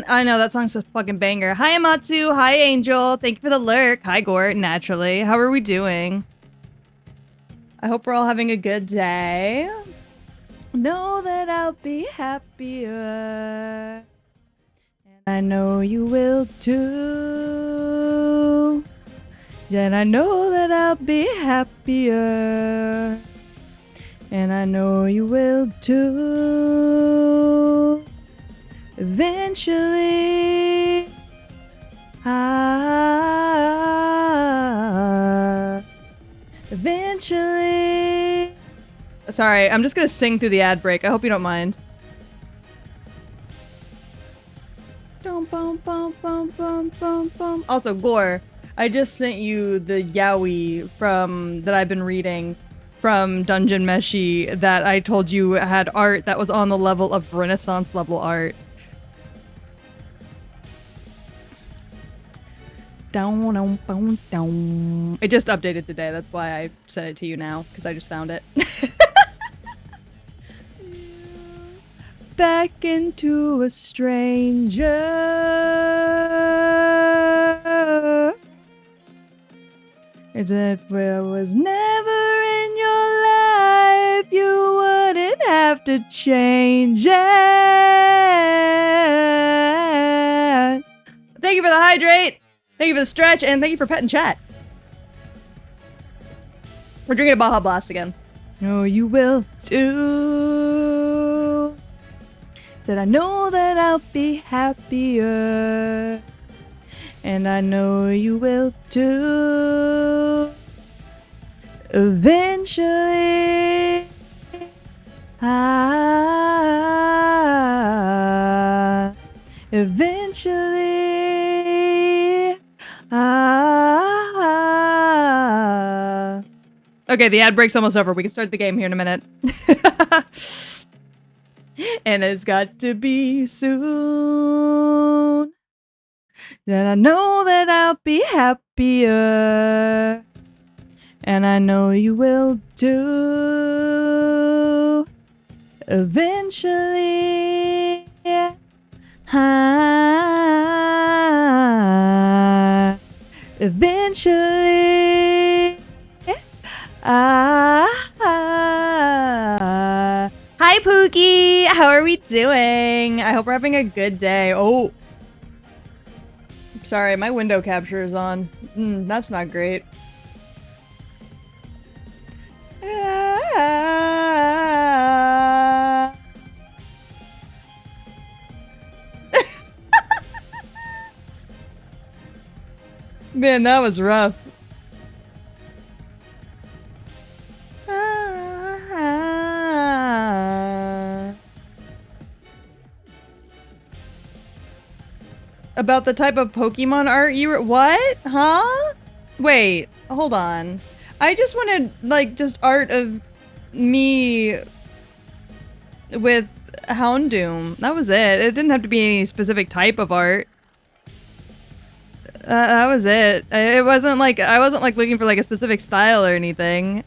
man. I know, that song's a fucking banger. Hi, Amatsu. Hi, Angel. Thank you for the lurk. Hi, Gort, naturally. How are we doing? I hope we're all having a good day. Know that I'll be happier. And I know you will too. And I know that I'll be happier. And I know you will too. Eventually. Eventually. Sorry, I'm just gonna sing through the ad break. I hope you don't mind. Also, Gore, I just sent you the yaoi that I've been reading from Dungeon Meshi that I told you had art that was on the level of Renaissance level art. It just updated today, that's why I sent it to you now, because I just found it. Back into a stranger. If it was never in your life, you wouldn't have to change it. Thank you for the hydrate. Thank you for the stretch, and thank you for petting chat. We're drinking a Baja Blast again. No, you will too. Said I know that I'll be happier. And I know you will too. Eventually. Eventually. Okay, the ad break's almost over. We can start the game here in a minute. And it's got to be soon. Then I know that I'll be happier. And I know you will too. Eventually. Eventually. Hi, Pookie! How are we doing? I hope we're having a good day. Oh. Sorry, my window capture is on. That's not great. Man, that was rough. About the type of Pokemon art you were— what? Huh? Wait, hold on. I just wanted, like, just art of me with Houndoom. That was it. It didn't have to be any specific type of art. That was it. It wasn't like— I wasn't like looking for like a specific style or anything.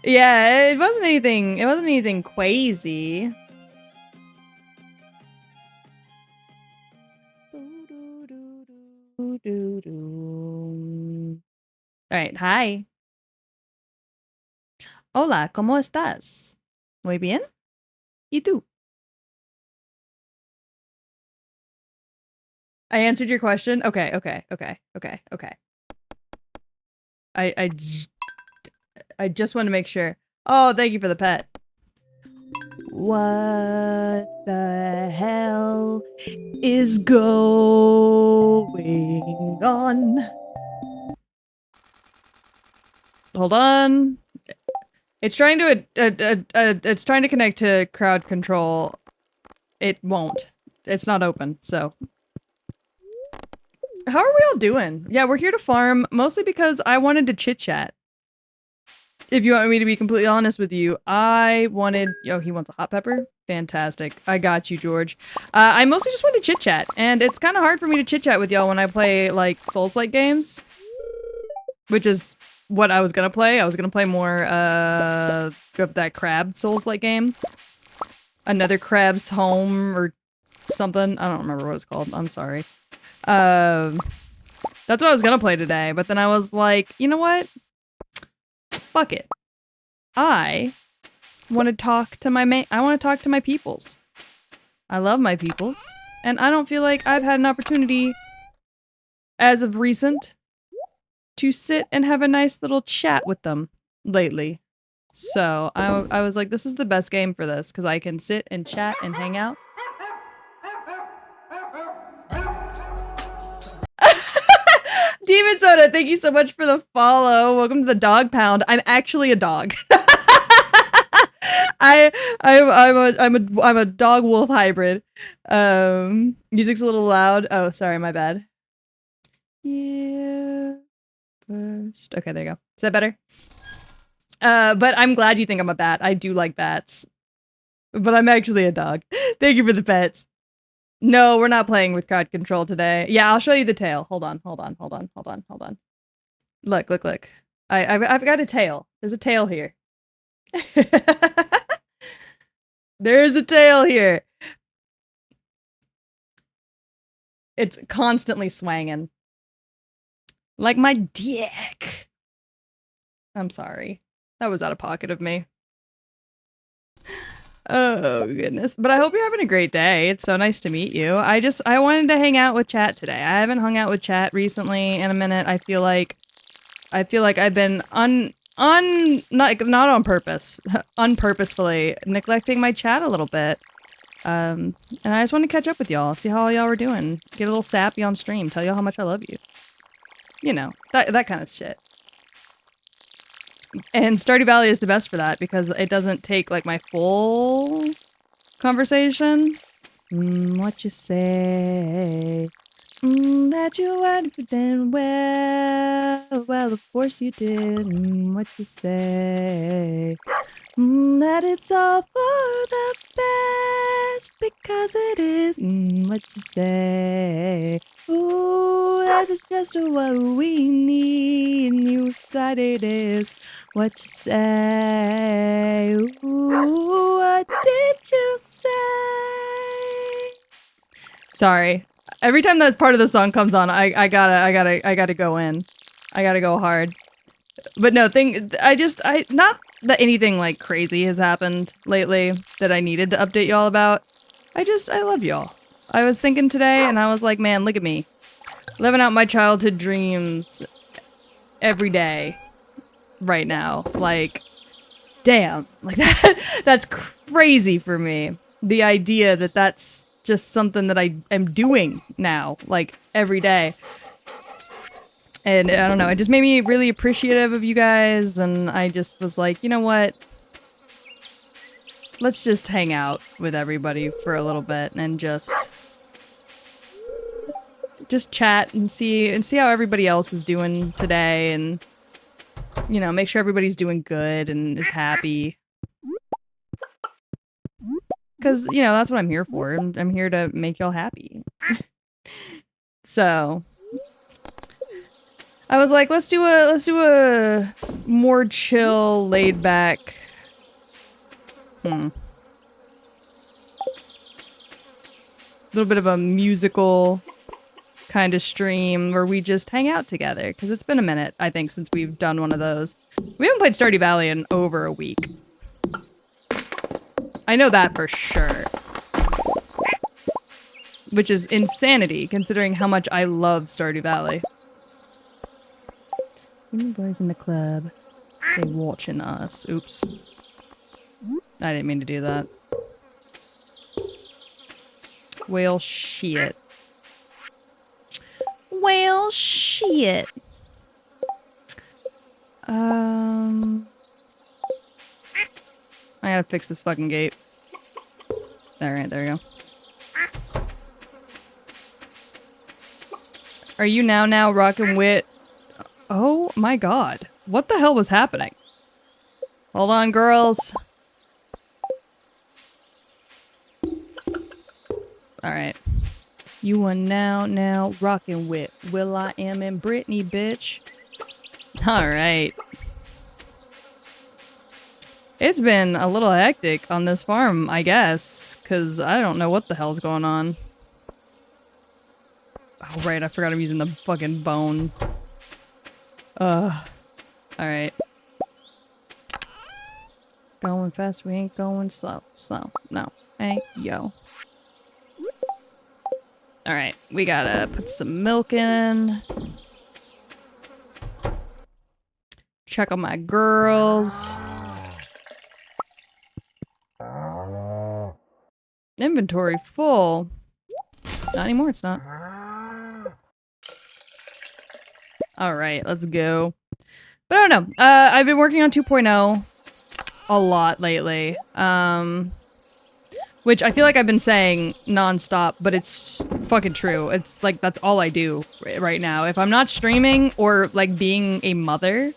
Yeah, it wasn't anything crazy. Alright, hi. Hola, ¿cómo estás? Muy bien? ¿Y tú? I answered your question? Okay. I just want to make sure. Oh, thank you for the pet. What the hell is going on? Hold on. It's trying to it's trying to connect to crowd control. It won't. It's not open, so. How are we all doing? Yeah, we're here to farm, mostly because I wanted to chit-chat. If you want me to be completely honest with you, I wanted— oh, he wants a hot pepper? Fantastic. I got you, George. I mostly just wanted to chit-chat, and it's kind of hard for me to chit-chat with y'all when I play, like, Souls-like games. Which is what I was gonna play. I was gonna play more of that Crab Souls-like game. Another Crab's Home or something. I don't remember what it's called. I'm sorry. That's what I was gonna play today, but then I was like, you know what? Fuck it. I want to talk to my peoples. I love my peoples, and I don't feel like I've had an opportunity as of recent to sit and have a nice little chat with them lately. So I was like, this is the best game for this, because I can sit and chat and hang out. Demon Soda, thank you so much for the follow. Welcome to the dog pound. I'm actually a dog. I'm a dog wolf hybrid. Music's a little loud. Oh, sorry, my bad. Yeah. First. Okay, there you go. Is that better? But I'm glad you think I'm a bat. I do like bats. But I'm actually a dog. Thank you for the pets. No, we're not playing with crowd control today. Yeah, I'll show you the tail. Hold on. Look. I've got a tail. There's a tail here. There's a tail here. It's constantly swanging. Like my dick. I'm sorry. That was out of pocket of me. Oh, goodness. But I hope you're having a great day. It's so nice to meet you. I wanted to hang out with chat today. I haven't hung out with chat recently in a minute. I feel like I've been not on purpose, unpurposefully neglecting my chat a little bit. And I just want to catch up with y'all, see how y'all were doing. Get a little sappy on stream, tell y'all how much I love you. You know, that kind of shit. And Stardew Valley is the best for that, because it doesn't take, like, my full conversation. What you say? That you weren't feeling well. Well, of course you did. What you say? That it's all for the best, because it is. What you say? Ooh, that is just what we need. And you said it is. What you say? Ooh, what did you say? Sorry. Every time that part of the song comes on, I gotta go in. I gotta go hard. But no, not that anything like crazy has happened lately that I needed to update y'all about. I love y'all. I was thinking today and I was like, man, look at me. Living out my childhood dreams every day right now. Like, damn. Like that's crazy for me. The idea that that's just something that I am doing now, like, every day. And I don't know, it just made me really appreciative of you guys, and I just was like, you know what? Let's just hang out with everybody for a little bit and just chat and see how everybody else is doing today, and, you know, make sure everybody's doing good and is happy. Because, you know, that's what I'm here for. I'm here to make y'all happy. So I was like, let's do a more chill, laid back. A little bit of a musical kind of stream where we just hang out together, because it's been a minute, I think, since we've done one of those. We haven't played Stardew Valley in over a week. I know that for sure. Which is insanity, considering how much I love Stardew Valley. Boys in the club. They watching us. Oops. I didn't mean to do that. Well, shit. Well, shit. I gotta fix this fucking gate. Alright, there we go. Are you now rocking with... Oh my god. What the hell was happening? Hold on, girls. Alright. You are now rocking with Will I Am and Brittany, bitch. Alright. It's been a little hectic on this farm, I guess, because I don't know what the hell's going on. Oh, right, I forgot I'm using the fucking bone. Alright. Going fast, we ain't going slow. Slow. No. Hey, yo. Alright, we gotta put some milk in. Check on my girls. Inventory full. Not anymore, it's not. Alright, let's go. But I don't know. I've been working on 2.0 a lot lately. Which I feel like I've been saying nonstop, but it's fucking true. It's like, that's all I do right now. If I'm not streaming or like being a mother,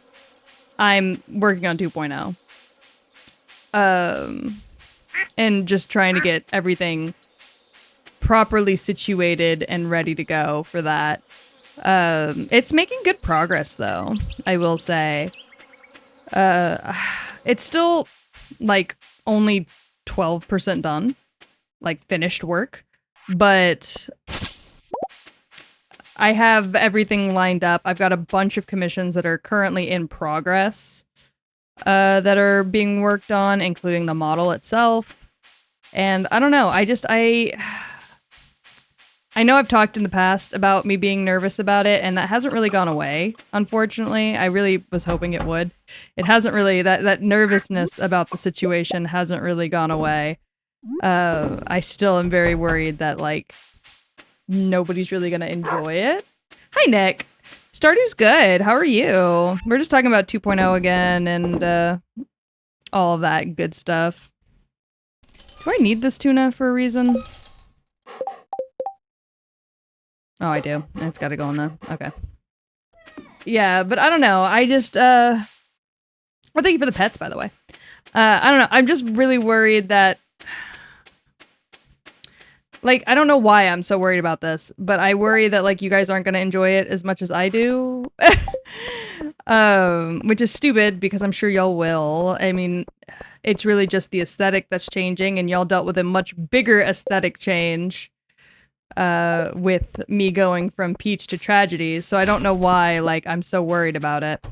I'm working on 2.0. And just trying to get everything properly situated and ready to go for that. It's making good progress though, I will say. It's still like only 12% done, like finished work, but I have everything lined up. I've got a bunch of commissions that are currently in progress, that are being worked on, including the model itself. And I don't know, I know I've talked in the past about me being nervous about it, and that hasn't really gone away, unfortunately. I really was hoping it would. It hasn't really, that nervousness about the situation hasn't really gone away. I still am very worried that, like, nobody's really gonna enjoy it. Hi, Nick! Stardew's good, how are you? We're just talking about 2.0 again, and, all of that good stuff. Do I need this tuna for a reason? Oh, I do. It's gotta go in the... Okay. Yeah, but I don't know. I just, Well, thank you for the pets, by the way. I don't know. I'm just really worried that... Like, I don't know why I'm so worried about this, but I worry that, like, you guys aren't gonna enjoy it as much as I do. Which is stupid, because I'm sure y'all will. I mean, it's really just the aesthetic that's changing, and y'all dealt with a much bigger aesthetic change. With me going from peach to tragedy, so I don't know why, like, I'm so worried about it.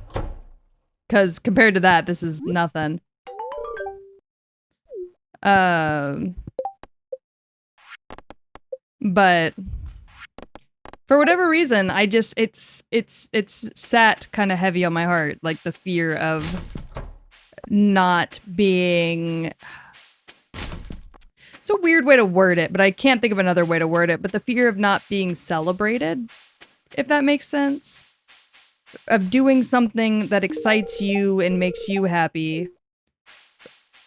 Because compared to that, this is nothing. But for whatever reason, I just, it's sat kind of heavy on my heart, like the fear of not being... It's a weird way to word it, but I can't think of another way to word it, but the fear of not being celebrated, if that makes sense. Of doing something that excites you and makes you happy,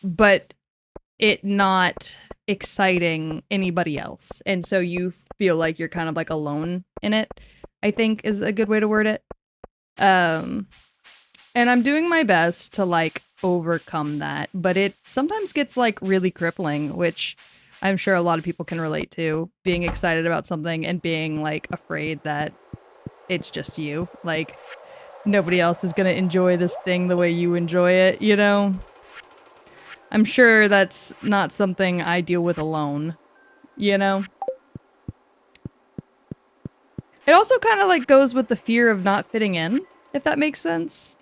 but it not exciting anybody else. And so you feel like you're kind of like alone in it, I think is a good way to word it. And I'm doing my best to like overcome that, but it sometimes gets like really crippling, which I'm sure a lot of people can relate to, being excited about something and being like afraid that it's just you. Like, nobody else is gonna enjoy this thing the way you enjoy it, you know? I'm sure that's not something I deal with alone, you know? It also kind of like goes with the fear of not fitting in, if that makes sense.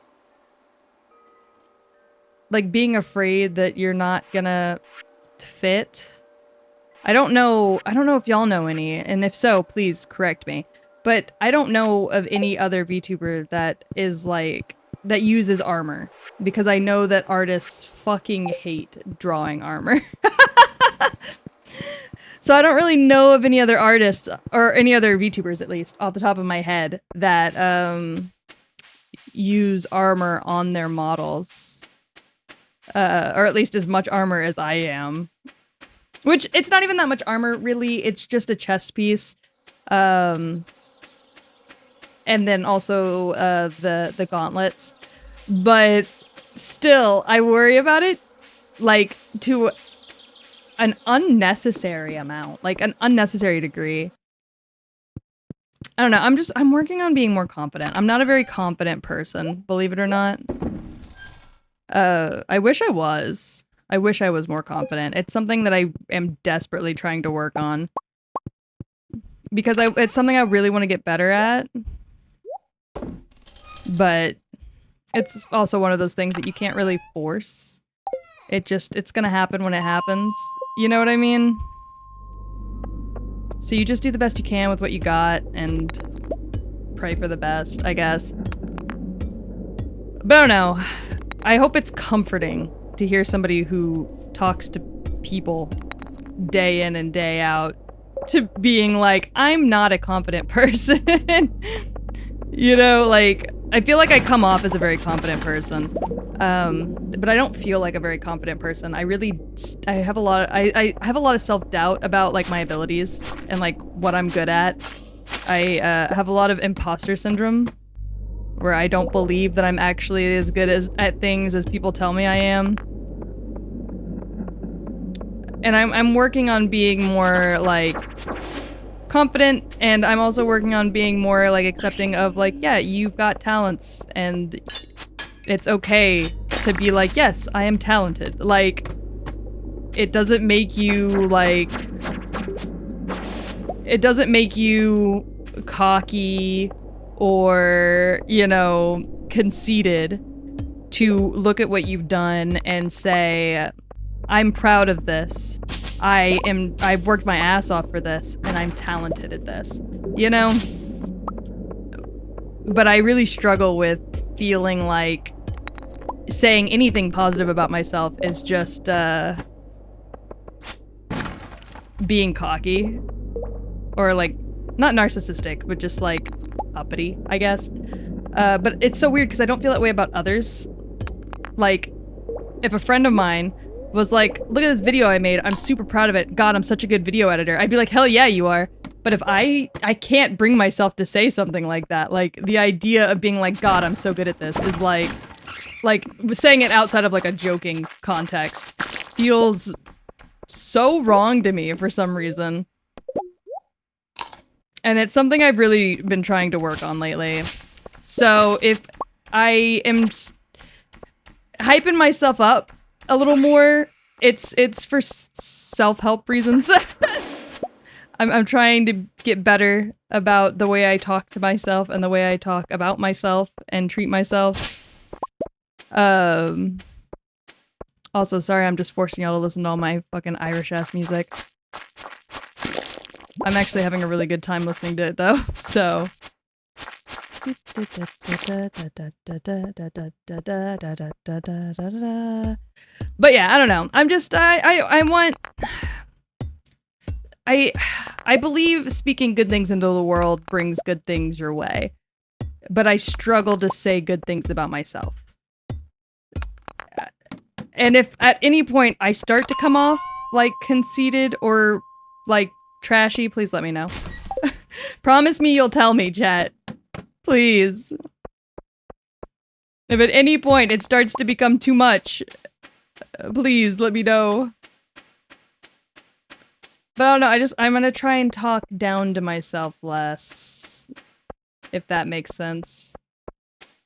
Like being afraid that you're not gonna fit. I don't know if y'all know any, and if so, please correct me. But I don't know of any other VTuber that is like, that uses armor. Because I know that artists fucking hate drawing armor. So I don't really know of any other artists, or any other VTubers at least, off the top of my head, that use armor on their models. Or at least as much armor as I am. Which, it's not even that much armor, really. It's just a chest piece. And then also the gauntlets. But still, I worry about it, like, to an unnecessary amount. Like, an unnecessary degree. I don't know, I'm working on being more confident. I'm not a very confident person, believe it or not. I wish I was. I wish I was more confident. It's something that I am desperately trying to work on. Because it's something I really want to get better at. But it's also one of those things that you can't really force. It's gonna happen when it happens. You know what I mean? So you just do the best you can with what you got and pray for the best, I guess. But I don't know. I hope it's comforting to hear somebody who talks to people day in and day out to being like, I'm not a confident person. You know, like, I feel like I come off as a very confident person. But I don't feel like a very confident person. I have a lot of, I have a lot of self-doubt about, like, my abilities and, like, what I'm good at. I have a lot of imposter syndrome, where I don't believe that I'm actually as good at things as people tell me I am. And I'm working on being more, like, confident, and I'm also working on being more, like, accepting of, like, yeah, you've got talents, and it's okay to be like, yes, I am talented. Like, it doesn't make you, like, it doesn't make you cocky or, you know, conceited to look at what you've done and say, I'm proud of this. I've worked my ass off for this, and I'm talented at this. You know? But I really struggle with feeling like saying anything positive about myself is just, being cocky. Or, like, not narcissistic, but just, like, uppity, I guess. But it's so weird because I don't feel that way about others. Like, if a friend of mine was like, look at this video I made, I'm super proud of it, God, I'm such a good video editor, I'd be like, hell yeah, you are. But if I can't bring myself to say something like that, like, the idea of being like, God, I'm so good at this, is like, saying it outside of, like, a joking context feels so wrong to me for some reason. And it's something I've really been trying to work on lately. So if I am hyping myself up a little more, it's for self-help reasons. I'm trying to get better about the way I talk to myself and the way I talk about myself and treat myself. Also, sorry, I'm just forcing y'all to listen to all my fucking Irish-ass music. I'm actually having a really good time listening to it, though, so... But yeah, I don't know. I'm just, I want... I believe speaking good things into the world brings good things your way. But I struggle to say good things about myself. And if at any point I start to come off, like, conceited or, like, trashy, please let me know. Promise me you'll tell me, chat. Please. If at any point it starts to become too much, please let me know. But I don't know, I'm gonna try and talk down to myself less. If that makes sense.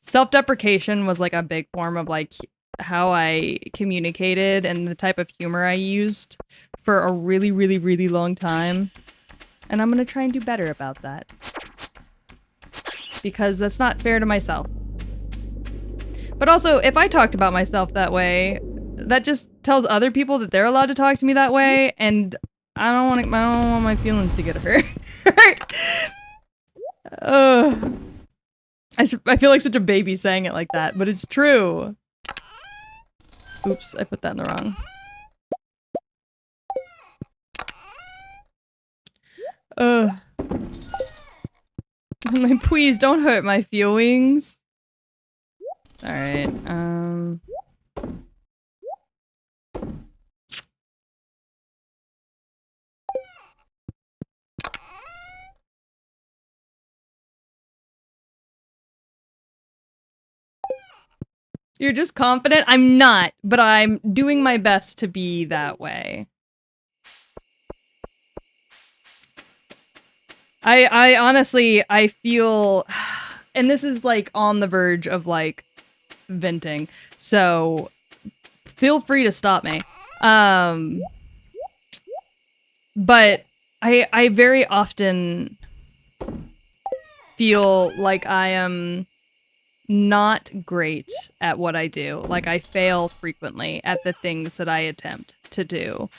Self-deprecation was, like, a big form of, like, how I communicated and the type of humor I used for a really, really, really long time. And I'm gonna try and do better about that. Because that's not fair to myself. But also, if I talked about myself that way, that just tells other people that they're allowed to talk to me that way, and I don't want my feelings to get hurt. I feel like such a baby saying it like that, but it's true. Oops, I put that in the wrong. Like, please don't hurt my feelings. Alright, You're just confident? I'm not, but I'm doing my best to be that way. I honestly, I feel, and this is, like, on the verge of, like, venting. So feel free to stop me. But I very often feel like I am not great at what I do. Like I fail frequently at the things that I attempt to do.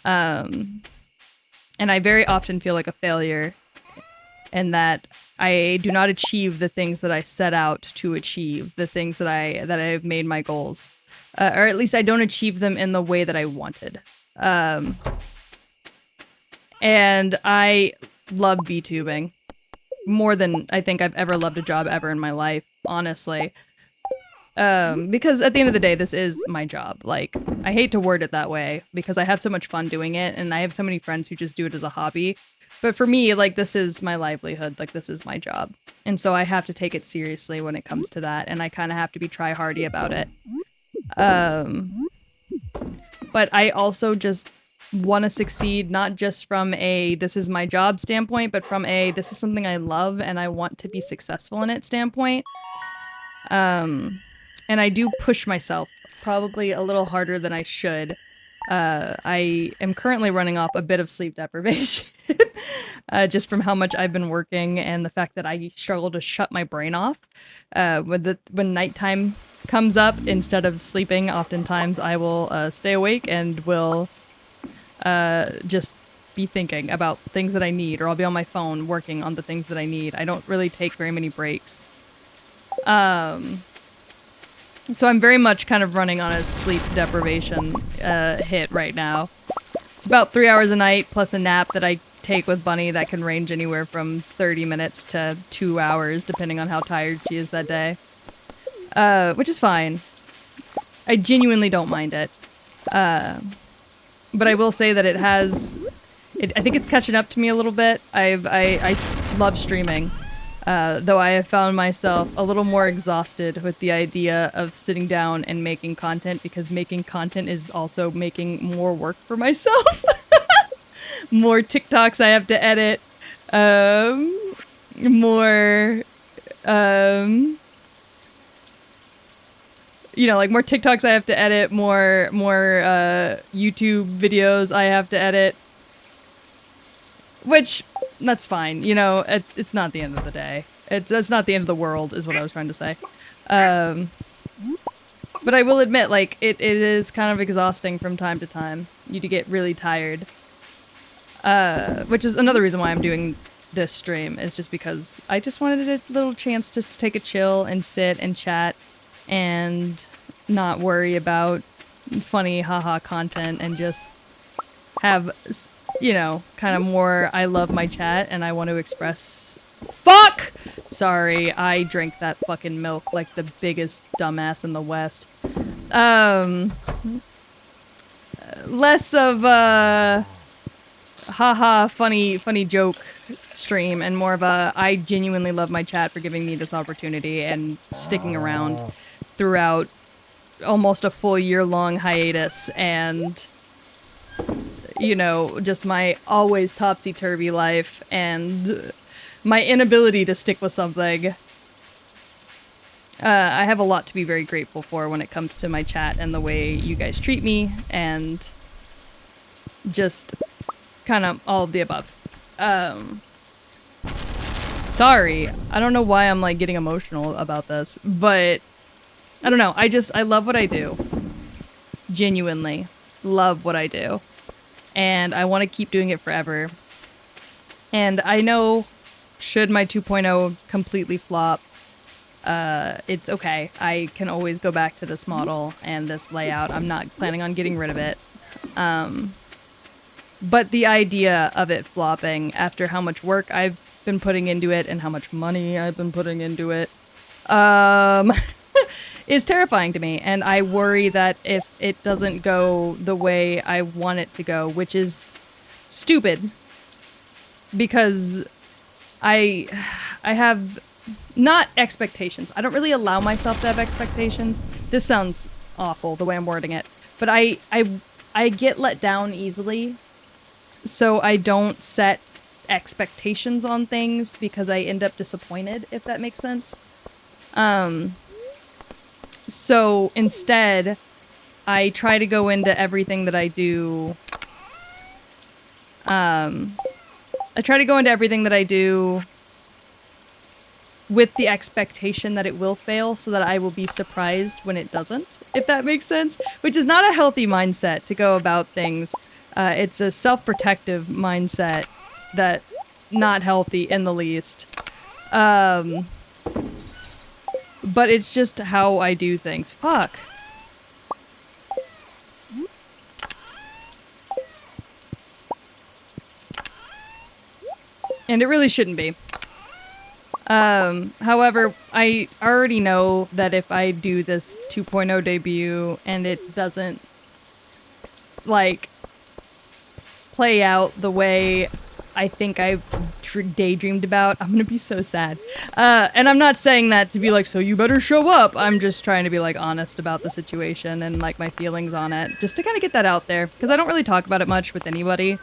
And I very often feel like a failure in that I do not achieve the things that I set out to achieve, the things that I've made my goals. Or at least I don't achieve them in the way that I wanted. And I love VTubing more than I think I've ever loved a job ever in my life, honestly. Because at the end of the day, this is my job. Like, I hate to word it that way because I have so much fun doing it and I have so many friends who just do it as a hobby. But for me, like, this is my livelihood. Like, this is my job. And so I have to take it seriously when it comes to that. And I kind of have to be try-hardy about it. But I also just want to succeed, not just from a this is my job standpoint, but from a this is something I love and I want to be successful in it standpoint. And I do push myself probably a little harder than I should. I am currently running off a bit of sleep deprivation just from how much I've been working and the fact that I struggle to shut my brain off. When nighttime comes up, instead of sleeping, oftentimes I will stay awake and will just be thinking about things that I need, or I'll be on my phone working on the things that I need. I don't really take very many breaks. So I'm very much kind of running on a sleep deprivation hit right now. It's about 3 hours a night plus a nap that I take with Bunny that can range anywhere from 30 minutes to 2 hours depending on how tired she is that day. Which is fine. I genuinely don't mind it. But I will say that I think it's catching up to me a little bit. I love streaming. Though I have found myself a little more exhausted with the idea of sitting down and making content, because making content is also making more work for myself. More TikToks I have to edit. More, you know, like more TikToks I have to edit, more YouTube videos I have to edit. Which, that's fine, you know, it's not the end of the day. It's not the end of the world, is what I was trying to say. But I will admit, like, it is kind of exhausting from time to time. You do get really tired. Which is another reason why I'm doing this stream, is just because I just wanted a little chance just to take a chill and sit and chat and not worry about funny haha content and just have, you know, kind of more I love my chat and I want to express. Fuck! Sorry, I drank that fucking milk like the biggest dumbass in the West. Less of a haha funny joke stream and more of a I genuinely love my chat for giving me this opportunity and sticking around throughout almost a full year-long hiatus and, you know, just my always topsy-turvy life and my inability to stick with something. I have a lot to be very grateful for when it comes to my chat and the way you guys treat me and just kind of all of the above. Sorry, I don't know why I'm like getting emotional about this, but I don't know. I love what I do. Genuinely love what I do. And I want to keep doing it forever. And I know, should my 2.0 completely flop, it's okay. I can always go back to this model and this layout. I'm not planning on getting rid of it. But the idea of it flopping after how much work I've been putting into it and how much money I've been putting into it, is terrifying to me, and I worry that if it doesn't go the way I want it to go, which is stupid, because I have not expectations. I don't really allow myself to have expectations. This sounds awful the way I'm wording it, but I get let down easily, so I don't set expectations on things because I end up disappointed, if that makes sense. So instead, I try to go into everything that I do. I try to go into everything that I do with the expectation that it will fail so that I will be surprised when it doesn't, if that makes sense. Which is not a healthy mindset to go about things. It's a self-protective mindset that not healthy in the least. But it's just how I do things. Fuck. And it really shouldn't be. However, I already know that if I do this 2.0 debut and it doesn't, like, play out the way I think I've daydreamed about, I'm gonna be so sad. And I'm not saying that to be like, so you better show up. I'm just trying to be, like, honest about the situation and, like, my feelings on it. Just to kind of get that out there. Because I don't really talk about it much with anybody.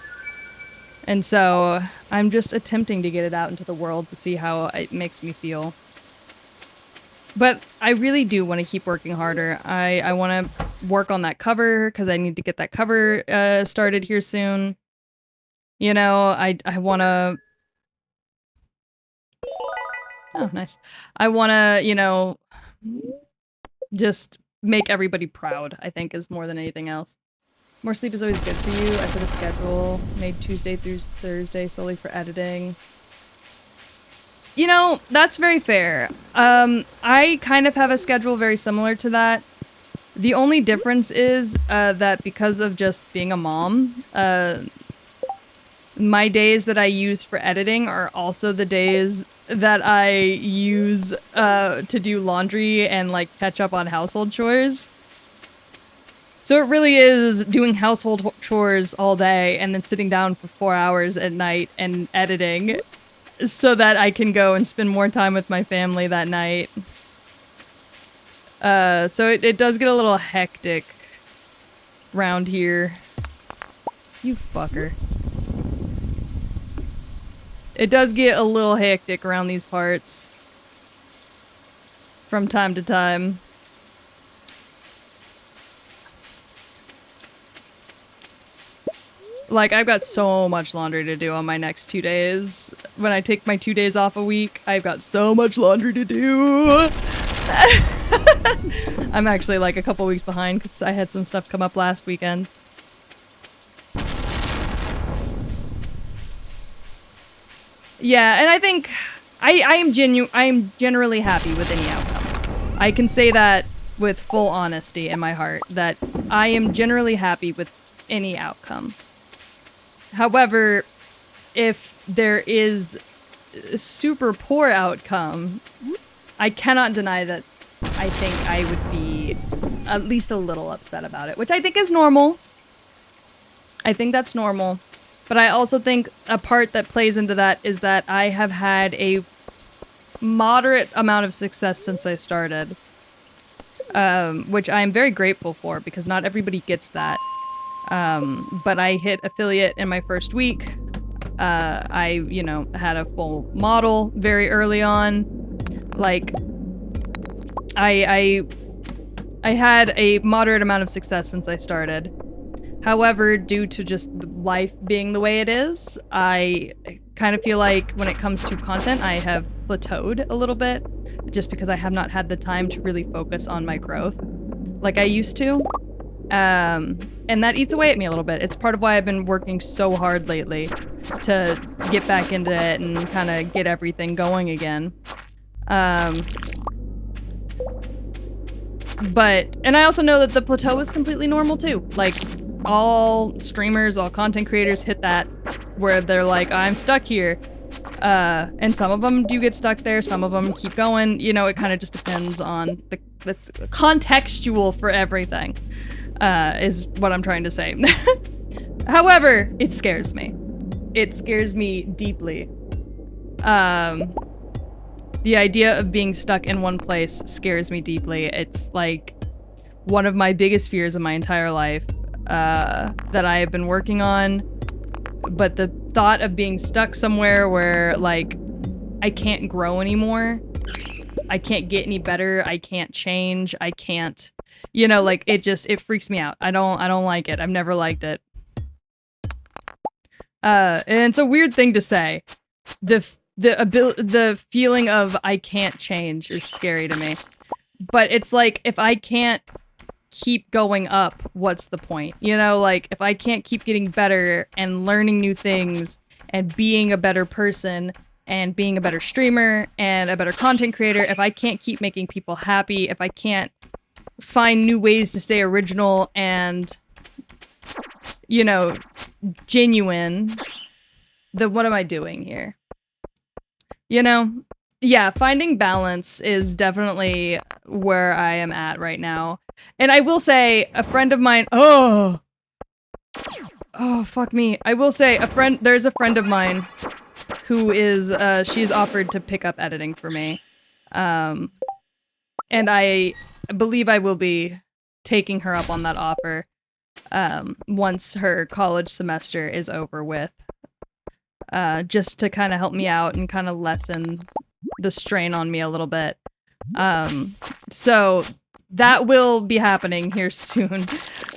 And so, I'm just attempting to get it out into the world to see how it makes me feel. But I really do want to keep working harder. I want to work on that cover, because I need to get that cover started here soon. You know, I want to... Oh, nice. I want to, you know, just make everybody proud, I think, is more than anything else. More sleep is always good for you. I set a schedule, made Tuesday through Thursday solely for editing. You know, that's very fair. I kind of have a schedule very similar to that. The only difference is that because of just being a mom, my days that I use for editing are also the days that I use to do laundry and, like, catch up on household chores. So it really is doing household chores all day and then sitting down for 4 hours at night and editing so that I can go and spend more time with my family that night. So it does get a little hectic round here. You fucker. It does get a little hectic around these parts from time to time. Like, I've got so much laundry to do on my next 2 days. When I take my 2 days off a week, I've got so much laundry to do. I'm actually, like, a couple weeks behind because I had some stuff come up last weekend. Yeah, and I think I am generally happy with any outcome. I can say that with full honesty in my heart, that I am generally happy with any outcome. However, if there is a super poor outcome, I cannot deny that I think I would be at least a little upset about it, which I think is normal. I think that's normal. But I also think a part that plays into that is that I have had a moderate amount of success since I started. Which I am very grateful for, because not everybody gets that. But I hit affiliate in my first week. I, you know, had a full model very early on. Like, I had a moderate amount of success since I started. However, due to just life being the way it is, I kind of feel like when it comes to content, I have plateaued a little bit, just because I have not had the time to really focus on my growth like I used to. And that eats away at me a little bit. It's part of why I've been working so hard lately to get back into it and kind of get everything going again. And I also know that the plateau is completely normal too. Like, all streamers, all content creators hit that where they're like, I'm stuck here. And some of them do get stuck there, some of them keep going. You know, it kind of just depends on it's contextual for everything, is what I'm trying to say. However, it scares me. It scares me deeply. The idea of being stuck in one place scares me deeply. It's like one of my biggest fears in my entire life, that I have been working on. But the thought of being stuck somewhere where, like, I can't grow anymore I can't get any better. I can't change. I can't, you know, like it freaks me out. I don't like it. I've never liked it. And it's a weird thing to say. The feeling of I can't change is scary to me. But it's like, if I can't keep going up, what's the point? You know, like, if I can't keep getting better and learning new things and being a better person and being a better streamer and a better content creator, if I can't keep making people happy, if I can't find new ways to stay original and, you know, genuine, then what am I doing here? You know? Yeah, finding balance is definitely where I am at right now. And I will say, a friend of mine- Oh, fuck me. I will say, there's a friend of mine who is, she's offered to pick up editing for me. And I believe I will be taking her up on that offer, once her college semester is over with. Just to kind of help me out and kind of lessen the strain on me a little bit. So that will be happening here soon.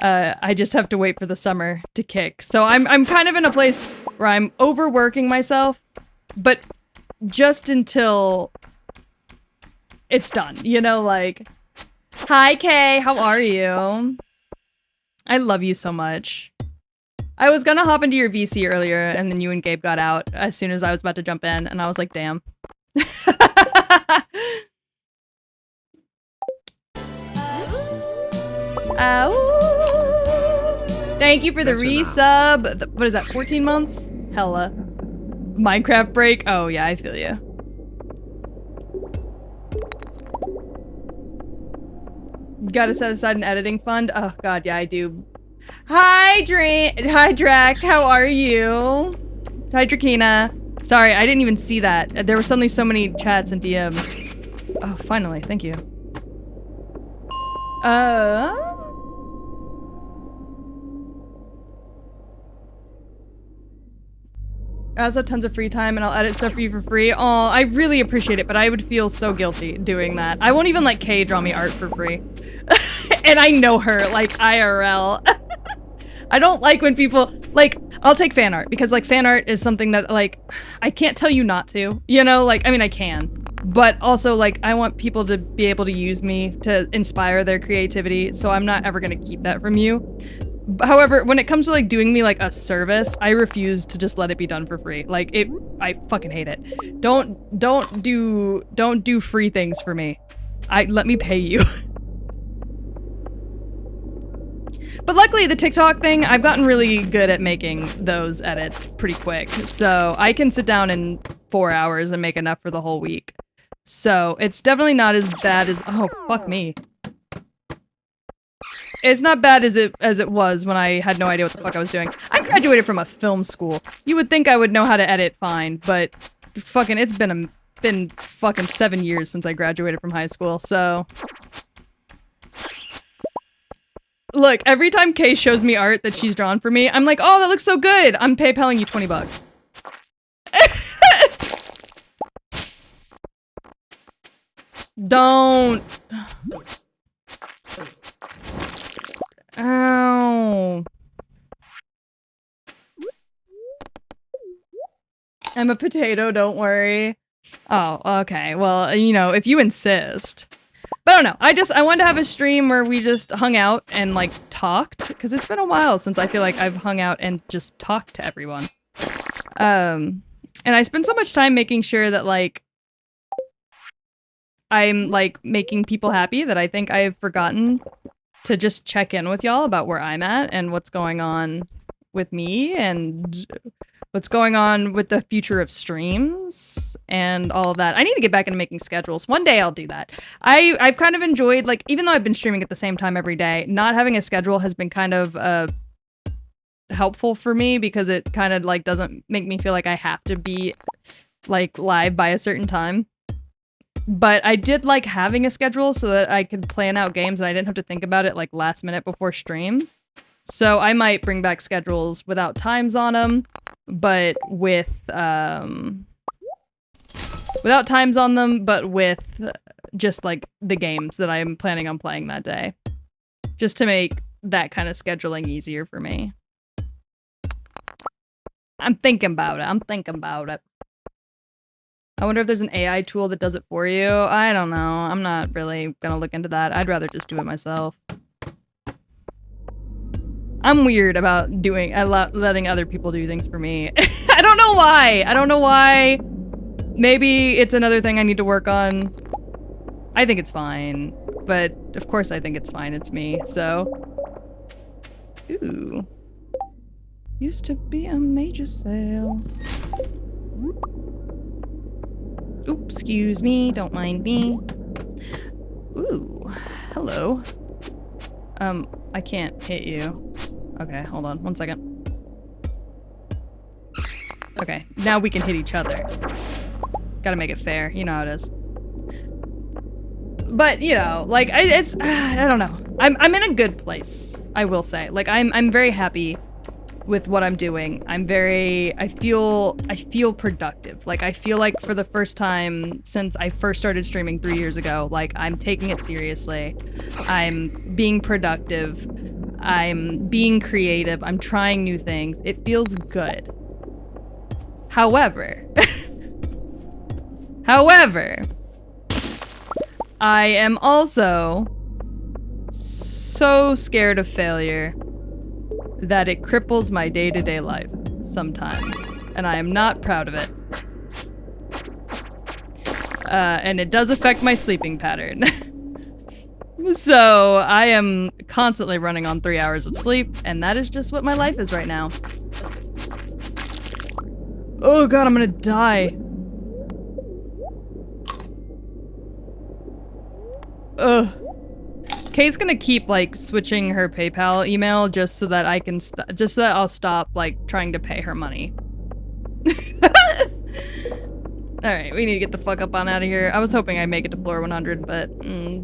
I just have to wait for the summer to kick. So I'm kind of in a place where I'm overworking myself, but just until it's done, you know, like, hi Kay, how are you? I love you so much. I was gonna hop into your VC earlier, and then you and Gabe got out as soon as I was about to jump in, and I was like, damn. Ow. Thank you for the resub. What is that, 14 months? Hella. Minecraft break? Oh yeah, I feel you. Gotta set aside an editing fund? Oh god, yeah, I do. Hi, Drac, how are you? Hi, Drakina. Sorry, I didn't even see that. There were suddenly so many chats and DMs. Oh, finally, thank you. I also have tons of free time and I'll edit stuff for you for free. Aw, I really appreciate it, but I would feel so guilty doing that. I won't even let Kay draw me art for free. And I know her, like, IRL. I don't like when people, like, I'll take fan art, because, like, fan art is something that, like, I can't tell you not to, you know? Like, I mean, I can. But also, like, I want people to be able to use me to inspire their creativity, so I'm not ever gonna keep that from you. However, when it comes to, like, doing me, like, a service, I refuse to just let it be done for free. Like, I fucking hate it. Don't do free things for me. Let me pay you. But luckily, the TikTok thing, I've gotten really good at making those edits pretty quick. So I can sit down in 4 hours and make enough for the whole week. So it's definitely not as bad as- oh, fuck me. It's not bad as it was when I had no idea what the fuck I was doing. I graduated from a film school. You would think I would know how to edit fine, but fucking it's been fucking 7 years since I graduated from high school, so... Look, every time Kay shows me art that she's drawn for me, I'm like, oh, that looks so good! I'm PayPaling you 20 bucks. Don't. Ow. I'm a potato, don't worry. Oh, okay. Well, you know, if you insist. But I don't know. I wanted to have a stream where we just hung out and, like, talked. Because it's been a while since I feel like I've hung out and just talked to everyone. And I spend so much time making sure that, like, I'm, like, making people happy that I think I've forgotten to just check in with y'all about where I'm at and what's going on with me and what's going on with the future of streams and all of that. I need to get back into making schedules. One day I'll do that. I've kind of enjoyed, like, even though I've been streaming at the same time every day, not having a schedule has been kind of helpful for me because it kind of, like, doesn't make me feel like I have to be, like, live by a certain time. But I did like having a schedule so that I could plan out games and I didn't have to think about it, like, last minute before stream. So I might bring back schedules without times on them, but with, without times on them, but with just like the games that I'm planning on playing that day. Just to make that kind of scheduling easier for me. I'm thinking about it. I'm thinking about it. I wonder if there's an AI tool that does it for you. I don't know. I'm not really gonna look into that. I'd rather just do it myself. I'm weird about letting other people do things for me. I don't know why. I don't know why. Maybe it's another thing I need to work on. I think it's fine. But of course I think it's fine. It's me, so. Ooh. Used to be a major sale. Oops, excuse me. Don't mind me. Ooh. Hello. I can't hit you. Okay, hold on. 1 second. Okay, now we can hit each other. Gotta make it fair. You know how it is. But, you know, like, I don't know. I'm in a good place, I will say. Like, I'm very happy with what I'm doing. I feel productive. Like, I feel like for the first time since I first started streaming 3 years ago, like, I'm taking it seriously. I'm being productive. I'm being creative. I'm trying new things. It feels good. However, I am also so scared of failure that it cripples my day-to-day life sometimes, and I am not proud of it. And it does affect my sleeping pattern. So I am constantly running on 3 hours of sleep, and that is just what my life is right now. Oh god, I'm gonna die. Ugh. Kay's gonna keep, like, switching her PayPal email just so that I can just so that I'll stop, like, trying to pay her money. Alright, we need to get the fuck up on out of here. I was hoping I'd make it to floor 100, but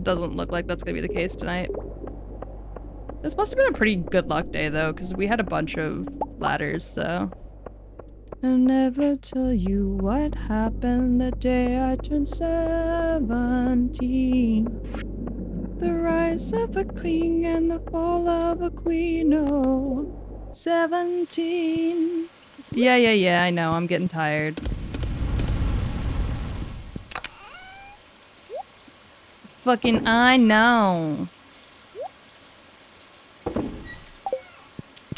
doesn't look like that's gonna be the case tonight. This must have been a pretty good luck day, though, because we had a bunch of ladders, so... I'll never tell you what happened the day I turned 17. The rise of a king and the fall of a queen, oh, 17. Yeah, I know, I'm getting tired. Fucking I know.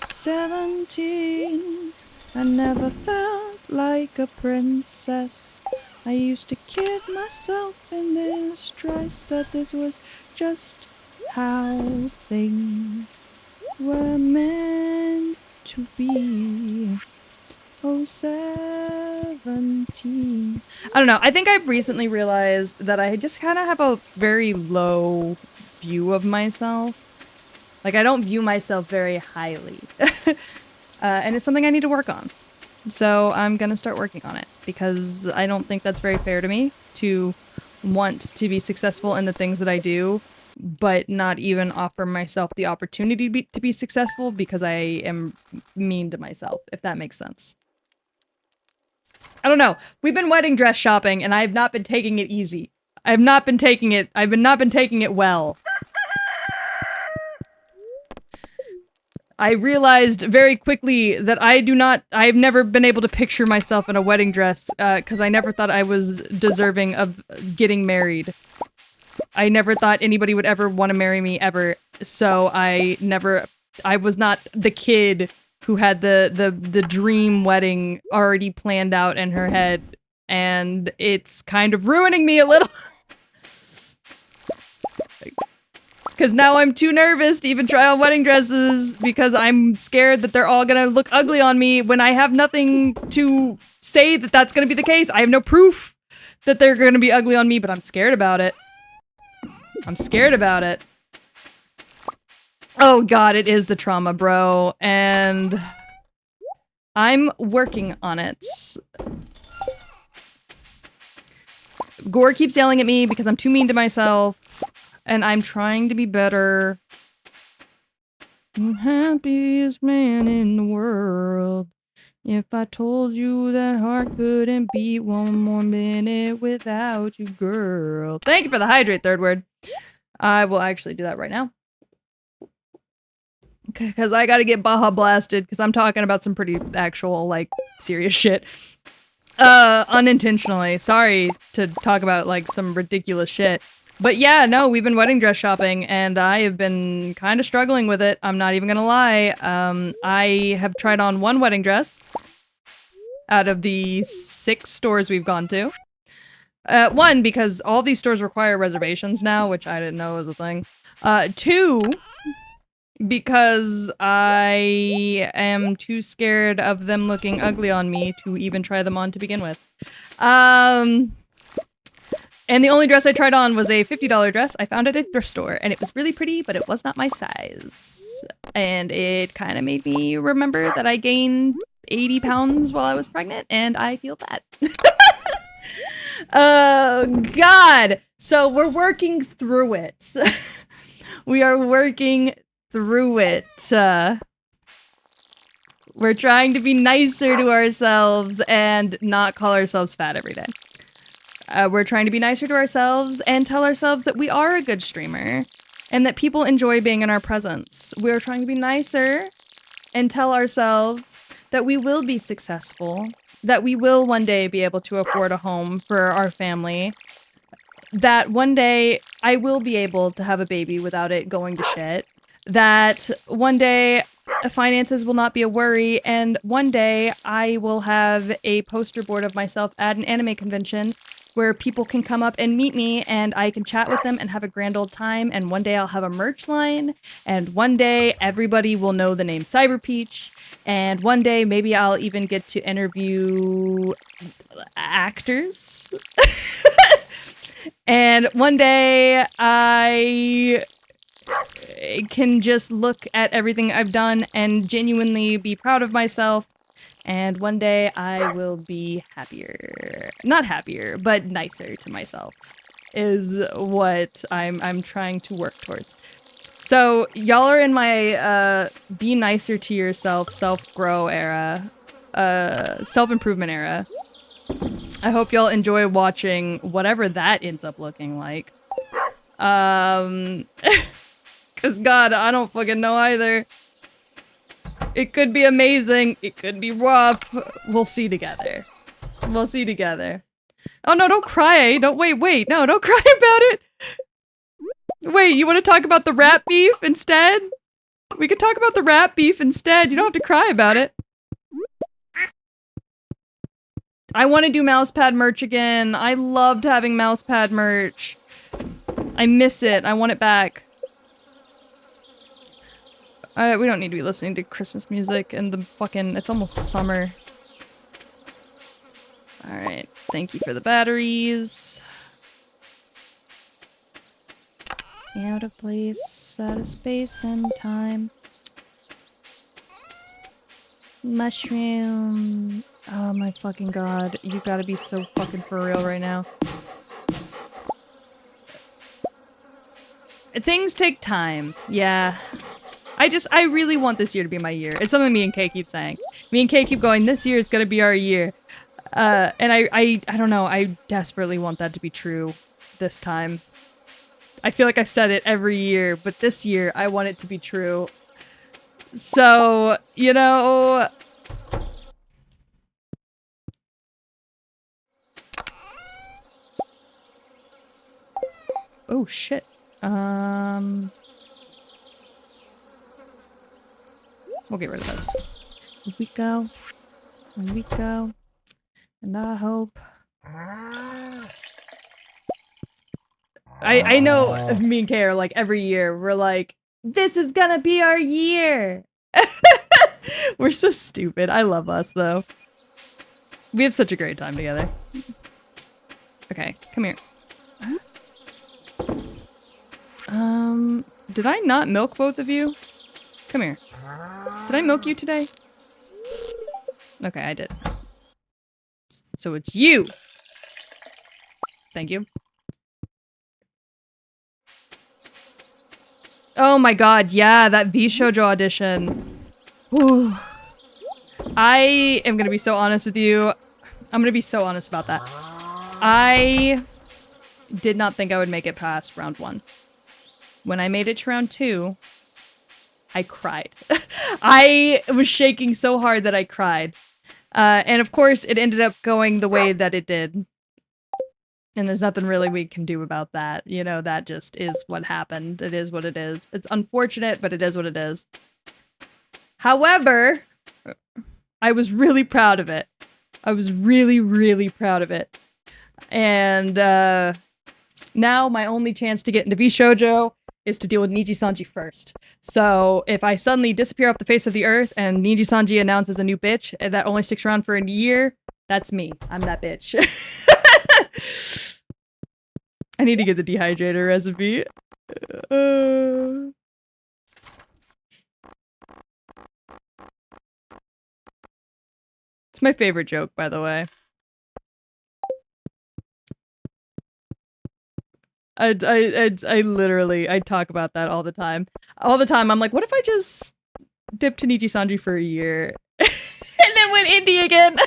17. I never felt like a princess. I used to kid myself in this dress that this was just how things were meant to be. Oh, 17. I don't know. I think I've recently realized that I just kind of have a very low view of myself. Like, I don't view myself very highly. And it's something I need to work on. So I'm gonna start working on it, because I don't think that's very fair to me to want to be successful in the things that I do, but not even offer myself the opportunity to be successful because I am mean to myself, if that makes sense. I don't know. We've been wedding dress shopping and I have not been taking it easy. I've not been taking it well. I realized very quickly that I've never been able to picture myself in a wedding dress, because I never thought I was deserving of getting married. I never thought anybody would ever want to marry me, ever. So I was not the kid who had the dream wedding already planned out in her head, and it's kind of ruining me a little. Because now I'm too nervous to even try on wedding dresses because I'm scared that they're all gonna look ugly on me when I have nothing to say that that's gonna be the case. I have no proof that they're gonna be ugly on me, but I'm scared about it. I'm scared about it. Oh god, it is the trauma, bro. And I'm working on it. Gore keeps yelling at me because I'm too mean to myself. And I'm trying to be better. I'm the happiest man in the world. If I told you that heart couldn't beat one more minute without you, girl. Thank you for the hydrate, third word. I will actually do that right now. Because I gotta get Baja blasted, because I'm talking about some pretty actual, like, serious shit. Unintentionally. Sorry to talk about, like, some ridiculous shit. But yeah, no, we've been wedding dress shopping, and I have been kind of struggling with it. I'm not even gonna lie. I have tried on one wedding dress out of the 6 stores we've gone to. One, because all these stores require reservations now, which I didn't know was a thing. 2, because I am too scared of them looking ugly on me to even try them on to begin with. And the only dress I tried on was a $50 dress I found at a thrift store, and it was really pretty, but it was not my size. And it kind of made me remember that I gained 80 pounds while I was pregnant, and I feel bad. Oh, God! So we're working through it. We are working through it. We're trying to be nicer to ourselves and not call ourselves fat every day. We're trying to be nicer to ourselves and tell ourselves that we are a good streamer and that people enjoy being in our presence. We're trying to be nicer and tell ourselves that we will be successful, that we will one day be able to afford a home for our family, that one day I will be able to have a baby without it going to shit, that one day finances will not be a worry, and one day I will have a poster board of myself at an anime convention where people can come up and meet me and I can chat with them and have a grand old time, and one day I'll have a merch line, and one day everybody will know the name Cyberpeach, and one day maybe I'll even get to interview actors. And one day I can just look at everything I've done and genuinely be proud of myself. And one day I will be happier. Not happier, but nicer to myself is what I'm trying to work towards. So y'all are in my be nicer to yourself, self-grow era, self-improvement era. I hope y'all enjoy watching whatever that ends up looking like. Cause God, I don't fucking know either. It could be amazing. It could be rough. We'll see together. We'll see together. Oh no, don't cry. Wait. No, don't cry about it. Wait, you want to talk about the rat beef instead? We could talk about the rat beef instead. You don't have to cry about it. I want to do mousepad merch again. I loved having mousepad merch. I miss it. I want it back. We don't need to be listening to Christmas music and the fucking... It's almost summer. Alright. Thank you for the batteries. Out of place, out of space and time. Mushroom. Oh my fucking God. You gotta be so fucking for real right now. Things take time. Yeah. I really want this year to be my year. It's something me and Kay keep saying. Me and Kay keep going, this year is gonna be our year. And I don't know, I desperately want that to be true this time. I feel like I've said it every year, but this year I want it to be true. So, you know... Oh shit. We'll get rid of those. Here we go. Here we go. And I hope... I know me and Kay are like, every year, we're like, this is gonna be our year! We're so stupid. I love us, though. We have such a great time together. Okay, come here. Did I not milk both of you? Come here. Did I milk you today? Okay, I did. So it's you! Thank you. Oh my God, yeah, that V-Shoujo audition. Whew. I am gonna be so honest with you. I'm gonna be so honest about that. I did not think I would make it past round 1. When I made it to round 2, I cried. I was shaking so hard that I cried. And of course, it ended up going the way that it did. And there's nothing really we can do about that. You know, that just is what happened. It is what it is. It's unfortunate, but it is what it is. However, I was really proud of it. I was really, really proud of it. And now my only chance to get into VShojo is to deal with Niji-sanji first. So if I suddenly disappear off the face of the earth and Niji-sanji announces a new bitch that only sticks around for a year, that's me. I'm that bitch. I need to get the dehydrator recipe. It's my favorite joke, by the way. I literally, I talk about that all the time. All the time, I'm like, what if I just dipped to Niji-sanji for a year? And then went indie again?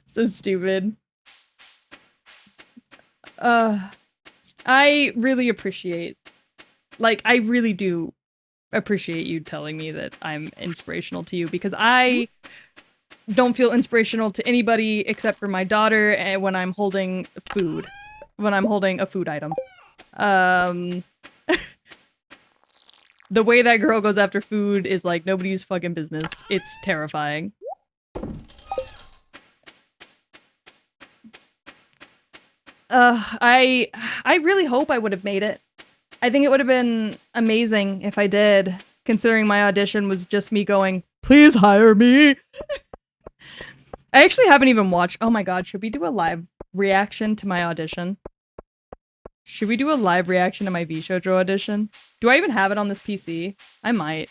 So stupid. I really appreciate, like, I really do appreciate you telling me that I'm inspirational to you, because I don't feel inspirational to anybody except for my daughter when I'm holding food. When I'm holding a food item. The way that girl goes after food is like nobody's fucking business. It's terrifying. I really hope I would have made it. I think it would have been amazing if I did, considering my audition was just me going, please hire me. I actually haven't even watched. Oh my god, should we do a live reaction to my audition? Should we do a live reaction to my VShojo audition? Do I even have it on this PC? I might.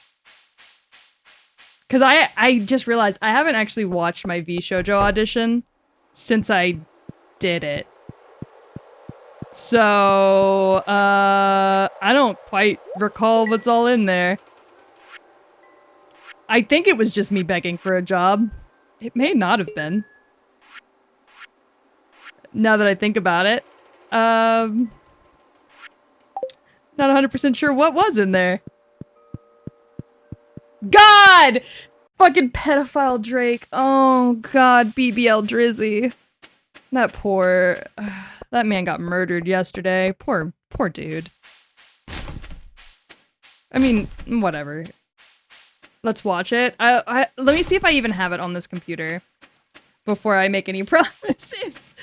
Because I just realized I haven't actually watched my VShojo audition since I did it. So, I don't quite recall what's all in there. I think it was just me begging for a job. It may not have been. Now that I think about it. Not 100% sure what was in there. God! Fucking pedophile Drake. Oh god, BBL Drizzy. That poor... that man got murdered yesterday. Poor dude. I mean, whatever. Let's watch it. Let me see if I even have it on this computer before I make any promises.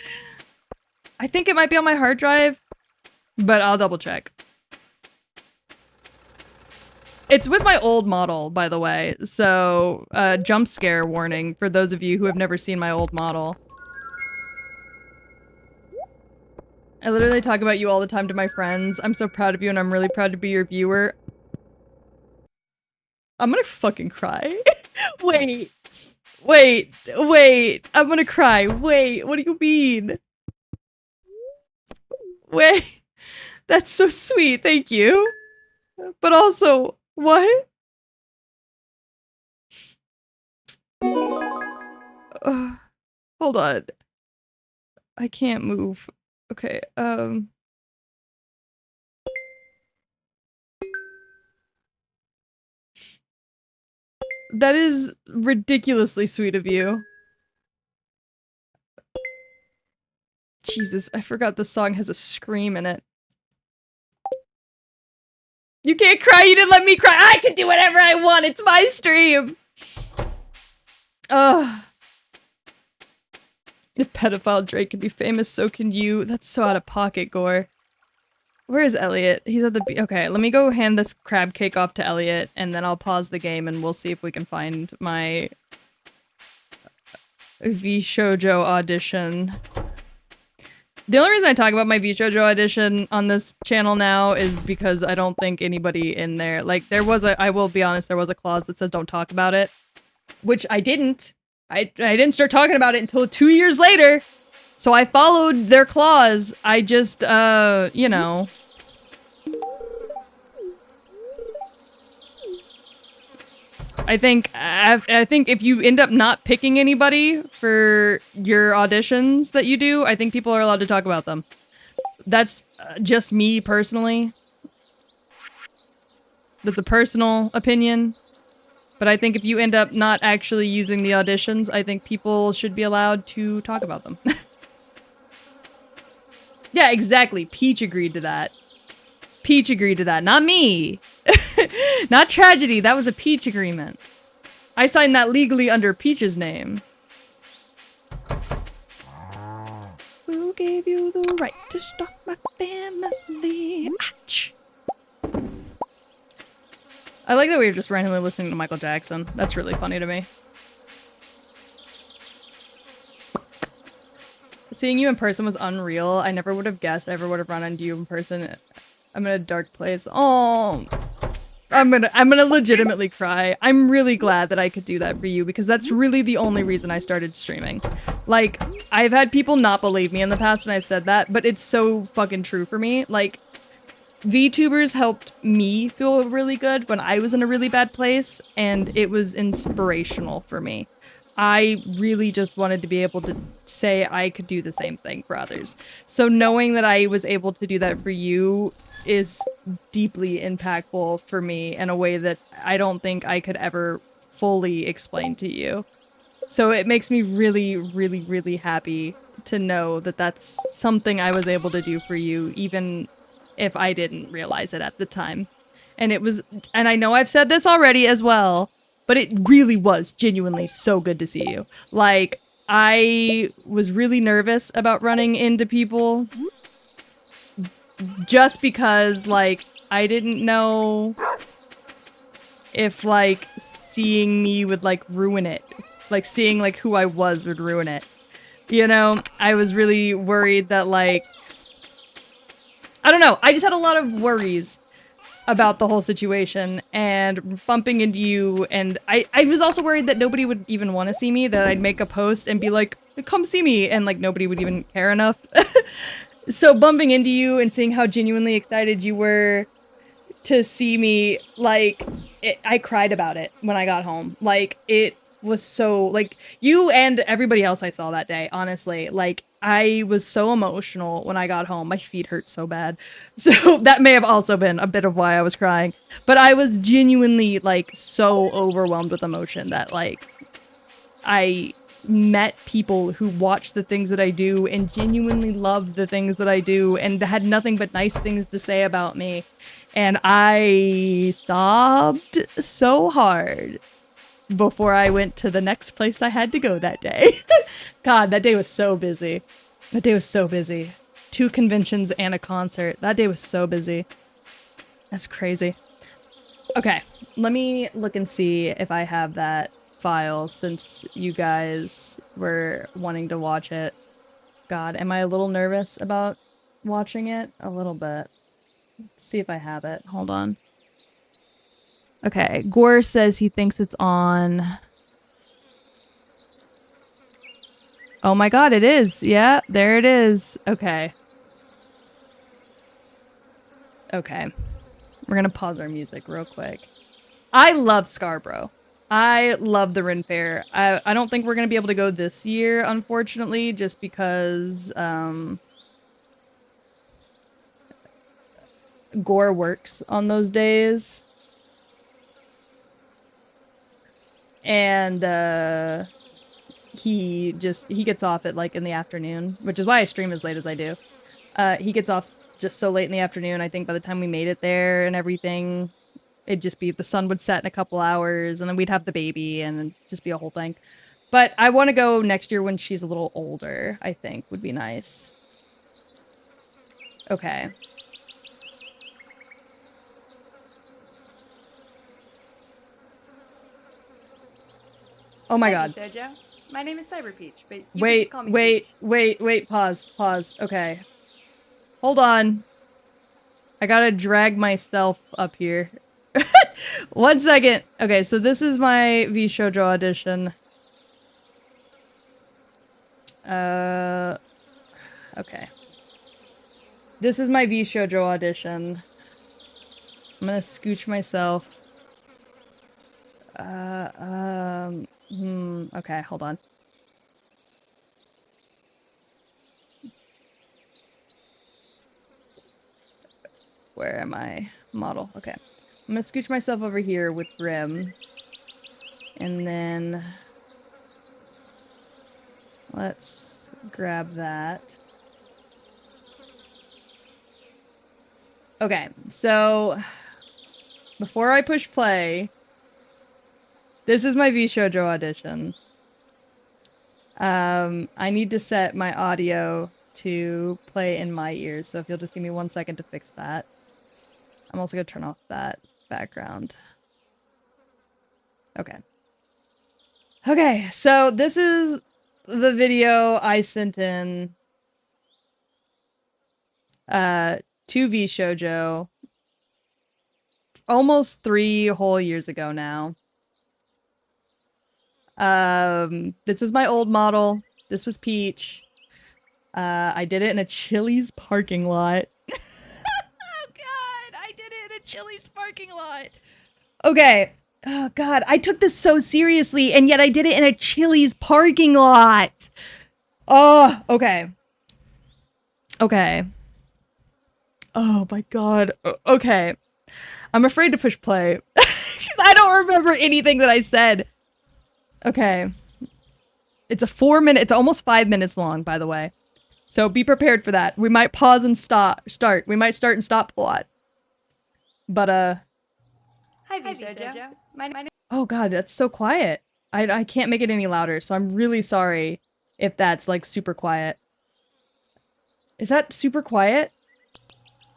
I think it might be on my hard drive, but I'll double check. It's with my old model, by the way, so jump scare warning for those of you who have never seen my old model. I literally talk about you all the time to my friends. I'm so proud of you and I'm really proud to be your viewer. I'm gonna fucking cry. Wait. I'm gonna cry. Wait, what do you mean? Wait. That's so sweet, thank you. But also, what? Hold on. I can't move. Okay, that is ridiculously sweet of you. Jesus, I forgot the song has a scream in it. You can't cry, you didn't let me cry! I can do whatever I want, it's my stream! Ugh. If pedophile Drake can be famous, so can you. That's so out of pocket, Gore. Where is Elliot? He's at the okay, let me go hand this crab cake off to Elliot, and then I'll pause the game and we'll see if we can find my VShojo audition. The only reason I talk about my VShojo audition on this channel now is because I don't think anybody in there, like, there was a, I will be honest, there was a clause that says don't talk about it, which I didn't. I didn't start talking about it until 2 years later, so I followed their clause. I just, you know. I think if you end up not picking anybody for your auditions that you do, I think people are allowed to talk about them. That's just me personally. That's a personal opinion. But I think if you end up not actually using the auditions, I think people should be allowed to talk about them. Yeah, exactly. Peach agreed to that. Peach agreed to that, not me. Not Tragedy, that was a Peach agreement. I signed that legally under Peach's name. Who gave you the right to stalk my family? Ouch. I like that we were just randomly listening to Michael Jackson. That's really funny to me. Seeing you in person was unreal. I never would have guessed I ever would have run into you in person. I'm in a dark place. Oh, I'm gonna legitimately cry. I'm really glad that I could do that for you because that's really the only reason I started streaming. Like, I've had people not believe me in the past when I've said that, but it's so fucking true for me. Like, VTubers helped me feel really good when I was in a really bad place, and it was inspirational for me. I really just wanted to be able to say I could do the same thing for others. So knowing that I was able to do that for you is deeply impactful for me in a way that I don't think I could ever fully explain to you. So it makes me really, really, really happy to know that that's something I was able to do for you, even if I didn't realize it at the time. And it was, and I know I've said this already as well, but it really was genuinely so good to see you. Like, I was really nervous about running into people just because, like, I didn't know if, like, seeing me would, like, ruin it. Like, seeing, like, who I was would ruin it. You know? I was really worried that, like... I don't know. I just had a lot of worries about the whole situation, and bumping into you, and I was also worried that nobody would even want to see me, that I'd make a post and be like, come see me, and, like, nobody would even care enough. So bumping into you and seeing how genuinely excited you were to see me, like, I cried about it when I got home. Like, it was so, like, you and everybody else I saw that day, honestly. Like, I was so emotional when I got home. My feet hurt so bad. So that may have also been a bit of why I was crying. But I was genuinely, like, so overwhelmed with emotion that, like, I met people who watch the things that I do and genuinely love the things that I do and had nothing but nice things to say about me. And I sobbed so hard before I went to the next place I had to go that day. God, that day was so busy. That day was so busy. 2 conventions and a concert. That day was so busy. That's crazy. Okay, let me look and see if I have that file since you guys were wanting to watch it. God, am I a little nervous about watching it? A little bit. Let's see if I have it. Hold on. Okay, Gore says he thinks it's on... Oh my god, it is! Yeah, there it is. Okay. Okay. We're gonna pause our music real quick. I love Scarborough. I love the Ren Fair. I don't think we're gonna be able to go this year, unfortunately, just because, Gore works on those days. And, he gets off at, like, in the afternoon, which is why I stream as late as I do. He gets off just so late in the afternoon. I think by the time we made it there and everything, it'd just be, the sun would set in a couple hours, and then we'd have the baby, and it'd just be a whole thing. But I want to go next year when she's a little older, I think, would be nice. Okay. Oh my god. Sergio. My name is Cyberpeach, but you can just call me Peach. Wait, pause. Okay. Hold on. I gotta drag myself up here. 1 second. Okay, so this is my V-Shoujo audition. Okay. This is my V-Shoujo audition. I'm gonna scooch myself Okay, hold on. Where am I? Model. Okay. I'm gonna scooch myself over here with Grim. And then... let's grab that. Okay, so... before I push play... this is my VShojo audition. I need to set my audio to play in my ears, so if you'll just give me 1 second to fix that. I'm also gonna turn off that background. Okay. Okay, so this is the video I sent in to VShojo almost 3 whole years ago now. This was my old model. This was Peach. I did it in a Chili's parking lot. Oh god, I did it in a Chili's parking lot. Okay. Oh god, I took this so seriously and yet I did it in a Chili's parking lot. Oh, okay. Okay. Oh my god. Okay. I'm afraid to push play. I don't remember anything that I said. Okay. It's a 4-minute, it's almost 5 minutes long, by the way. So be prepared for that. We might pause and start. We might start and stop a lot. But, Hi, VShojo. Oh god, that's so quiet. I can't make it any louder, so I'm really sorry if that's, like, super quiet. Is that super quiet?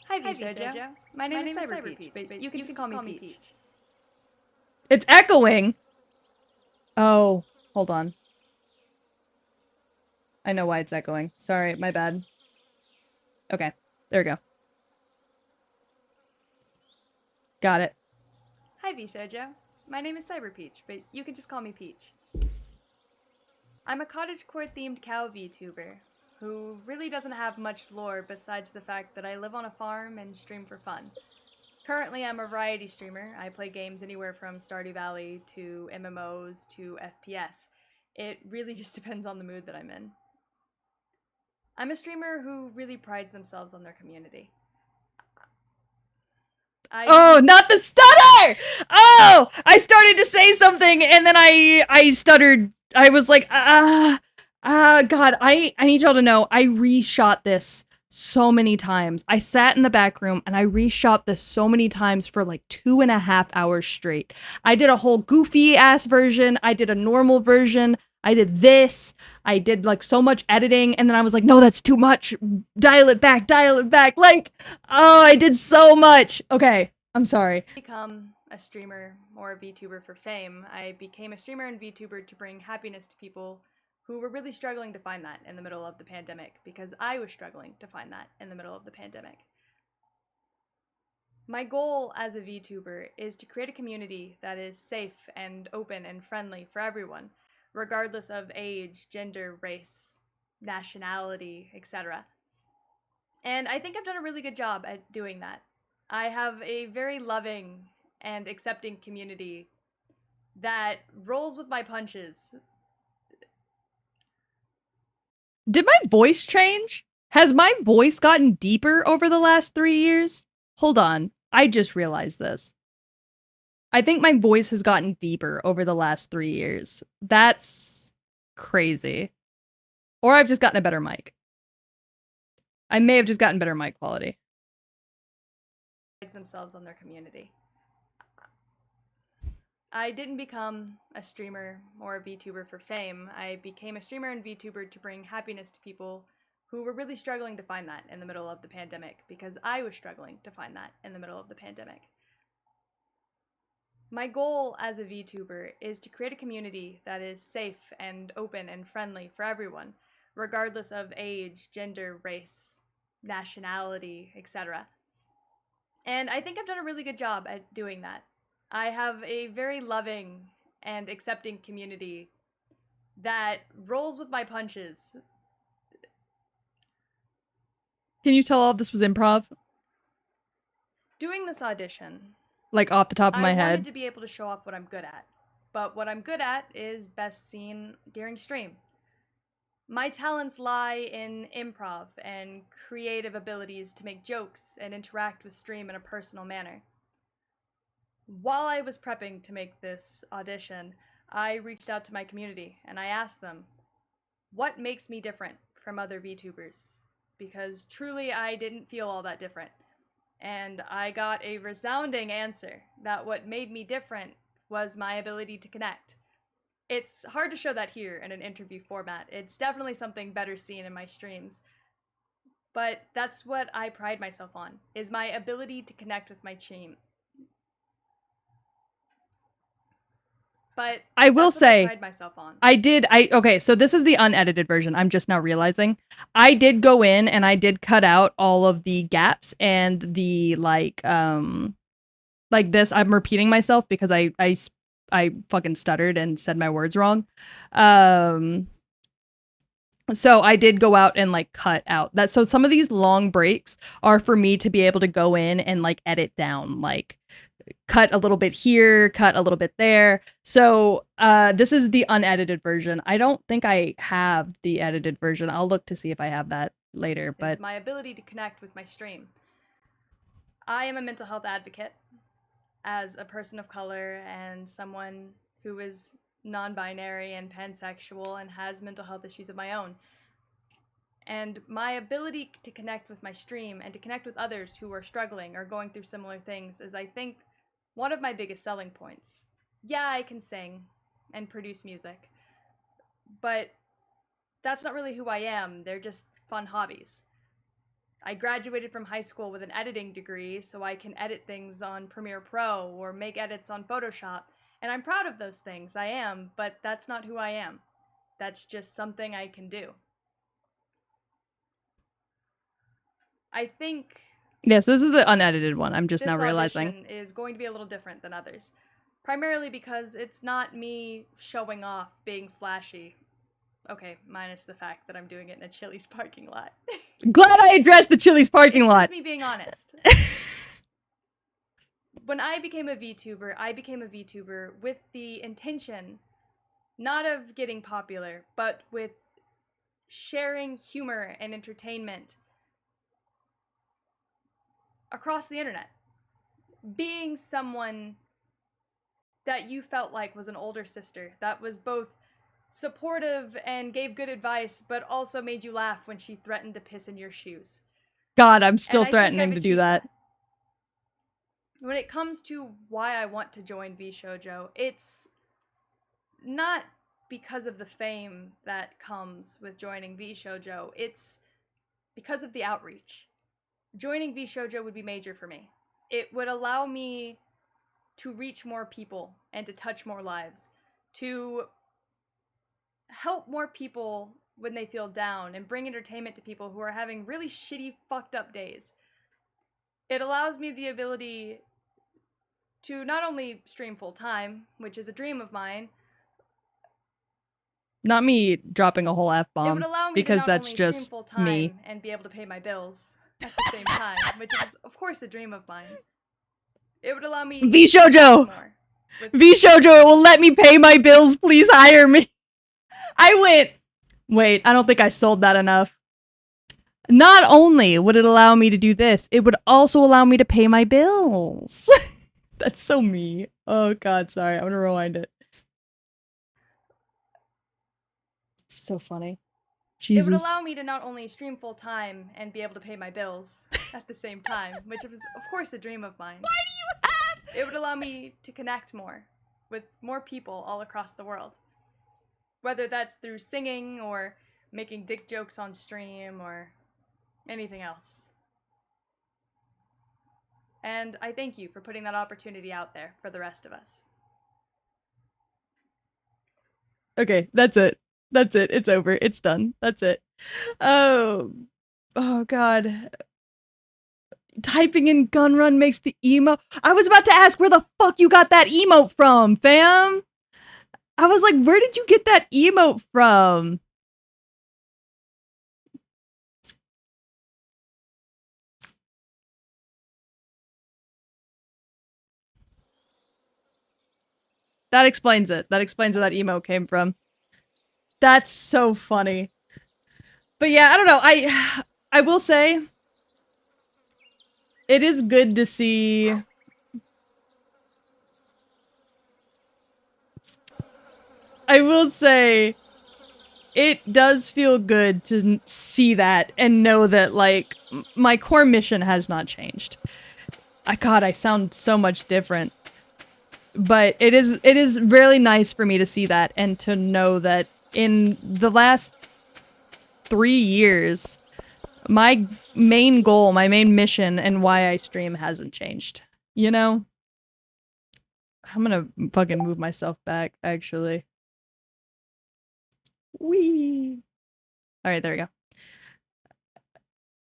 Hi, VShojo. My name is Cyberpeach, but you can just call me Peach. It's echoing! Oh, hold on. I know why it's echoing. Sorry, my bad. Okay, there we go. Got it. Hi, VShojo. My name is Cyberpeach, but you can just call me Peach. I'm a cottagecore-themed cow VTuber who really doesn't have much lore besides the fact that I live on a farm and stream for fun. Currently, I'm a variety streamer. I play games anywhere from Stardew Valley to MMOs to FPS. It really just depends on the mood that I'm in. I'm a streamer who really prides themselves on their community. Oh, not the stutter! Oh! I started to say something and then I stuttered. I was like, God, I need y'all to know, I reshot this so many times. I sat in the back room and I reshot this so many times for like 2.5 hours straight. I did a whole goofy ass version. I did a normal version. I did this. I did like so much editing and then I was like, no, that's too much. Dial it back, dial it back. Like, oh, I did so much. Okay, I'm sorry. Become a streamer or a VTuber for fame. I became a streamer and VTuber to bring happiness to people who were really struggling to find that in the middle of the pandemic, because I was struggling to find that in the middle of the pandemic. My goal as a VTuber is to create a community that is safe and open and friendly for everyone, regardless of age, gender, race, nationality, etc. And I think I've done a really good job at doing that. I have a very loving and accepting community that rolls with my punches. Did my voice change? Has my voice gotten deeper over the last 3 years? Hold on, I just realized this. I think my voice has gotten deeper over the last 3 years. That's crazy. Or I've just gotten a better mic. I may have just gotten better mic quality. Themselves on their community. I didn't become a streamer or a VTuber for fame. I became a streamer and VTuber to bring happiness to people who were really struggling to find that in the middle of the pandemic, because I was struggling to find that in the middle of the pandemic. My goal as a VTuber is to create a community that is safe and open and friendly for everyone, regardless of age, gender, race, nationality, etc. And I think I've done a really good job at doing that. I have a very loving and accepting community that rolls with my punches. Can you tell all this was improv? Doing this audition, like off the top of my head. I wanted to be able to show off what I'm good at. but what I'm good at is best seen during stream. My talents lie in improv and creative abilities to make jokes and interact with stream in a personal manner. While I was prepping to make this audition, I reached out to my community and I asked them, what makes me different from other VTubers? Because truly I didn't feel all that different. And I got a resounding answer that what made me different was my ability to connect. It's hard to show that here in an interview format. It's definitely something better seen in my streams. But that's what I pride myself on, is my ability to connect with my team. But I will say, I pride myself on. Okay, so this is the unedited version. I'm just now realizing. I did go in and I did cut out all of the gaps and the like this. I'm repeating myself because I fucking stuttered and said my words wrong. So I did go out and like cut out that. So some of these long breaks are for me to be able to go in and like edit down, like cut a little bit here, cut a little bit there. So this is the unedited version. I don't think I have the edited version. I'll look to see if I have that later. But it's my ability to connect with my stream. I am a mental health advocate as a person of color and someone who is non-binary and pansexual and has mental health issues of my own. And my ability to connect with my stream and to connect with others who are struggling or going through similar things is, I think, one of my biggest selling points. Yeah, I can sing and produce music, but that's not really who I am. They're just fun hobbies. I graduated from high school with an editing degree, so I can edit things on Premiere Pro or make edits on Photoshop, and I'm proud of those things, I am, but that's not who I am. That's just something I can do. I think... Yes, this is the unedited one. I'm just now realizing. This audition is going to be a little different than others. Primarily because it's not me showing off, being flashy. Okay, minus the fact that I'm doing it in a Chili's parking lot. Glad I addressed the Chili's parking lot. It's just me being honest. When I became a VTuber, I became a VTuber with the intention, not of getting popular, but with sharing humor and entertainment across the internet. Being someone that you felt like was an older sister, that was both supportive and gave good advice, but also made you laugh when she threatened to piss in your shoes. God, I'm still threatening to do that. When it comes to why I want to join VShojo, it's not because of the fame that comes with joining VShojo, it's because of the outreach. Joining VShojo would be major for me. It would allow me to reach more people and to touch more lives, to help more people when they feel down and bring entertainment to people who are having really shitty, fucked up days. It allows me the ability to not only stream full time, which is a dream of mine. Not me dropping a whole F-bomb. It would allow me because to not that's only just stream full time me. and be able to pay my bills at the same time, which is of course a dream of mine. It would allow me VShojo! VShojo, it will let me pay my bills. Please hire me. Wait, I don't think I sold that enough. Not only would it allow me to do this, it would also allow me to pay my bills. That's so me. Oh god, sorry. I'm gonna rewind it. So funny. Jesus. It would allow me to not only stream full time and be able to pay my bills at the same time, which was of course a dream of mine. Why do you have? It would allow me to connect more with more people all across the world. Whether that's through singing or making dick jokes on stream or anything else. And I thank you for putting that opportunity out there for the rest of us. Okay, that's it. That's it. It's over. It's done. That's it. Oh god. Typing in gun run makes the emote. I was about to ask where the fuck you got that emote from, fam. I was like, where did you get that emote from? That explains it. That explains where that emo came from. That's so funny. But yeah, I don't know. I will say it is good to see I will say it does feel good to see that and know that like my core mission has not changed. God, I sound so much different. But it is really nice for me to see that and to know that in the last 3 years, my main goal, my main mission, and why I stream hasn't changed. You know? I'm gonna fucking move myself back, actually. Whee! Alright, there we go.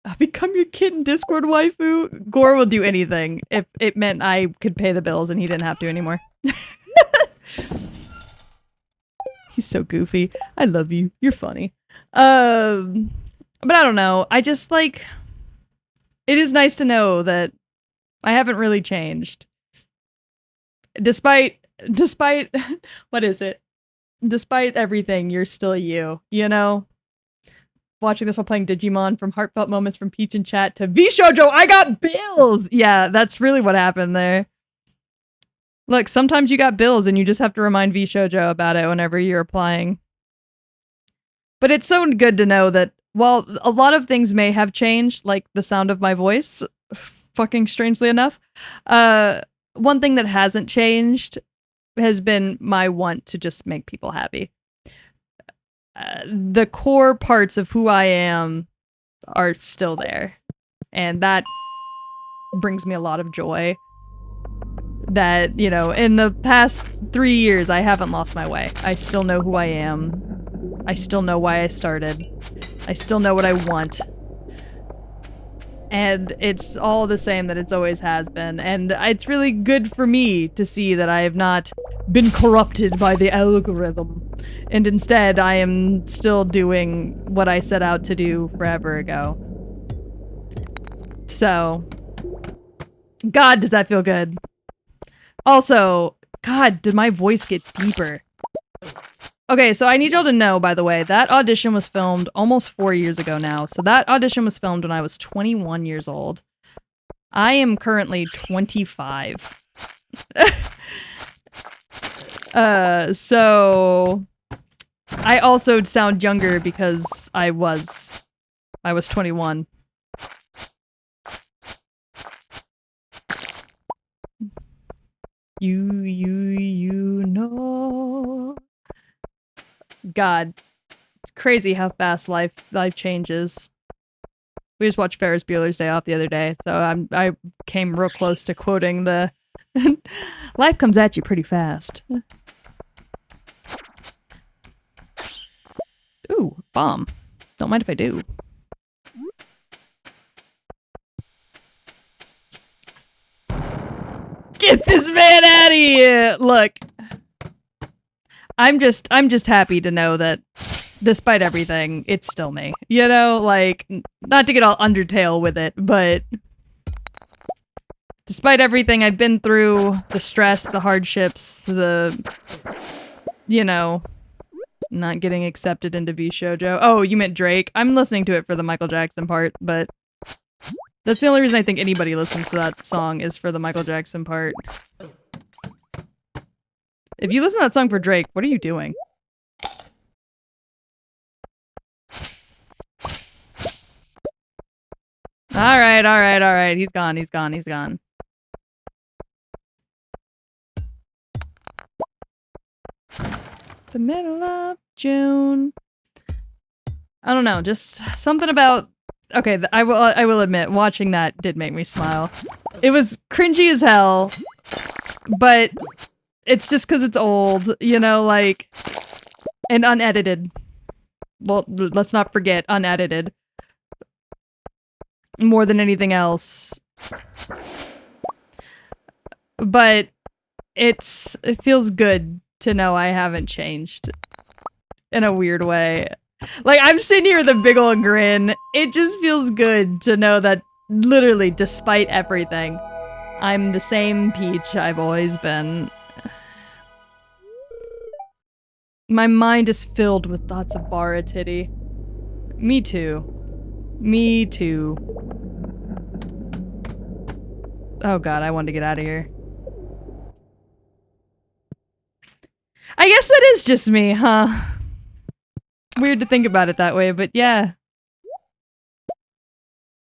I'll become your kid in Discord waifu. Gore will do anything if it meant I could pay the bills and he didn't have to anymore. He's so goofy. I love you. You're funny. But I don't know. I just like it is nice to know that I haven't really changed. Despite what is it? Despite everything, you're still you know? Watching this while playing Digimon, from heartfelt moments from Peach in chat to V Shoujo, I got bills! Yeah, that's really what happened there. Look, sometimes you got bills and you just have to remind V Shoujo about it whenever you're applying. But it's so good to know that while a lot of things may have changed, like the sound of my voice, fucking strangely enough, one thing that hasn't changed has been my want to just make people happy. The core parts of who I am are still there. And that brings me a lot of joy. That, you know, in the past 3 years, I haven't lost my way. I still know who I am. I still know why I started. I still know what I want. And it's all the same that it's always has been. And it's really good for me to see that I have not been corrupted by the algorithm. And instead, I am still doing what I set out to do forever ago. So, God, does that feel good. Also, God, did my voice get deeper? Okay, so I need y'all to know, by the way, that audition was filmed almost 4 years ago now. So that audition was filmed when I was 21 years old. I am currently 25. So I also sound younger because I was 21. You know. God, it's crazy how fast life changes. We just watched Ferris Bueller's Day Off the other day, so I came real close to quoting the life comes at you pretty fast. Ooh, bomb. Don't mind if I do. Get this man out of here! Look. I'm just happy to know that despite everything, it's still me. You know, like, not to get all Undertale with it, but despite everything I've been through, the stress, the hardships, the, you know, not getting accepted into V Shoujo. Oh, you meant Drake? I'm listening to it for the Michael Jackson part, but that's the only reason I think anybody listens to that song is for the Michael Jackson part. If you listen to that song for Drake, what are you doing? Alright. He's gone. The middle of June. I don't know, just something about... Okay, I will admit, watching that did make me smile. It was cringy as hell, but it's just because it's old, you know, like... And unedited. Well, let's not forget, unedited. More than anything else. But it feels good to know I haven't changed. In a weird way. Like, I'm sitting here with a big old grin. It just feels good to know that literally, despite everything, I'm the same Peach I've always been. My mind is filled with thoughts of Bara Titty. Me too. Me too. Oh god, I wanted to get out of here. I guess that is just me, huh? Weird to think about it that way, but yeah.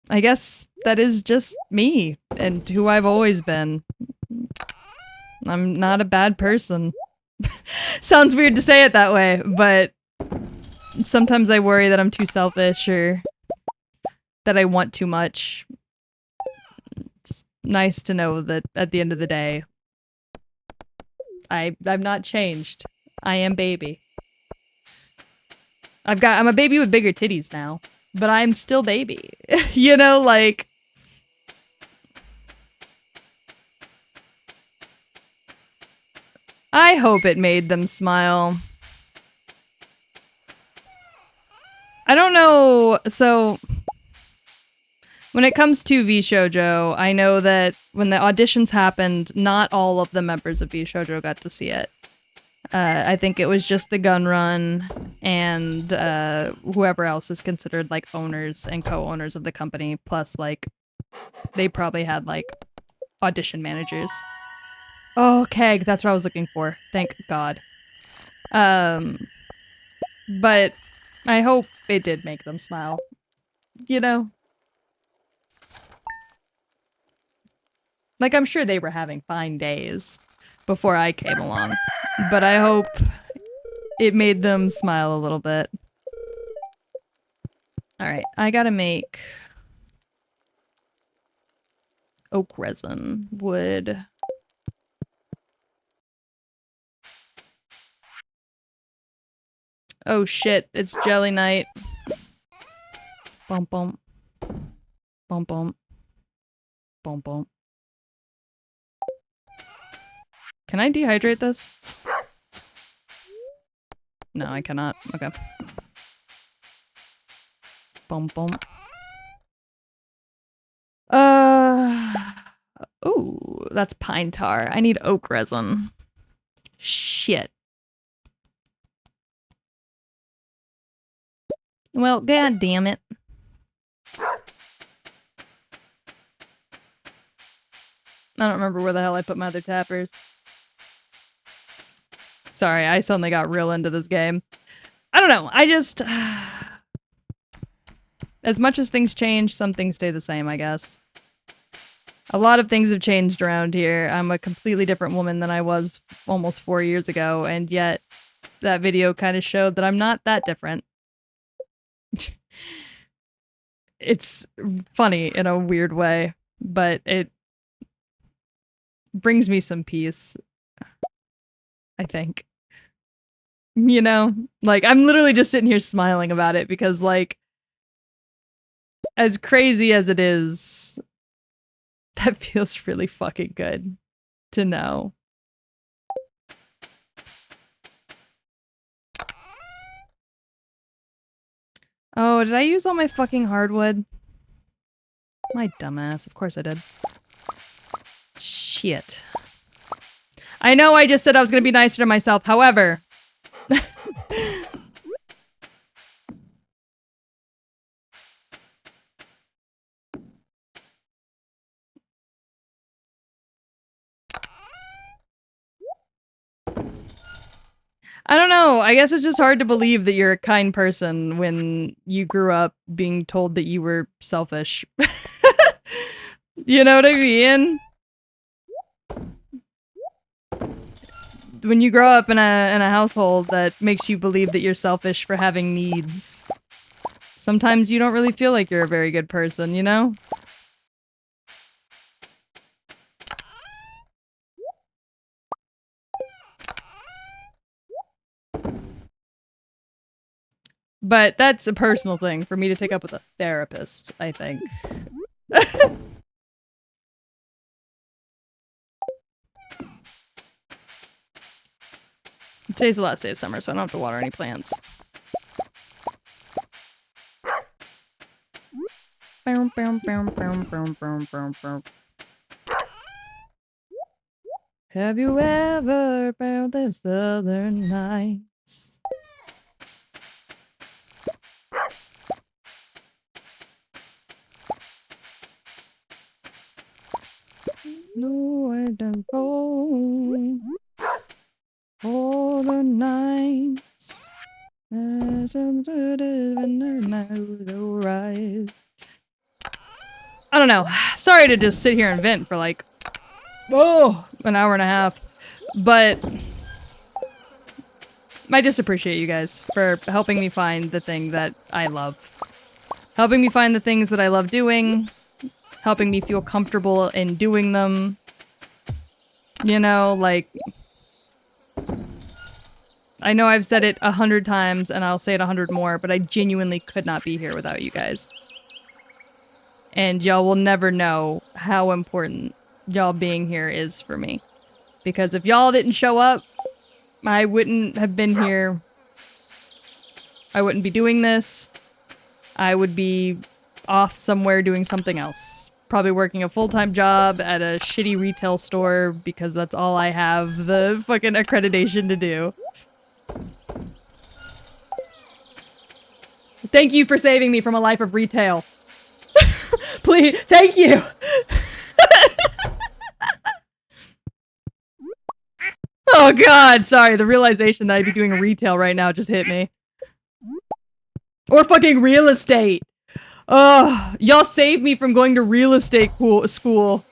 I guess that is just me, and who I've always been. I'm not a bad person. Sounds weird to say it that way, but sometimes I worry that I'm too selfish or that I want too much. It's nice to know that at the end of the day, I'm not changed. I am baby. I'm a baby with bigger titties now, but I'm still baby. You know, like... I hope it made them smile. I don't know, so... When it comes to VShojo, I know that when the auditions happened, not all of the members of VShojo got to see it. I think it was just the gun run and whoever else is considered like owners and co-owners of the company, plus like they probably had like audition managers. Oh, keg, that's what I was looking for. Thank God. But I hope it did make them smile. You know? Like, I'm sure they were having fine days before I came along. But I hope it made them smile a little bit. Alright, I gotta make oak resin, wood. Oh shit, it's jelly night. Bump bump. Bump bump. Bump bump. Can I dehydrate this? No, I cannot. Okay. Bump bump. Ooh, that's pine tar. I need oak resin. Shit. Well, god damn it. I don't remember where the hell I put my other tappers. Sorry, I suddenly got real into this game. I don't know, I just... As much as things change, some things stay the same, I guess. A lot of things have changed around here. I'm a completely different woman than I was almost 4 years ago, and yet that video kind of showed that I'm not that different. It's funny in a weird way, but it brings me some peace, I think. You know? Like, I'm literally just sitting here smiling about it because, like, as crazy as it is, that feels really fucking good to know. Oh, did I use all my fucking hardwood? My dumbass. Of course I did. Shit. I know I just said I was gonna be nicer to myself, however... I don't know. I guess it's just hard to believe that you're a kind person when you grew up being told that you were selfish. You know what I mean? When you grow up in a household that makes you believe that you're selfish for having needs, sometimes you don't really feel like you're a very good person, you know? But that's a personal thing for me to take up with a therapist, I think. Today's the last day of summer, so I don't have to water any plants. Have you ever found the southern nights? Nowhere to go. All the nights. As the night will rise. I don't know. Sorry to just sit here and vent for like, an hour and a half. But I just appreciate you guys for helping me find the thing that I love. Helping me find the things that I love doing. Helping me feel comfortable in doing them. You know, like... I know I've said it 100 times and I'll say it 100 more, but I genuinely could not be here without you guys. And y'all will never know how important y'all being here is for me. Because if y'all didn't show up, I wouldn't have been here. I wouldn't be doing this. I would be off somewhere doing something else. Probably working a full-time job at a shitty retail store because that's all I have the fucking accreditation to do. Thank you for saving me from a life of retail. Please, thank you! Oh god, sorry, the realization that I'd be doing retail right now just hit me. Or fucking real estate! Ugh, y'all saved me from going to real estate school.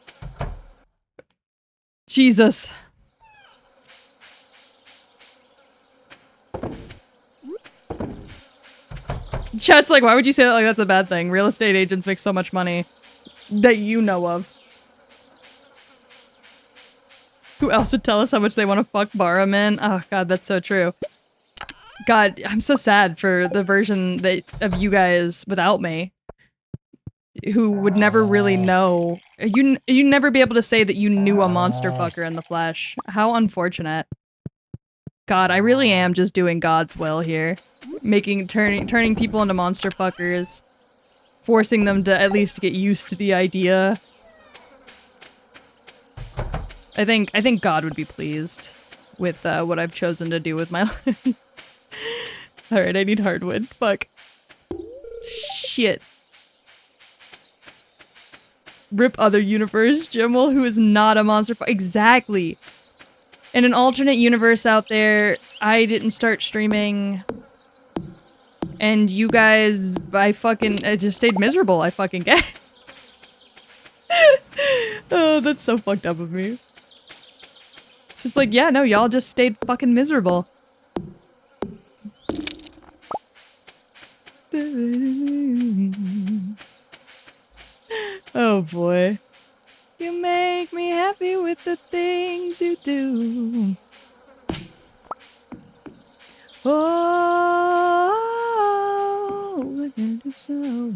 Jesus. Chat's like, why would you say that like that's a bad thing? Real estate agents make so much money. That you know of. Who else would tell us how much they want to fuck Barrowman? Oh god, that's so true. God, I'm so sad for the version that of you guys without me. Who would never really know. You'd never be able to say that you knew a monster fucker in the flesh. How unfortunate. God, I really am just doing God's will here. Turning people into monster fuckers. Forcing them to at least get used to the idea. I think God would be pleased with what I've chosen to do with my life. Alright, I need hardwood. Fuck. Shit. Rip other universe, Jimmel, who is not a monster exactly. In an alternate universe out there, I didn't start streaming. And you guys, I just stayed miserable, I fucking get. Oh, that's so fucked up of me. Just like, yeah, no, y'all just stayed fucking miserable. Oh boy. You make me happy with the things you do. Oh, so.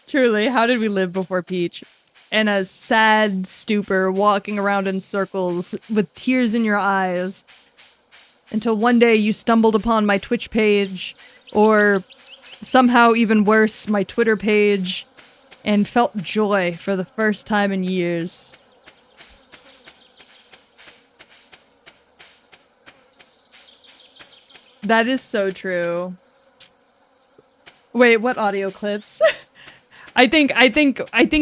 Truly, how did we live before Peach? In a sad stupor, walking around in circles with tears in your eyes. Until one day you stumbled upon my Twitch page, or somehow even worse, my Twitter page, and felt joy for the first time in years. That is so true. Wait, what audio clips? I think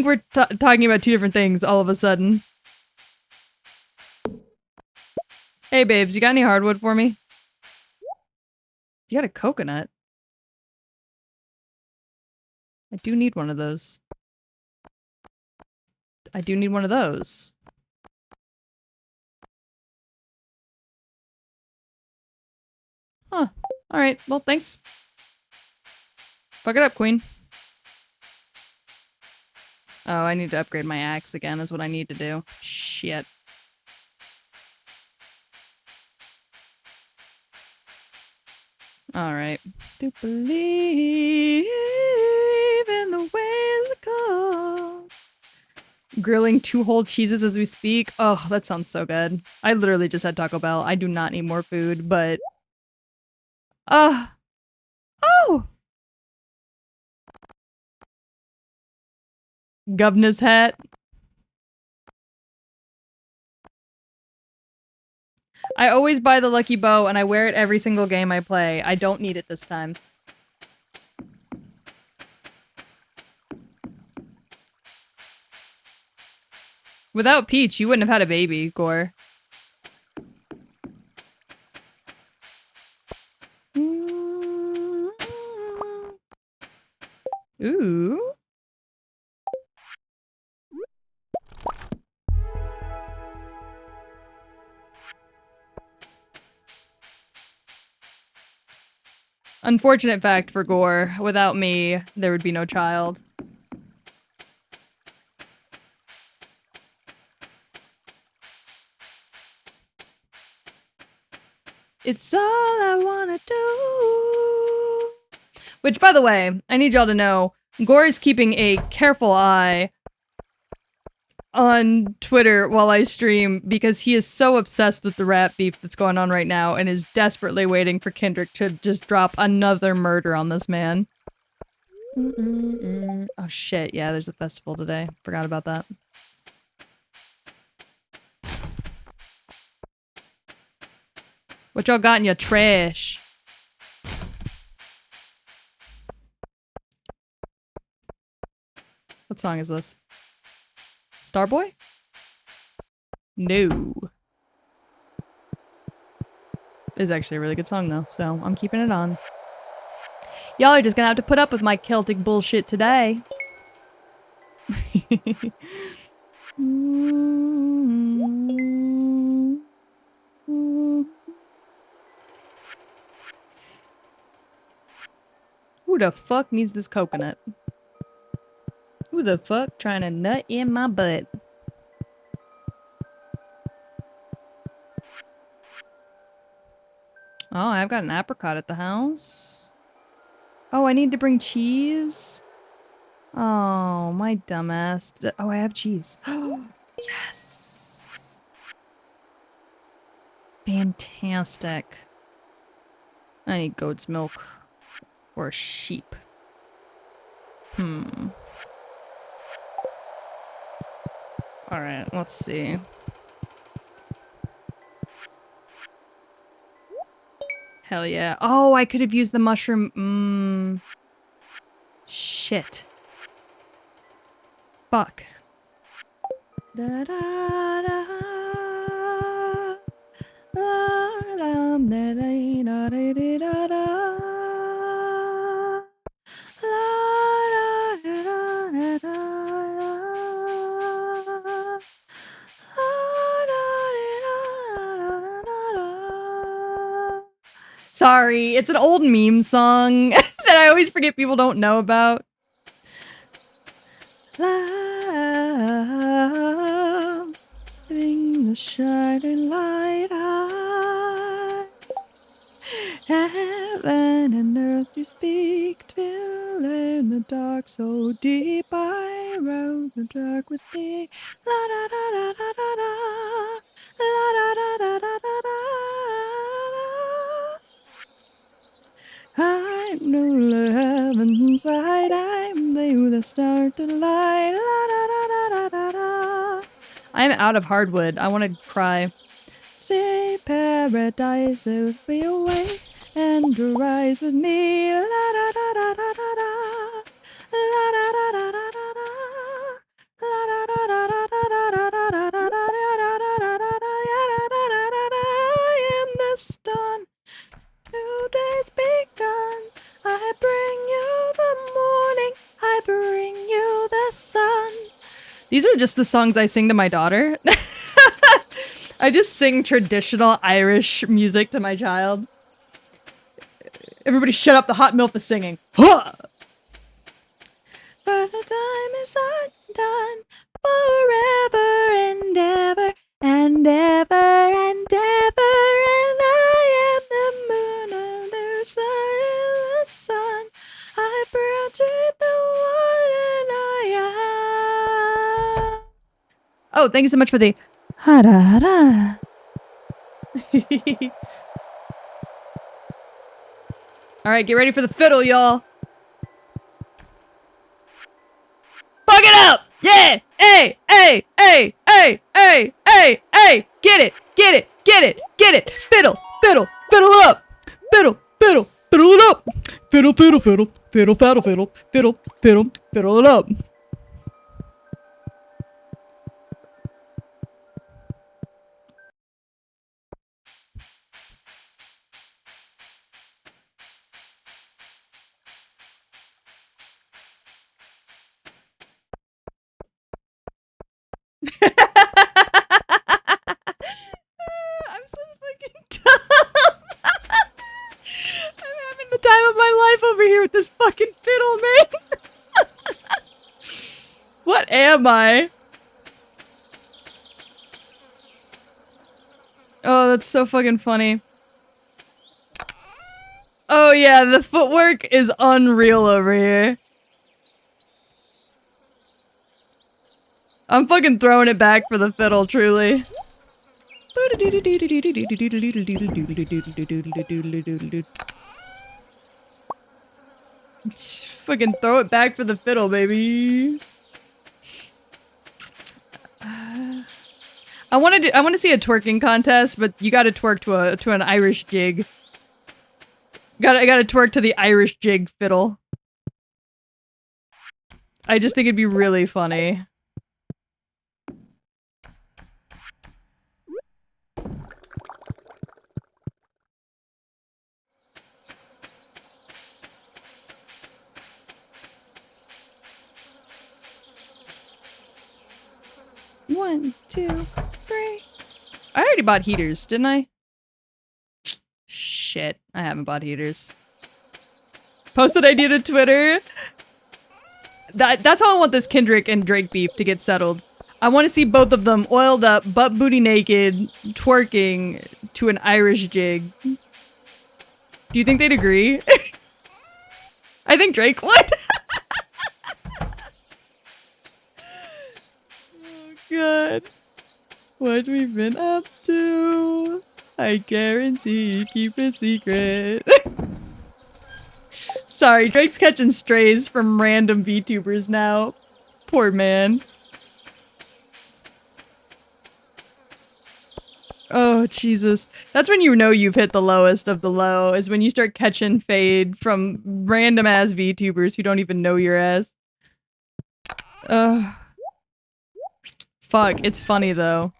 we're talking about two different things all of a sudden. Hey babes, you got any hardwood for me? You got a coconut. I do need one of those. I do need one of those. Huh. Alright, well thanks. Fuck it up, queen. Oh, I need to upgrade my axe again is what I need to do. Shit. Alright. To believe in the ways of God. Grilling 2 whole cheeses as we speak. Oh, that sounds so good. I literally just had Taco Bell. I do not need more food, but... Oh! Governor's hat. I always buy the lucky bow and I wear it every single game I play. I don't need it this time. Without Peach, you wouldn't have had a baby, Gore. Ooh. Unfortunate fact for Gore, without me, there would be no child. It's all I wanna do. Which, by the way, I need y'all to know, Gore is keeping a careful eye on Twitter while I stream because he is so obsessed with the rat beef that's going on right now and is desperately waiting for Kendrick to just drop another murder on this man. Oh shit, yeah, there's a festival today. Forgot about that. What y'all got in your trash? What song is this? Starboy? No. It's actually a really good song though, so I'm keeping it on. Y'all are just gonna have to put up with my Celtic bullshit today. Who the fuck needs this coconut? Who the fuck trying to nut in my butt? Oh, I've got an apricot at the house. Oh, I need to bring cheese? Oh, my dumbass. Oh, I have cheese. Yes! Fantastic. I need goat's milk. Or sheep. Alright, let's see. Hell yeah. Oh, I could have used the mushroom. Shit. Fuck. Da da da. La da da da da da da. La da da da da da. Sorry, it's an old meme song that I always forget people don't know about. Letting the shining light high, heaven and earth you speak till in the dark so deep I rode the dark with thee. La da da da da da da. La da da da da da da. I know the heavens right, I'm there the start to light. La da da da da da da. I'm out of hardwood. I want to cry. Say paradise will be away and rise with me. La da da da da da da. La da da da da da da. La da da da da da da da da da da I am the sun. New day's begun. I bring you the morning. I bring you the sun. These are just the songs I sing to my daughter. I just sing traditional Irish music to my child. Everybody shut up, the hot milk is singing. Huh! But the time is undone. Forever and ever and ever and ever. And I am the moon and the sun. I brought you the one and I am. Oh, thank you so much for the ha-da-da. Alright, get ready for the fiddle, y'all. Fuck it up! Yeah! Hey! Hey! Hey! Hey! Hey! Hey! Hey! Get it! Get it! Get it! Get it! Fiddle! Fiddle! Fiddle it up! Fiddle! Fiddle! Fiddle it up! Fiddle! Fiddle! Fiddle! Fiddle! Fiddle! Fiddle! Fiddle! Fiddle! Fiddle it up! I'm so fucking dumb. I'm having the time of my life over here with this fucking fiddle, man. What am I? Oh, that's so fucking funny. Oh yeah, the footwork is unreal over here. I'm fucking throwing it back for the fiddle, truly. Fucking throw it back for the fiddle, baby. I want to see a twerking contest, but you got to twerk to an Irish jig. Got to twerk to the Irish jig fiddle. I just think it'd be really funny. One, two, three. I already bought heaters, didn't I? Shit, I haven't bought heaters. Posted idea to Twitter. That's how I want this Kendrick and Drake beef to get settled. I want to see both of them oiled up, butt booty naked, twerking to an Irish jig. Do you think they'd agree? I think Drake would. Oh god. What we've been up to. I guarantee keep it secret. Sorry, Drake's catching strays from random VTubers now. Poor man. Oh, Jesus. That's when you know you've hit the lowest of the low, is when you start catching fade from random-ass VTubers who don't even know your ass. Ugh. Fuck, it's funny, though.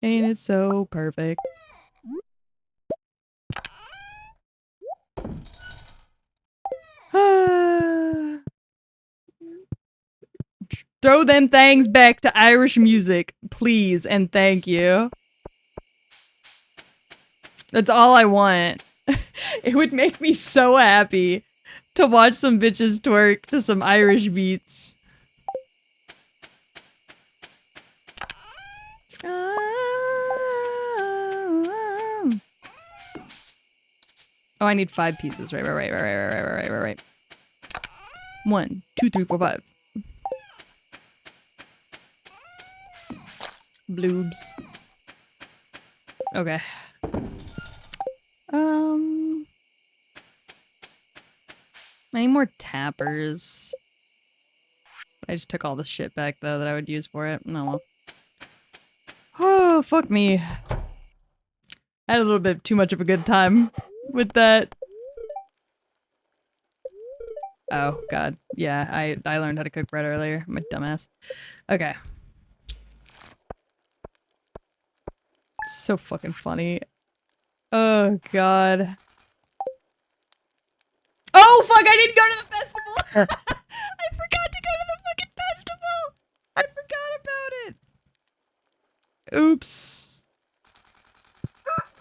Ain't it so perfect? Throw them things back to Irish music, please, and thank you. That's all I want. It would make me so happy to watch some bitches twerk to some Irish beats. Oh, I need 5 pieces. Right. 1, 2, 3, 4, 5. Bloobs. Okay. I need more tappers. I just took all the shit back though that I would use for it. No. Well. Oh, fuck me. I had a little bit too much of a good time with that. Oh, God. Yeah, I learned how to cook bread earlier. I'm a dumbass. Okay. So fucking funny. Oh, God. Oh, fuck! I didn't go to the festival! I forgot to go to the fucking festival! I forgot about it! Oops.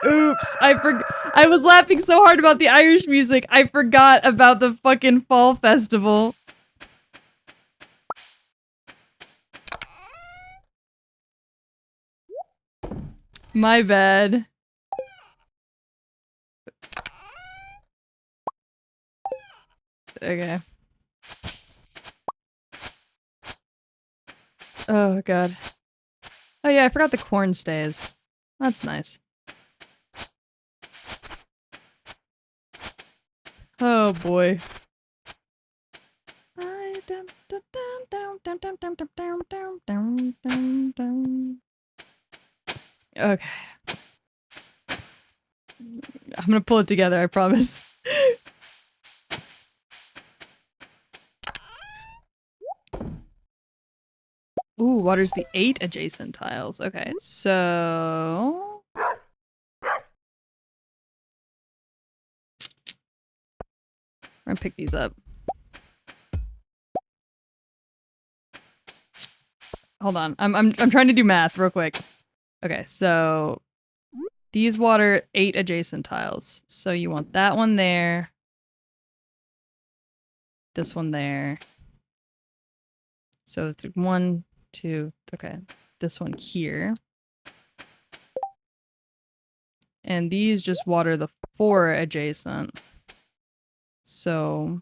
Oops. I was laughing so hard about the Irish music, I forgot about the fucking fall festival. My bad. Okay. Oh, God. Oh, yeah, I forgot the corn stays. That's nice. Oh, boy. Okay. I'm gonna pull it together, I promise. Ooh, waters the 8 adjacent tiles. Okay, so... I'm gonna pick these up. hold on. I'm trying to do math real quick. Okay, so these water 8 adjacent tiles. So you want that one there. This one there. So it's 1, 2, okay. This one here. And these just water the 4 adjacent. So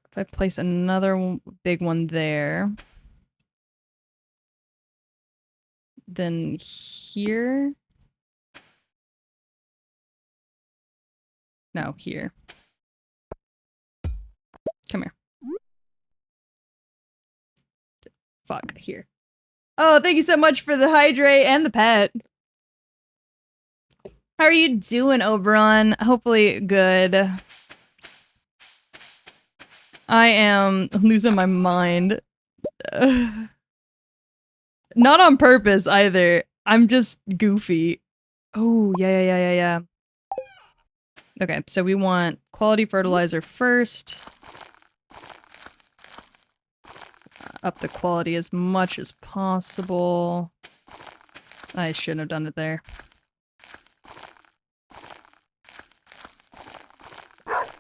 if I place another big one there, then here. No, here. Come here. Fuck, here. Oh, thank you so much for the hydrate and the pet. How are you doing, Oberon? Hopefully good. I am losing my mind. Not on purpose either. I'm just goofy. Oh, yeah. Okay, so we want quality fertilizer first. Up the quality as much as possible. I shouldn't have done it there.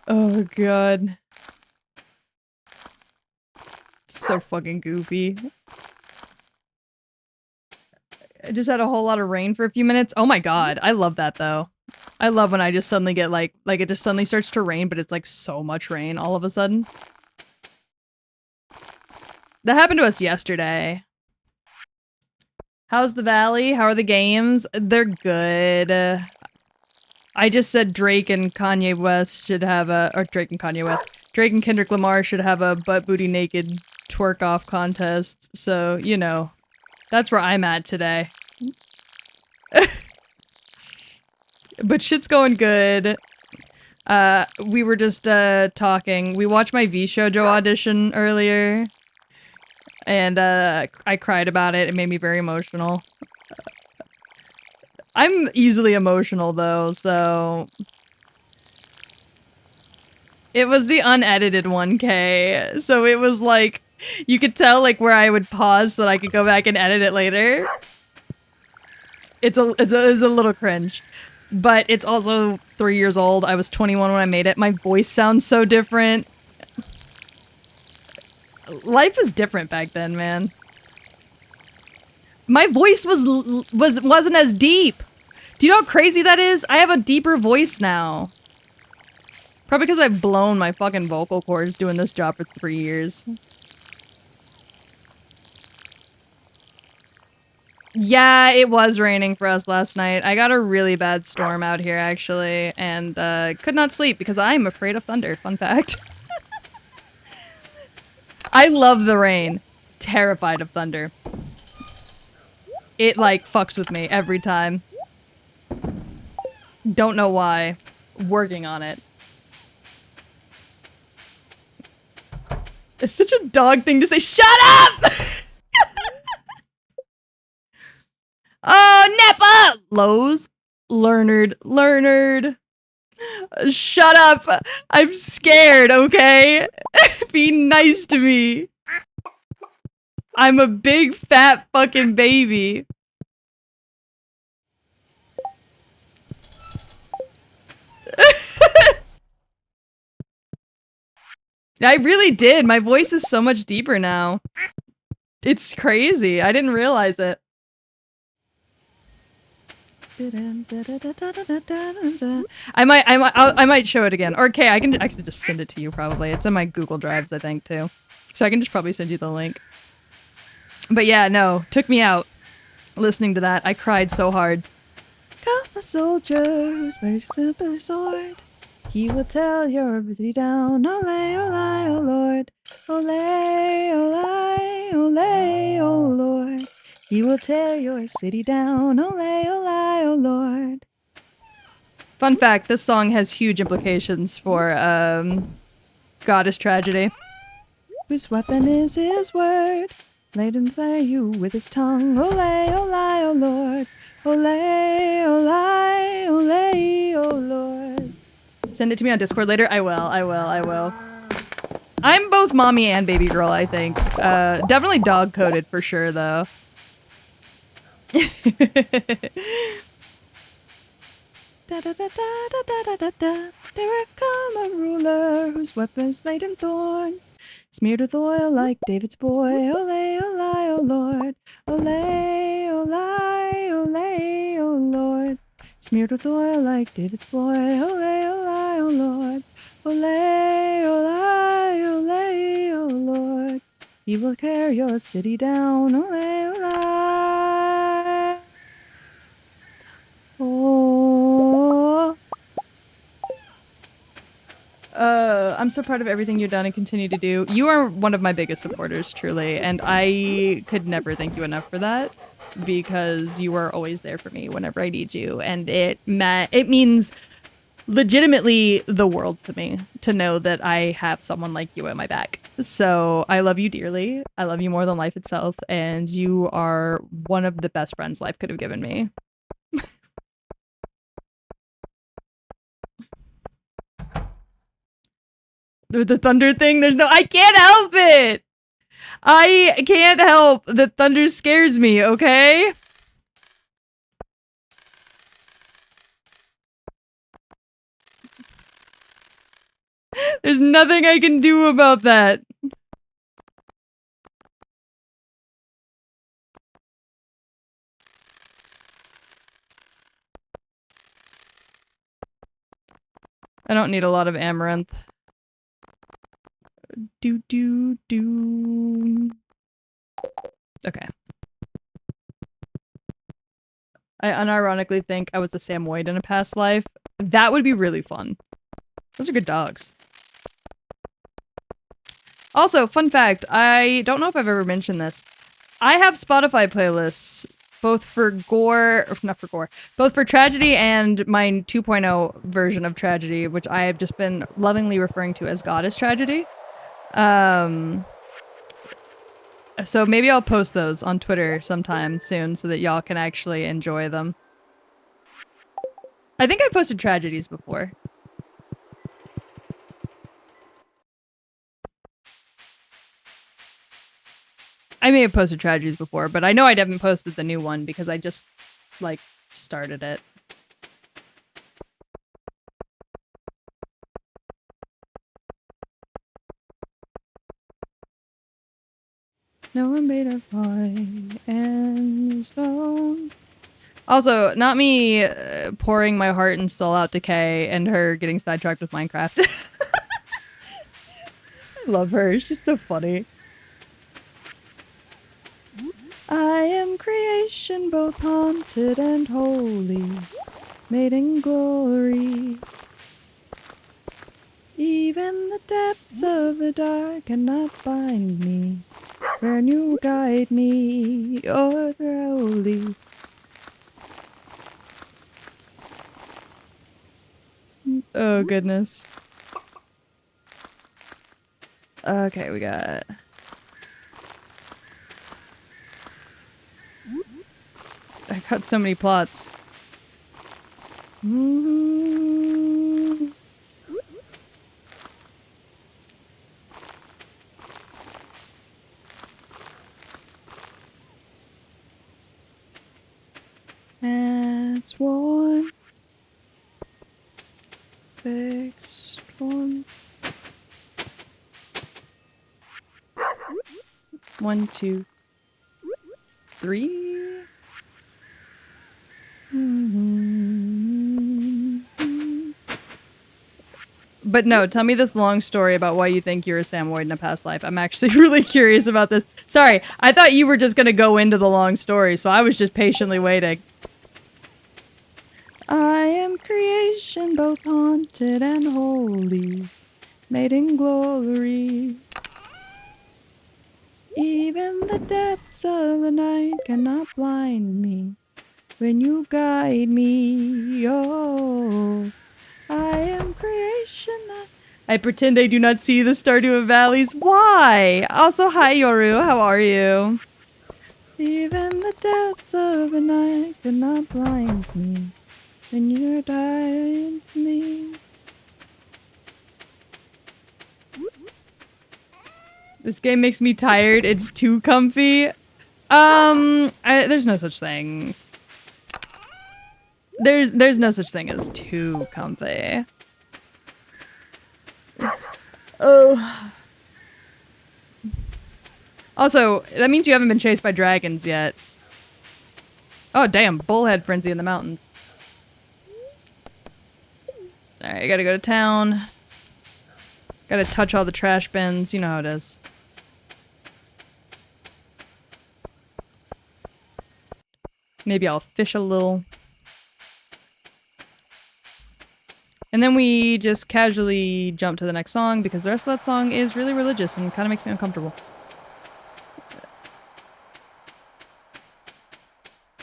Oh god. So fucking goofy. I just had a whole lot of rain for a few minutes. Oh my god, I love that though. I love when I just suddenly get like it just suddenly starts to rain, but it's like so much rain all of a sudden. That happened to us yesterday. How's the valley? How are the games? They're good. I just said Drake and Kanye West should have a- or Drake and Kanye West. Drake and Kendrick Lamar should have a butt booty naked twerk off contest. So, you know, that's where I'm at today. But shit's going good. We were just talking. We watched my V-Shoujo audition earlier. And I cried about it. It made me very emotional. I'm easily emotional though, so... It was the unedited 1K, so it was like... You could tell like where I would pause so that I could go back and edit it later. It's a little cringe. But it's also 3 years old. I was 21 when I made it. My voice sounds so different. Life was different back then, man. My voice wasn't as deep. Do you know how crazy that is? I have a deeper voice now. Probably because I've blown my fucking vocal cords doing this job for 3 years. Yeah, it was raining for us last night. I got a really bad storm out here, actually, and could not sleep because I'm afraid of thunder. Fun fact. I love the rain. Terrified of thunder. It, like, fucks with me every time. Don't know why. Working on it. It's such a dog thing to say. Shut up! Oh, Neppa! Lowe's? Learned. Shut up! I'm scared, okay? Be nice to me. I'm a big fat fucking baby. I really did. My voice is so much deeper now. It's crazy. I didn't realize it. I might show it again. Or okay, I can just send it to you probably. It's in my Google Drives, I think, too. So I can just probably send you the link. But yeah, no, took me out listening to that. I cried so hard. Come, my soldiers, raise your simple sword. He will tell your city down. Ole, ole, oh Lord. Ole, ole, ole, oh Lord. He will tear your city down. Ole, ole, oh Lord. Fun fact, this song has huge implications for, Goddess Tragedy. Whose weapon is his word? Let him slay you with his tongue. Ole, ole, oh Lord. Ole, ole, ole, oh Lord. Send it to me on Discord later. I will. I'm both mommy and baby girl, I think. Definitely dog-coded for sure, though. Da da da da da da da da. There come a ruler whose weapons laid in thorn, smeared with oil like David's boy. Ole, ole, oh Lord. Ole, ole, ole, oh Lord. Smeared with oil like David's boy. Ole, ole, oh Lord. Ole, ole, ole, oh Lord. He will tear your city down. Ole, ole. Oh. I'm so proud of everything you've done and continue to do. You are one of my biggest supporters, truly, and I could never thank you enough for that because you are always there for me whenever I need you, and it means legitimately the world to me to know that I have someone like you at my back. So I love you dearly. I love you more than life itself, and you are one of the best friends life could have given me. The thunder thing, I can't help it! I can't help that thunder scares me, okay? There's nothing I can do about that. I don't need a lot of amaranth. Do. Okay. I unironically think I was a Samoyed in a past life. That would be really fun. Those are good dogs. Also, fun fact, I don't know if I've ever mentioned this. I have Spotify playlists, both for gore, or not for gore, both for Tragedy and my 2.0 version of Tragedy, which I have just been lovingly referring to as Goddess Tragedy. So maybe I'll post those on Twitter sometime soon so that y'all can actually enjoy them. I think I posted Tragedies before. I may have posted Tragedies before, but I know I haven't posted the new one because I just, like, started it. No one made of fire and stone. Also, not me pouring my heart and soul out to Kay and her getting sidetracked with Minecraft. I love her. She's so funny. I am creation, both haunted and holy, made in glory. Even the depths of the dark cannot bind me. When you guide me, you're holy. Oh, goodness. Okay, we got... I got so many plots. That's one big storm. 1, 2, 3. But no, tell me this long story about why you think you're a Samoyed in a past life. I'm actually really curious about this. Sorry, I thought you were just gonna go into the long story, so I was just patiently waiting. I am creation, both haunted and holy, made in glory. Even the depths of the night cannot blind me when you guide me. Oh, I am creation. I pretend I do not see the Stardew Valleys. Why? Also, hi Yoru, how are you? Even the depths of the night cannot blind me when you guide me. This game makes me tired. It's too comfy. There's no such thing. There's no such thing as too comfy. Oh. Also, that means you haven't been chased by dragons yet. Oh damn, bullhead frenzy in the mountains. Alright, I gotta go to town. Gotta touch all the trash bins, you know how it is. Maybe I'll fish a little. And then we just casually jump to the next song because the rest of that song is really religious and kind of makes me uncomfortable.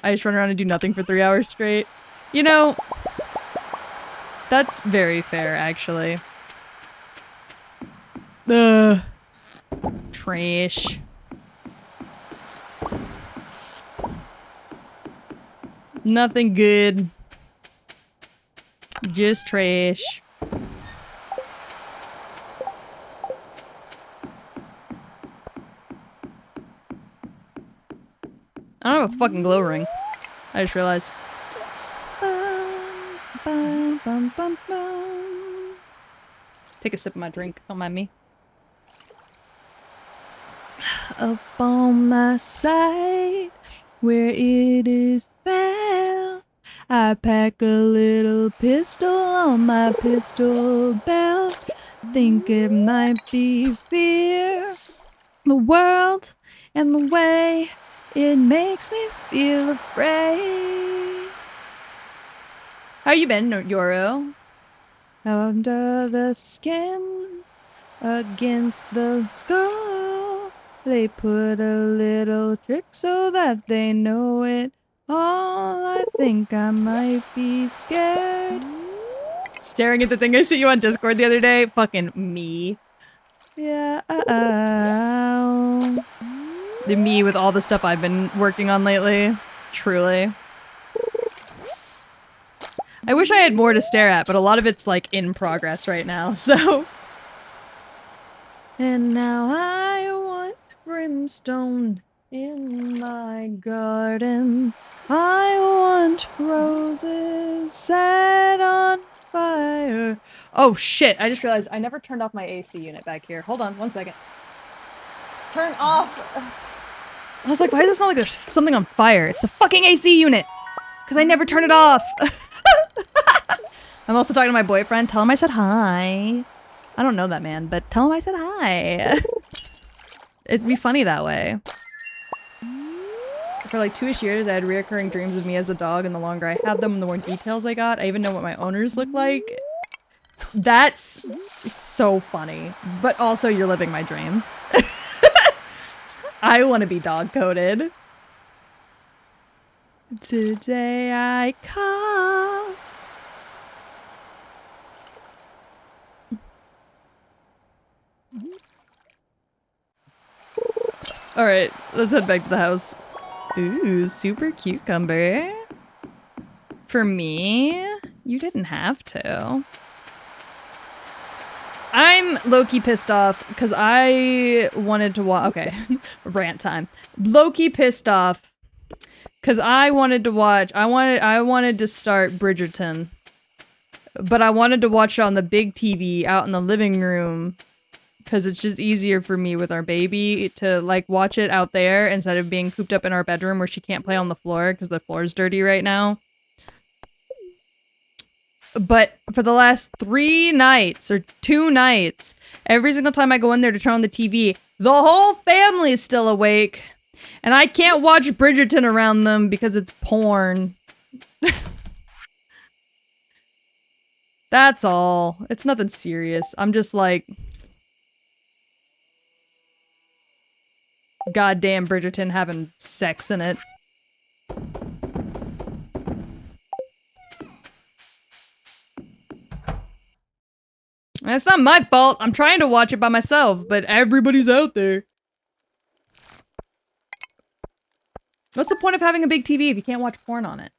I just run around and do nothing for 3 hours straight. You know, that's very fair, actually. Ugh. Trash. Nothing good. Just trash. I don't have a fucking glow ring. I just realized. Take a sip of my drink. Don't mind me. Up on my side, where it is found, I pack a little pistol on my pistol belt. Think it might be fear. The world and the way it makes me feel afraid. How you been, Yoro? Under the skin, against the skull, they put a little trick so that they know it all. I think I might be scared. Staring at the thing I sent you on Discord the other day? Fucking me. Yeah. The me with all the stuff I've been working on lately. Truly. I wish I had more to stare at, but a lot of it's like in progress right now, so. And now I want brimstone in my garden. I want roses set on fire. Oh shit, I just realized I never turned off my AC unit back here. Hold on, 1 second. Turn off! I was like, why does it smell like there's something on fire? It's the fucking AC unit! Because I never turn it off! I'm also talking to my boyfriend. Tell him I said hi. I don't know that man, but tell him I said hi. It'd be funny that way. For like 2-ish years, I had reoccurring dreams of me as a dog, and the longer I had them, the more details I got. I even know what my owners look like. That's so funny. But also, you're living my dream. I want to be dog-coded. Today I call. Alright, let's head back to the house. Ooh, super cucumber. For me? You didn't have to. I'm low-key pissed off because I wanted to watch. Okay, rant time. Low-key pissed off because I wanted to watch. I wanted to start Bridgerton, but I wanted to watch it on the big TV out in the living room because it's just easier for me with our baby to like watch it out there instead of being cooped up in our bedroom where she can't play on the floor because the floor is dirty right now. But for the last 3 nights, or 2 nights, every single time I go in there to turn on the TV, the whole family is still awake. And I can't watch Bridgerton around them because it's porn. That's all. It's nothing serious. I'm just like... goddamn Bridgerton having sex in it. It's not my fault. I'm trying to watch it by myself, but everybody's out there. What's the point of having a big TV if you can't watch porn on it?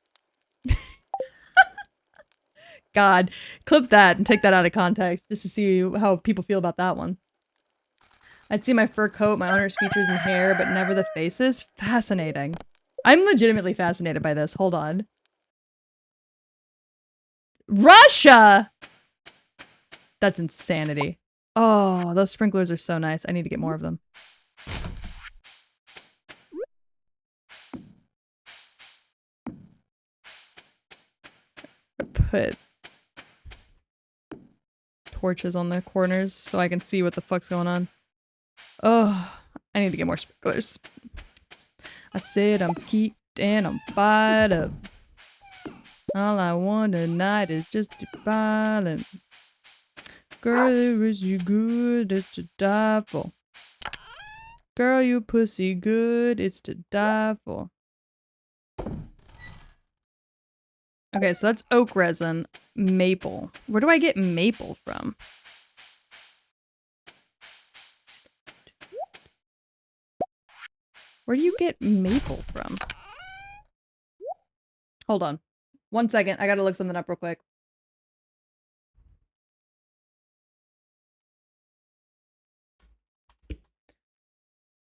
God, clip that and take that out of context just to see how people feel about that one. I'd see my fur coat, my owner's features and hair, but never the faces. Fascinating. I'm legitimately fascinated by this. Hold on. Russia! That's insanity. Oh, those sprinklers are so nice. I need to get more of them. Put torches on the corners so I can see what the fuck's going on. Oh, I need to get more sprinklers. I said I'm geeked and I'm fired up. All I want tonight is just to violent. Girl, is you good, it's to die for. Girl, you pussy good, it's to die for. Okay, so that's oak resin. Maple. Where do I get maple from? Where do you get maple from? Hold on. 1 second. I gotta look something up real quick.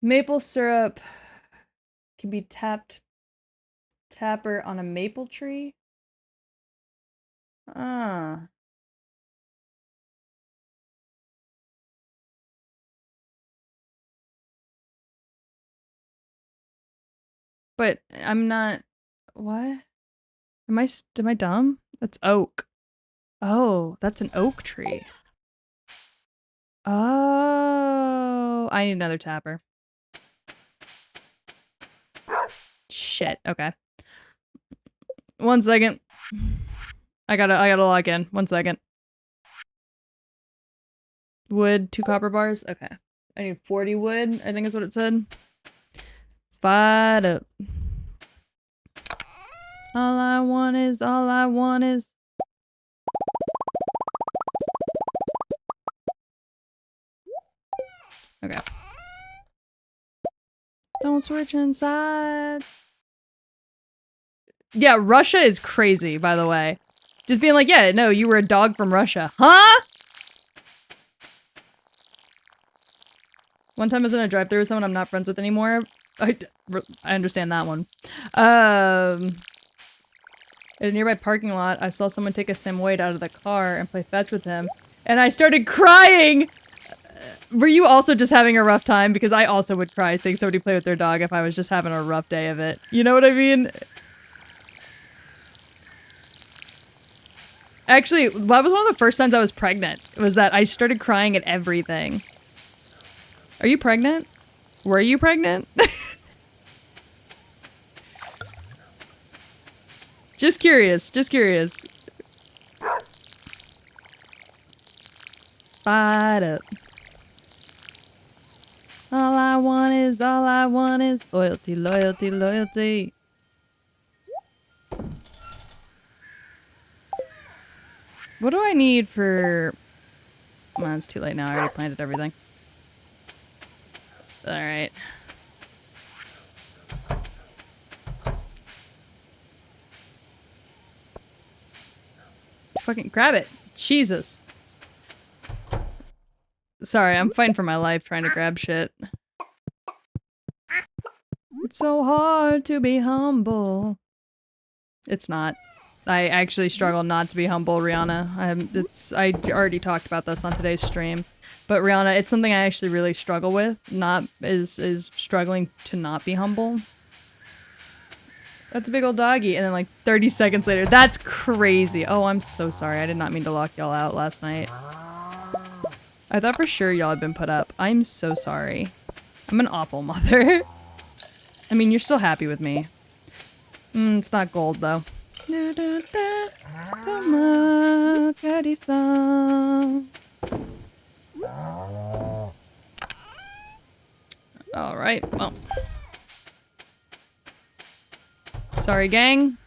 Maple syrup can be tapper on a maple tree. Ah. But I'm not. What? Am I dumb? That's oak. Oh, that's an oak tree. Oh, I need another tapper. Shit. Okay. 1 second. I gotta log in. 1 second. Wood, 2 copper bars. Okay. I need 40 wood, I think is what it said. Fired up. All I want is. Okay. Don't switch inside. Yeah, Russia is crazy, by the way. Just being like, yeah, no, you were a dog from Russia. Huh? One time I was in a drive-thru with someone I'm not friends with anymore. I understand that one. In a nearby parking lot, I saw someone take a Samoyed out of the car and play fetch with him. And I started crying! Were you also just having a rough time? Because I also would cry seeing somebody play with their dog if I was just having a rough day of it. You know what I mean? Actually, that was one of the first times I was pregnant. Was that I started crying at everything. Are you pregnant? Were you pregnant? Just curious. Just curious. Fired up. All I want is loyalty, loyalty, loyalty. What do I need for... Well, it's too late now. I already planted everything. Alright. Fucking grab it. Jesus. Sorry, I'm fighting for my life trying to grab shit. It's so hard to be humble. It's not. I actually struggle not to be humble, Rihanna. I already talked about this on today's stream. But Rihanna, it's something I actually really struggle with. Is struggling to not be humble. That's a big old doggy. And then like 30 seconds later, that's crazy. Oh, I'm so sorry. I did not mean to lock y'all out last night. I thought for sure y'all had been put up. I'm so sorry. I'm an awful mother. I mean, you're still happy with me. It's not gold though. Alright, well. Sorry, gang.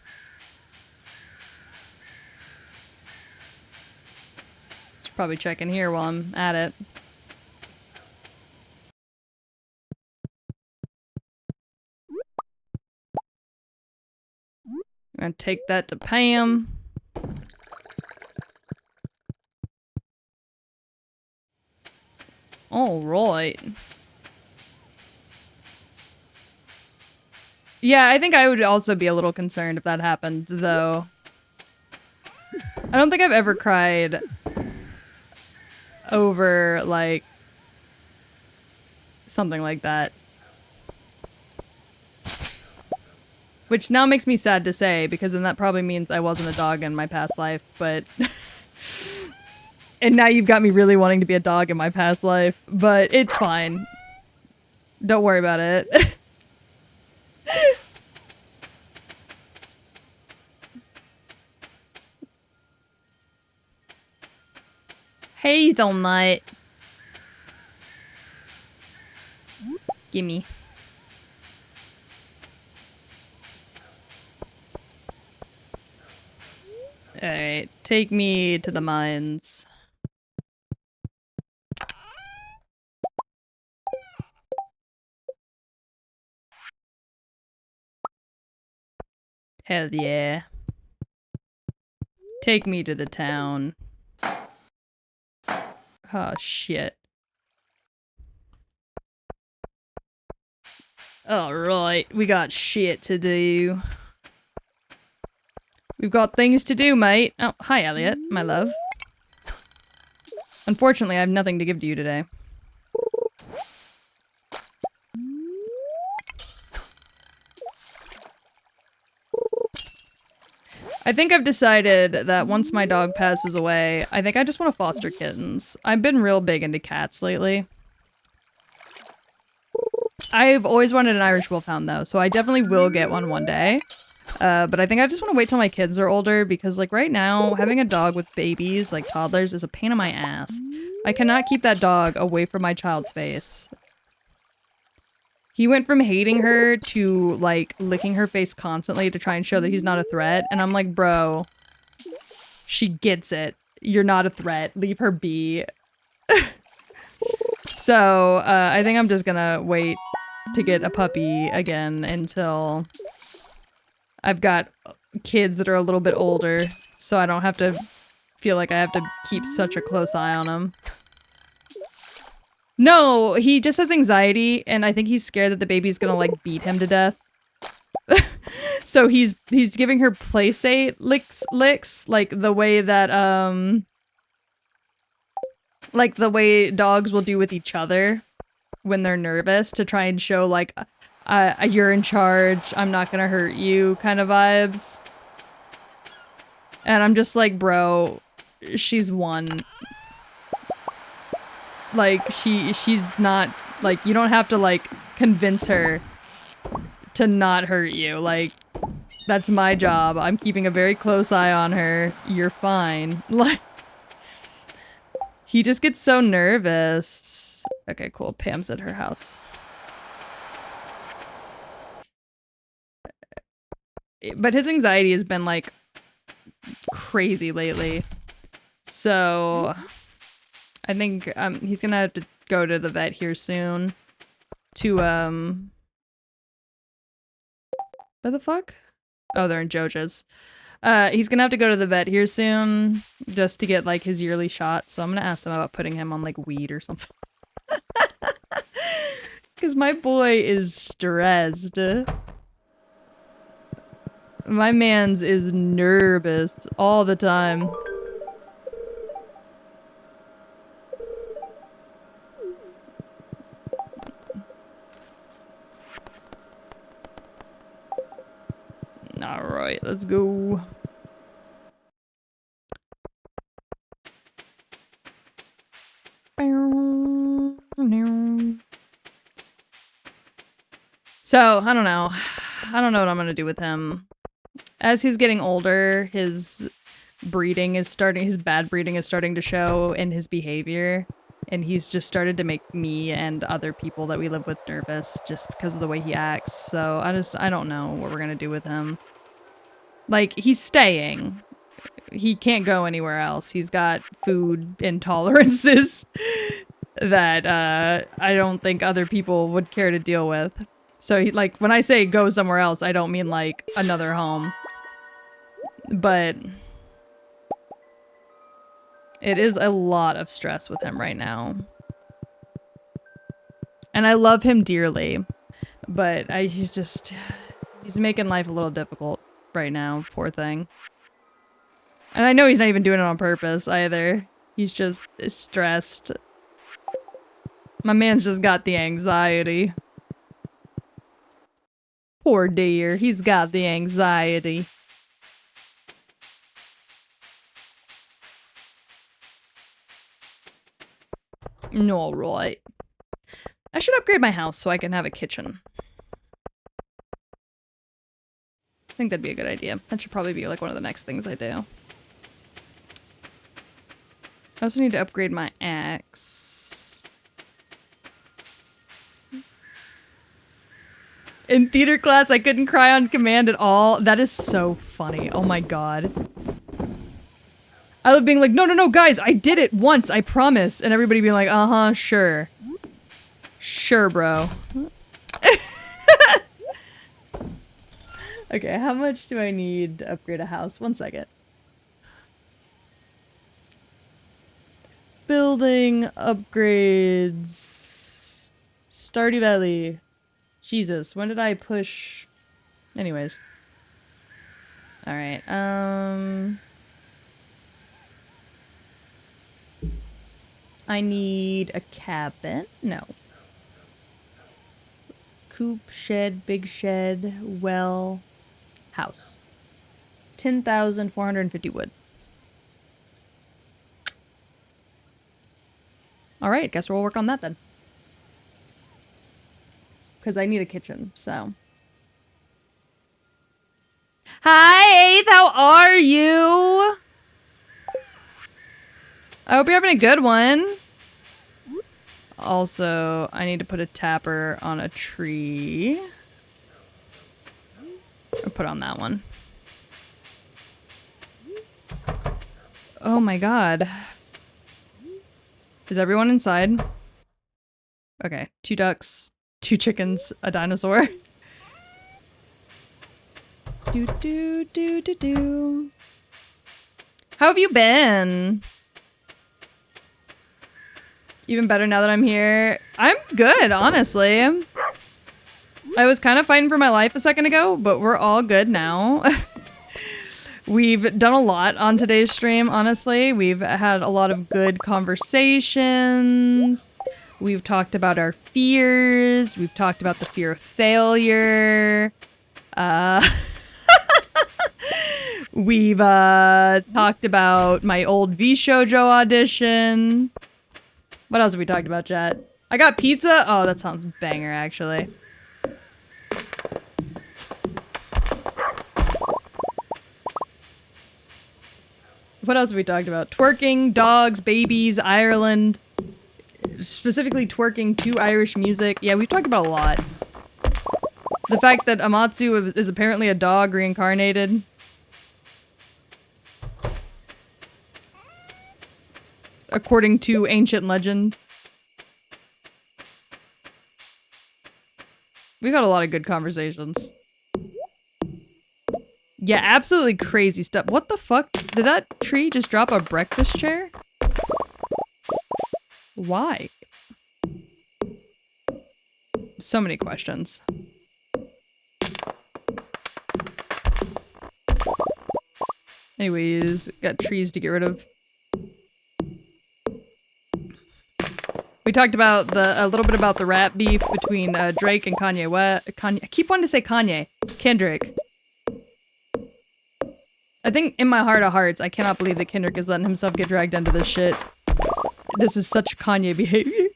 Should probably check in here while I'm at it. I'm gonna take that to Pam. All right. Yeah, I think I would also be a little concerned if that happened, though. I don't think I've ever cried over, like, something like that. Which now makes me sad to say, because then that probably means I wasn't a dog in my past life, but... And now you've got me really wanting to be a dog in my past life, but it's fine. Don't worry about it. Hey, Thelmite. Gimme. Alright, take me to the mines. Hell yeah. Take me to the town. Oh, shit. Alright, we got shit to do. We've got things to do, mate. Oh, hi, Elliot, my love. Unfortunately, I have nothing to give to you today. I think I've decided that once my dog passes away, I think I just want to foster kittens. I've been real big into cats lately. I've always wanted an Irish Wolfhound though, so I definitely will get one day. But I think I just want to wait till my kids are older because like right now, having a dog with babies, like toddlers, is a pain in my ass. I cannot keep that dog away from my child's face. He went from hating her to, like, licking her face constantly to try and show that he's not a threat. And I'm like, bro, she gets it. You're not a threat. Leave her be. So, I think I'm just gonna wait to get a puppy again until I've got kids that are a little bit older. So I don't have to feel like I have to keep such a close eye on them. No, he just has anxiety, and I think he's scared that the baby's gonna, like, beat him to death. So he's giving her playsate licks, like the way that, like the way dogs will do with each other when they're nervous to try and show, like, you're in charge, I'm not gonna hurt you kind of vibes. And I'm just like, bro, she's one. Like, she's not, like, you don't have to, like, convince her to not hurt you. Like, that's my job. I'm keeping a very close eye on her. You're fine. Like, he just gets so nervous. Okay, cool. Pam's at her house. But his anxiety has been, like, crazy lately. So... I think he's gonna have to go to the vet here soon to where the fuck? Oh, they're in Joja's. He's gonna have to go to the vet here soon just to get like his yearly shot. So I'm gonna ask them about putting him on like weed or something. Cause my boy is stressed. My man's is nervous all the time. Alright, let's go. So, I don't know. I don't know what I'm gonna do with him. As he's getting older, his bad breeding is starting to show in his behavior. And he's just started to make me and other people that we live with nervous just because of the way he acts. So I don't know what we're gonna do with him. Like, he's staying. He can't go anywhere else. He's got food intolerances that I don't think other people would care to deal with. So, like, when I say go somewhere else, I don't mean, like, another home. But it is a lot of stress with him right now. And I love him dearly. But he's making life a little difficult right now, poor thing. And I know he's not even doing it on purpose either. He's just stressed. My man's just got the anxiety. Poor dear, he's got the anxiety. Alright. I should upgrade my house so I can have a kitchen. I think that'd be a good idea. That should probably be like one of the next things I do. I also need to upgrade my axe. In theater class, I couldn't cry on command at all. That is so funny. Oh my god. I love being like, no, guys, I did it once, I promise. And everybody being like, uh-huh, sure. Sure, bro. Okay, how much do I need to upgrade a house? 1 second. Building upgrades. Stardew Valley. Jesus, when did I push? Anyways. Alright, I need a cabin? No. Coop, shed, big shed, well, house. 10,450 wood. Alright, guess we'll work on that then. Because I need a kitchen, so. Hi, Eighth, how are you? I hope you're having a good one. Also, I need to put a tapper on a tree. I'll put on that one. Oh my god. Is everyone inside? Okay, 2 ducks, 2 chickens, a dinosaur. Do do do do do. How have you been? Even better now that I'm here. I'm good, honestly. I was kind of fighting for my life a second ago, but we're all good now. We've done a lot on today's stream, honestly. We've had a lot of good conversations. We've talked about our fears. We've talked about the fear of failure. We've talked about my old V-Shoujo audition. What else have we talked about, chat? I got pizza? Oh, that sounds banger, actually. What else have we talked about? Twerking, dogs, babies, Ireland. Specifically twerking to Irish music. Yeah, we've talked about a lot. The fact that Amatsu is apparently a dog reincarnated. According to ancient legend. We've had a lot of good conversations. Yeah, absolutely crazy stuff. What the fuck? Did that tree just drop a breakfast chair? Why? So many questions. Anyways, got trees to get rid of. We talked about a little bit about the rap beef between Drake and Kanye West. I keep wanting to say Kanye. Kendrick. I think in my heart of hearts, I cannot believe that Kendrick is letting himself get dragged into this shit. This is such Kanye behavior.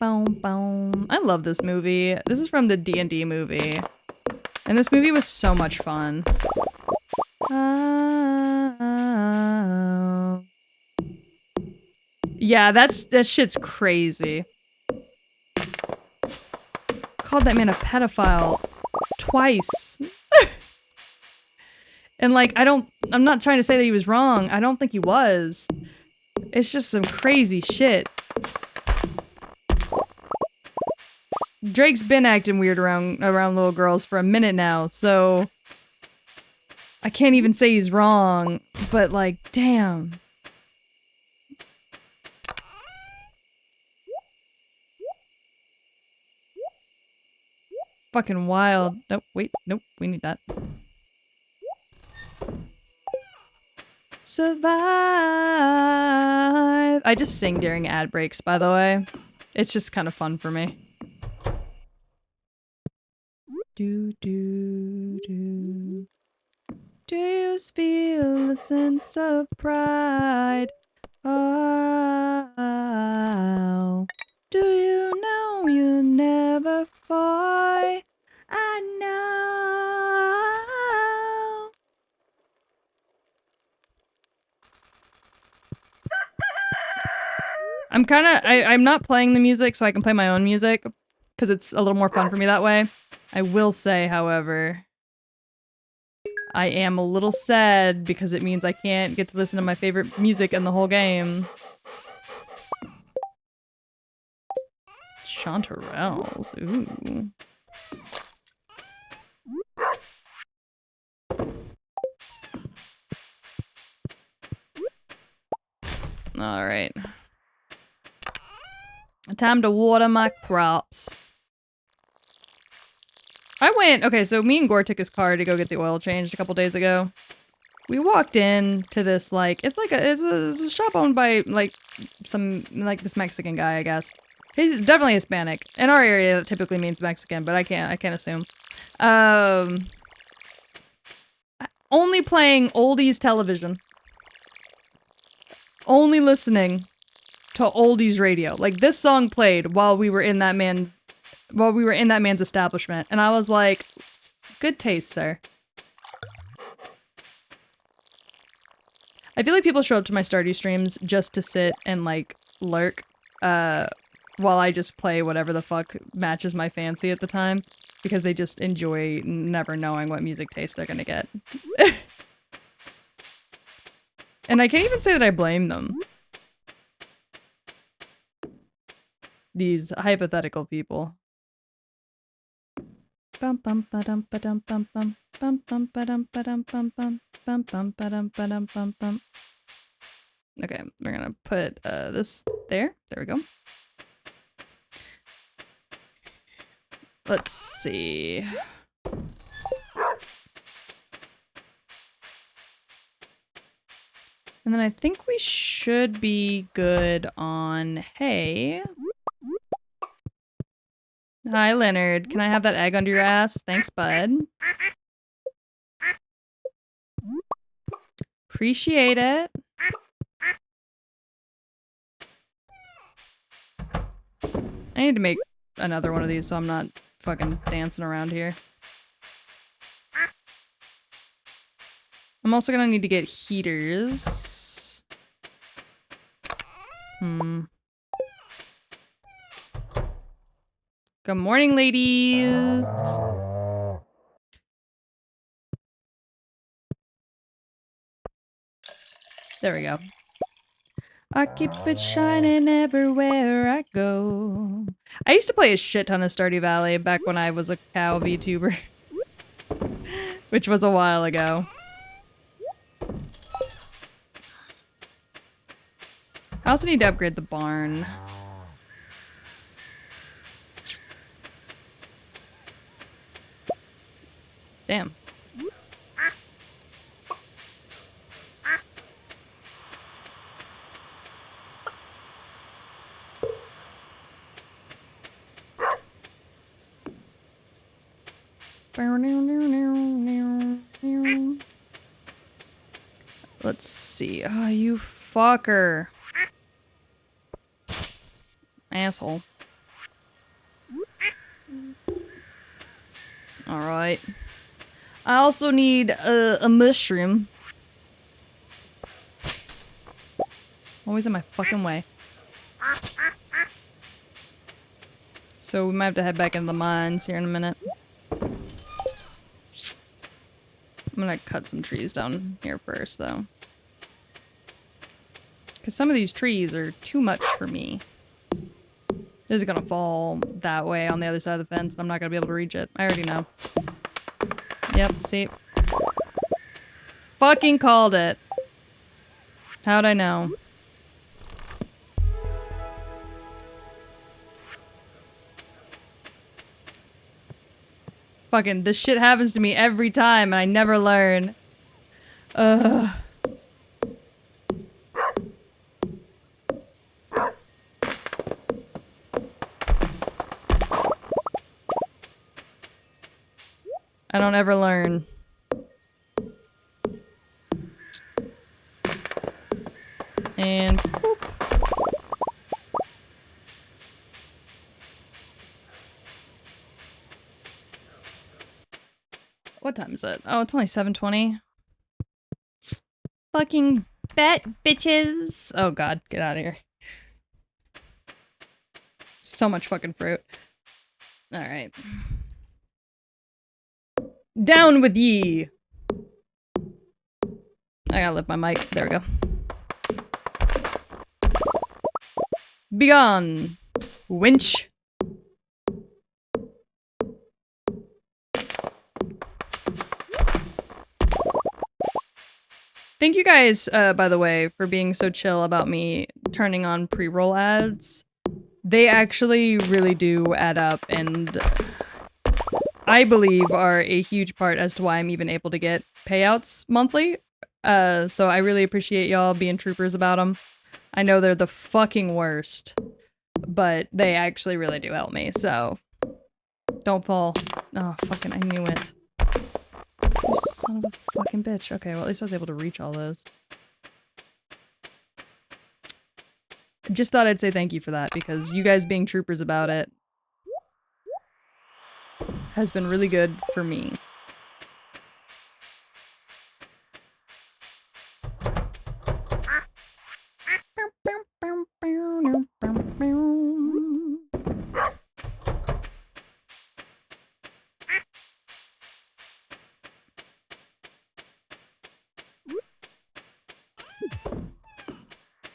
Boom, boom. I love this movie. This is from the D&D movie. And this movie was so much fun. Yeah, that shit's crazy. Called that man a pedophile twice. And like, I'm not trying to say that he was wrong. I don't think he was. It's just some crazy shit. Drake's been acting weird around little girls for a minute now, so I can't even say he's wrong, but like, damn. fucking wild. Nope, wait, nope, we need that. Survive. I just sing during ad breaks, by the way. It's just kind of fun for me. Do, do, do. Do you feel a sense of pride? Oh, do you know you never fight? I know. I'm not playing the music so I can play my own music because it's a little more fun for me that way. I will say, however, I am a little sad because it means I can't get to listen to my favorite music in the whole game. Chanterelles, ooh. Alright. Time to water my crops. Okay, so me and Gore took his car to go get the oil changed a couple days ago. We walked in to this, like, it's a shop owned by, like, this Mexican guy, I guess. He's definitely Hispanic. In our area, that typically means Mexican, but I can't assume. Only playing oldies television. Only listening to oldies radio. Like, this song played while we were in that man's establishment, and I was like, good taste, sir. I feel like people show up to my Stardew streams just to sit and, like, lurk, while I just play whatever the fuck matches my fancy at the time, because they just enjoy never knowing what music taste they're gonna get. And I can't even say that I blame them. These hypothetical people. Bum bum ba-dum ba-dum bum bum bum bum ba-dum ba-dum bum bum bum bum ba-dum ba-dum bum bum. Okay, we're gonna put this there. There we go. Let's see. And then I think we should be good on hay. Hi, Leonard. Can I have that egg under your ass? Thanks, bud. Appreciate it. I need to make another one of these so I'm not fucking dancing around here. I'm also gonna need to get heaters. Good morning, ladies. There we go. I keep it shining everywhere I go. I used to play a shit ton of Stardew Valley back when I was a cow VTuber. Which was a while ago. I also need to upgrade the barn. Damn. Let's see. Oh, you fucker. Asshole. Alright. I also need a mushroom. Always in my fucking way. So we might have to head back into the mines here in a minute. I'm gonna cut some trees down here first, though. Because some of these trees are too much for me. This is gonna fall that way on the other side of the fence. I'm not gonna be able to reach it. I already know. Yep, see? Fucking called it. How'd I know? Fucking, this shit happens to me every time and I never learn. Ugh. I don't ever learn. And boop. What time is it? Oh, it's only 7:20. Fucking bet, bitches. Oh god, get out of here. So much fucking fruit. Alright. Down with ye! I gotta lift my mic. There we go. Begone, winch. Thank you guys, by the way, for being so chill about me turning on pre-roll ads. They actually really do add up and I believe are a huge part as to why I'm even able to get payouts monthly. So I really appreciate y'all being troopers about them. I know they're the fucking worst, but they actually really do help me, so don't fall. Oh, fucking, I knew it. You son of a fucking bitch. Okay, well at least I was able to reach all those. Just thought I'd say thank you for that, because you guys being troopers about it has been really good for me.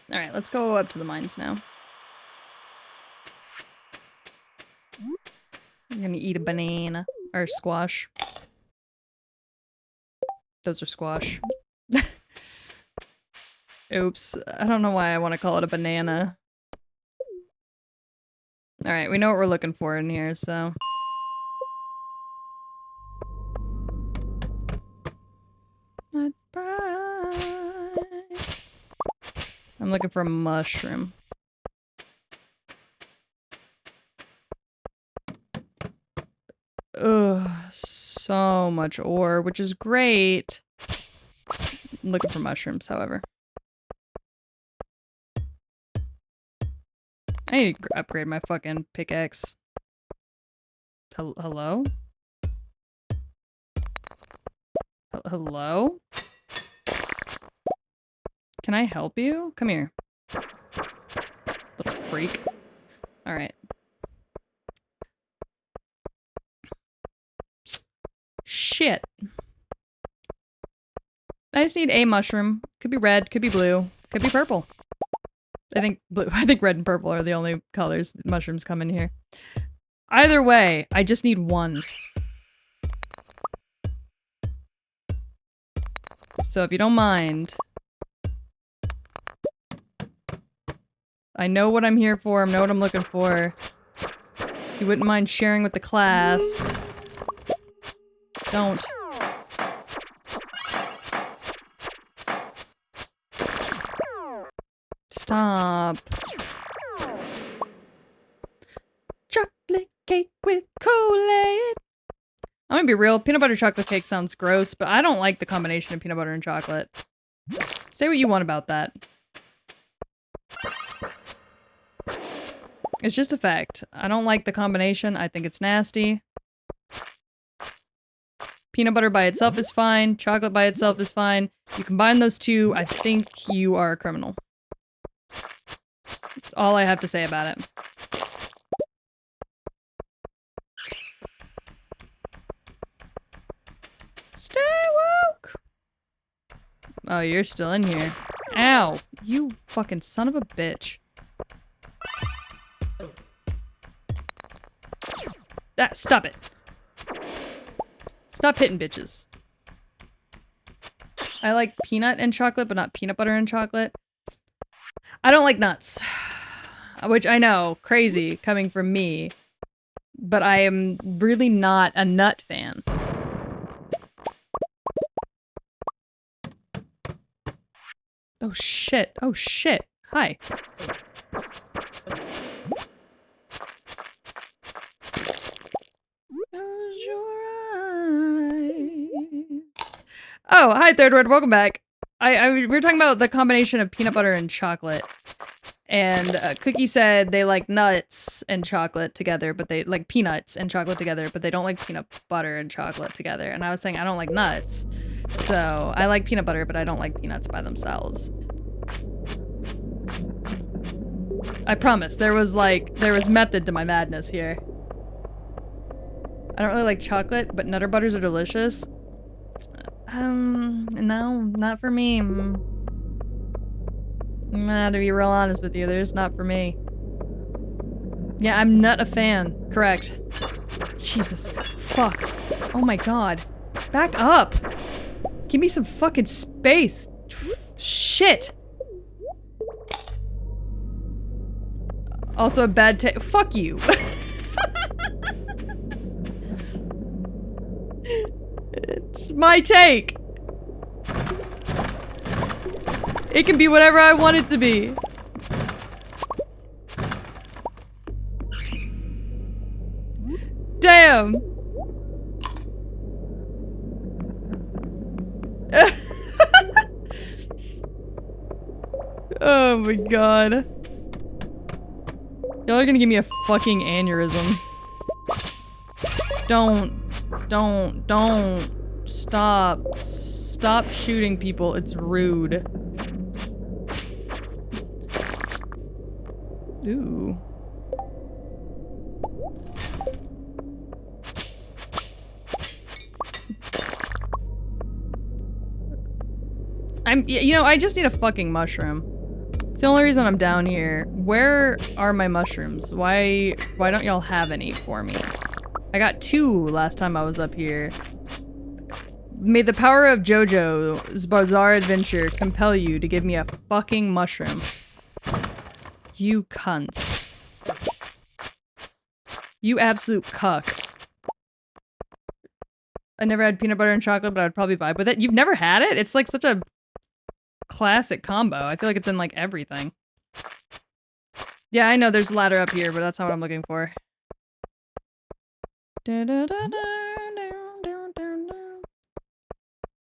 Alright, let's go up to the mines now. I'm gonna eat a banana. Or squash. Those are squash. Oops. I don't know why I want to call it a banana. Alright, we know what we're looking for in here, so... I'm looking for a mushroom. Ugh, so much ore, which is great. I'm looking for mushrooms, however. I need to upgrade my fucking pickaxe. Hello? Hello? Can I help you? Come here. Little freak. Alright. Shit. I just need a mushroom. Could be red, could be blue, could be purple. I think blue. I think red and purple are the only colors that mushrooms come in here. Either way, I just need one. So if you don't mind, I know what I'm here for, I know what I'm looking for. If you wouldn't mind sharing with the class. Don't. Stop. Chocolate cake with Kool-Aid. I'm gonna be real, peanut butter chocolate cake sounds gross, but I don't like the combination of peanut butter and chocolate. Say what you want about that. It's just a fact. I don't like the combination, I think it's nasty. Peanut butter by itself is fine, chocolate by itself is fine. You combine those two, I think you are a criminal. That's all I have to say about it. Stay woke! Oh, you're still in here. Ow! You fucking son of a bitch. Ah, stop it. Stop hitting bitches. I like peanut and chocolate, but not peanut butter and chocolate. I don't like nuts. Which I know, crazy, coming from me. But I am really not a nut fan. Oh shit. Oh shit. Hi. Close your eyes. Oh, hi Third Word, welcome back. We were talking about the combination of peanut butter and chocolate. And Cookie said they like nuts and chocolate together, but they like peanuts and chocolate together, but they don't like peanut butter and chocolate together. And I was saying I don't like nuts. So I like peanut butter, but I don't like peanuts by themselves. I promise, there was method to my madness here. I don't really like chocolate, but Nutter Butters are delicious. No, not for me. Nah, to be real honest with you, they're just not for me. Yeah, I'm not a fan. Correct. Jesus. Fuck. Oh my god. Back up! Give me some fucking space! Shit! Also a bad take. Fuck you! It's my take! It can be whatever I want it to be. Damn! Oh my god. Y'all are gonna give me a fucking aneurysm. Don't. Stop. Stop shooting people, it's rude. Ooh. You know, I just need a fucking mushroom. It's the only reason I'm down here. Where are my mushrooms? Why don't y'all have any for me? I got 2 last time I was up here. May the power of JoJo's Bizarre Adventure compel you to give me a fucking mushroom. You cunts. You absolute cuck. I never had peanut butter and chocolate, but I'd probably vibe with it. You've never had it? It's like such a classic combo. I feel like it's in like everything. Yeah, I know there's a ladder up here, but that's not what I'm looking for.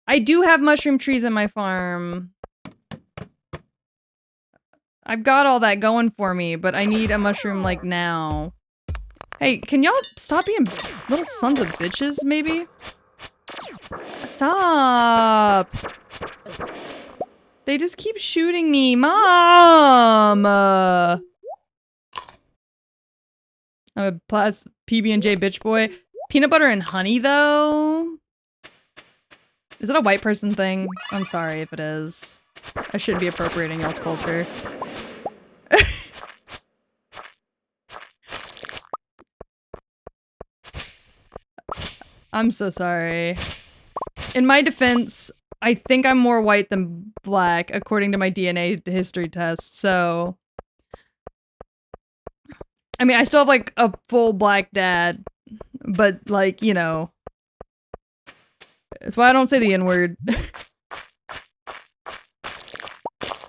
I do have mushroom trees in my farm. I've got all that going for me, but I need a mushroom like now. Hey, can y'all stop being little sons of bitches, maybe? Stop! They just keep shooting me, Mom! I'm a PB&J bitch boy. Peanut butter and honey, though? Is it a white person thing? I'm sorry if it is. I shouldn't be appropriating y'all's culture. I'm so sorry. In my defense, I think I'm more white than black, according to my DNA history test, so... I mean, I still have, like, a full black dad, but, like, you know... That's why I don't say the N-word.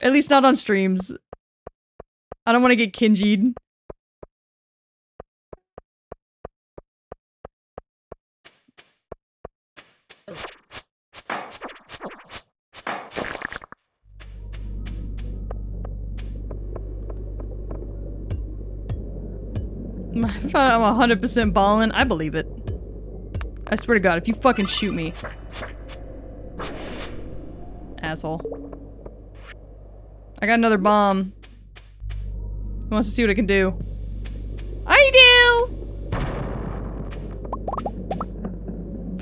At least not on streams. I don't want to get kinjied. If I'm 100% ballin', I believe it. I swear to God, if you fucking shoot me. Asshole. I got another bomb. Who wants to see what it can do? I do!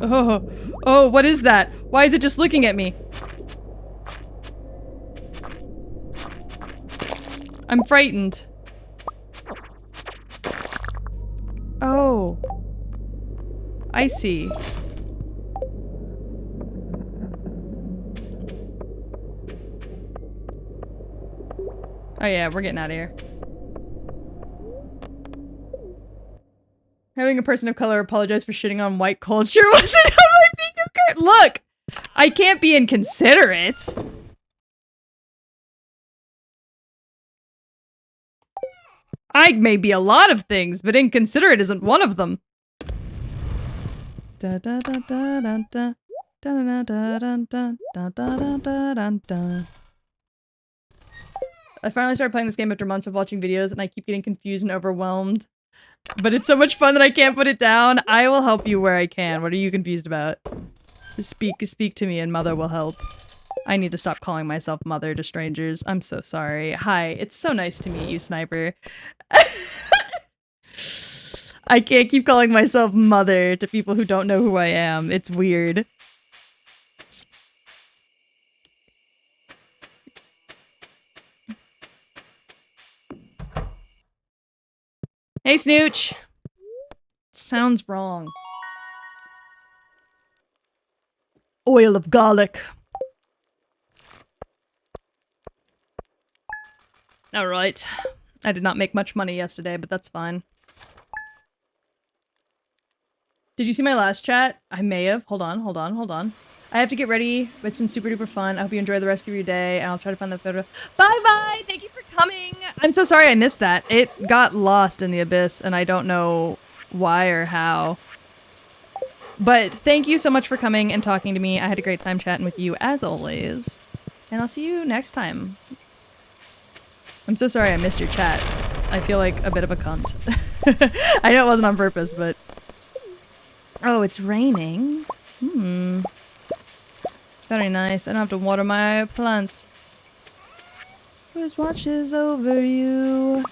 Oh, oh, what is that? Why is it just looking at me? I'm frightened. Oh. I see. Oh yeah, we're getting out of here. Having a person of color apologize for shitting on white culture wasn't on my bingo card. Look, I can't be inconsiderate. I may be a lot of things, but inconsiderate isn't one of them. Da da da da da da da da da da da da da da. I finally started playing this game after months of watching videos, and I keep getting confused and overwhelmed. But it's so much fun that I can't put it down. I will help you where I can. What are you confused about? Speak to me, and Mother will help. I need to stop calling myself Mother to strangers. I'm so sorry. Hi, it's so nice to meet you, Sniper. I can't keep calling myself Mother to people who don't know who I am. It's weird. Hey, Snooch! Sounds wrong. Oil of garlic. Alright. I did not make much money yesterday, but that's fine. Did you see my last chat? I may have. Hold on. I have to get ready, but it's been super duper fun. I hope you enjoy the rest of your day, and I'll try to find the photo. Bye! Thank you for coming! I'm so sorry I missed that. It got lost in the abyss, and I don't know why or how. But thank you so much for coming and talking to me. I had a great time chatting with you, as always. And I'll see you next time. I'm so sorry I missed your chat. I feel like a bit of a cunt. I know it wasn't on purpose, but... Oh, it's raining. Very nice. I don't have to water my plants. Whose watches over you?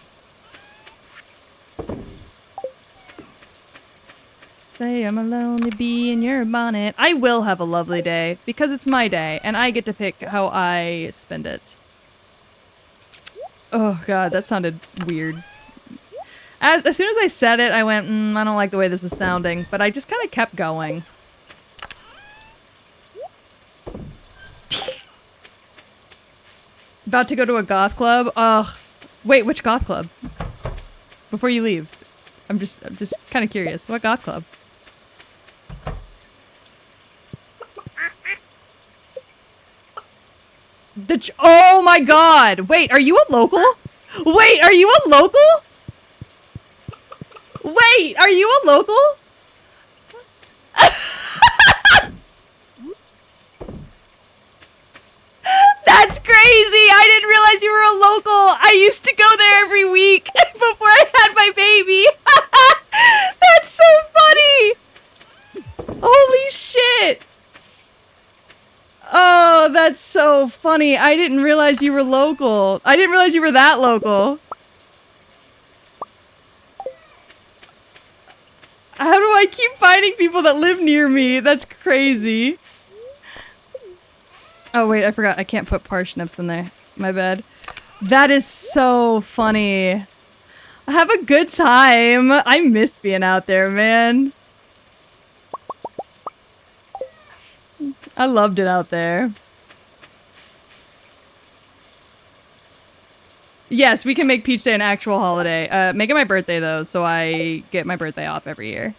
Say I'm a lonely bee in your bonnet. I will have a lovely day, because it's my day, and I get to pick how I spend it. Oh god, that sounded weird. As soon as I said it, I went, I don't like the way this is sounding, but I just kind of kept going. About to go to a goth club? Ugh. Wait, which goth club? Before you leave. I'm just kind of curious. What goth club? Oh my god! Wait, are you a local? Wait, are you a local? Wait, are you a local? That's crazy! I didn't realize you were a local! I used to go there every week before I had my baby! That's so funny! Holy shit! Oh, that's so funny. I didn't realize you were local. I didn't realize you were that local. How do I keep finding people that live near me? That's crazy. Oh wait, I forgot. I can't put parsnips in there. My bad. That is so funny. Have a good time. I miss being out there, man. I loved it out there. Yes, we can make Peach Day an actual holiday. Make it my birthday though, so I get my birthday off every year.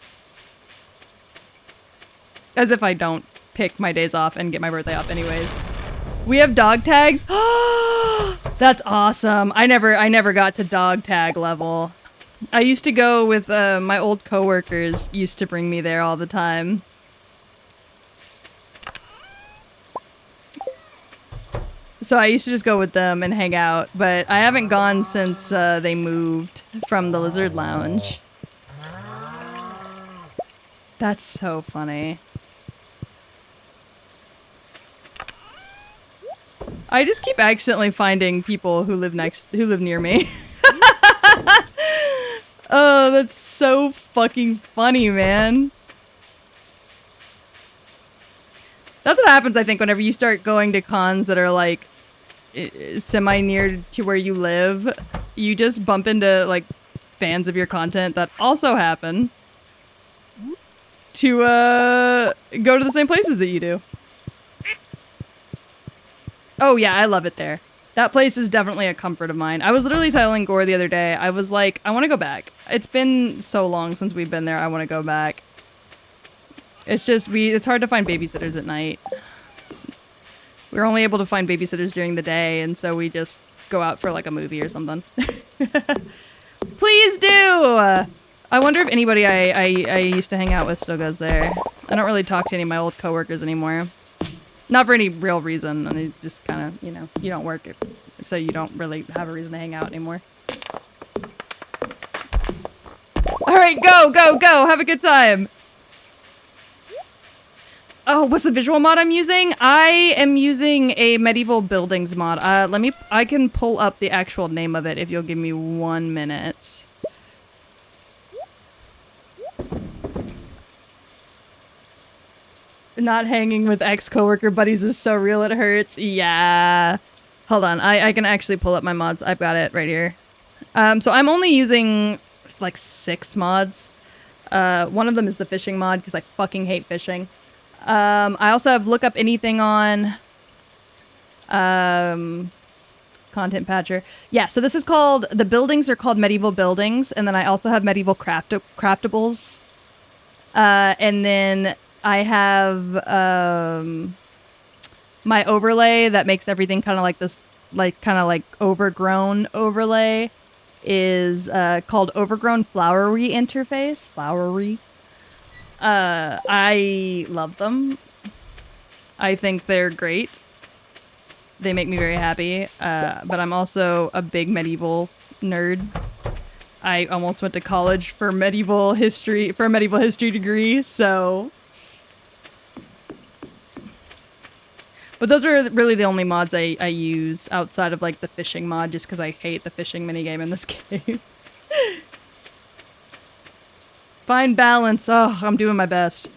As if I don't pick my days off and get my birthday off anyways. We have dog tags? That's awesome. I never got to dog tag level. I used to go with my old coworkers used to bring me there all the time. So I used to just go with them and hang out, but I haven't gone since they moved from the Lizard Lounge. That's so funny. I just keep accidentally finding people who live near me. Oh, that's so fucking funny, man. That's what happens, I think, whenever you start going to cons that are like semi-near to where you live. You just bump into like fans of your content that also happen to go to the same places that you do. Oh yeah, I love it there. That place is definitely a comfort of mine. I was literally telling Gore the other day, I was like, I want to go back. It's been so long since we've been there, I want to go back. It's just, it's hard to find babysitters at night. We're only able to find babysitters during the day, and so we just go out for like a movie or something. Please do! I wonder if anybody I used to hang out with still goes there. I don't really talk to any of my old coworkers anymore. Not for any real reason, and it just kind of, you know, you don't work it, so you don't really have a reason to hang out anymore. Alright, go, go, go! Have a good time! Oh, what's the visual mod I'm using? I am using a medieval buildings mod. I can pull up the actual name of it if you'll give me 1 minute. Not hanging with ex-coworker buddies is so real it hurts. Yeah. Hold on, I can actually pull up my mods. I've got it right here. So I'm only using like 6 mods. One of them is the fishing mod because I fucking hate fishing. I also have look up anything on content patcher. Yeah, so this is called, the buildings are called medieval buildings, and then I also have medieval craftables. And then I have my overlay that makes everything kind of like this, like kind of like overgrown overlay is called overgrown flowery interface. Flowery. I love them. I think they're great. They make me very happy. But I'm also a big medieval nerd. I almost went to college for medieval history, for a medieval history degree, so. But those are really the only mods I use outside of like the fishing mod, just because I hate the fishing minigame in this game. Find balance. Oh, I'm doing my best.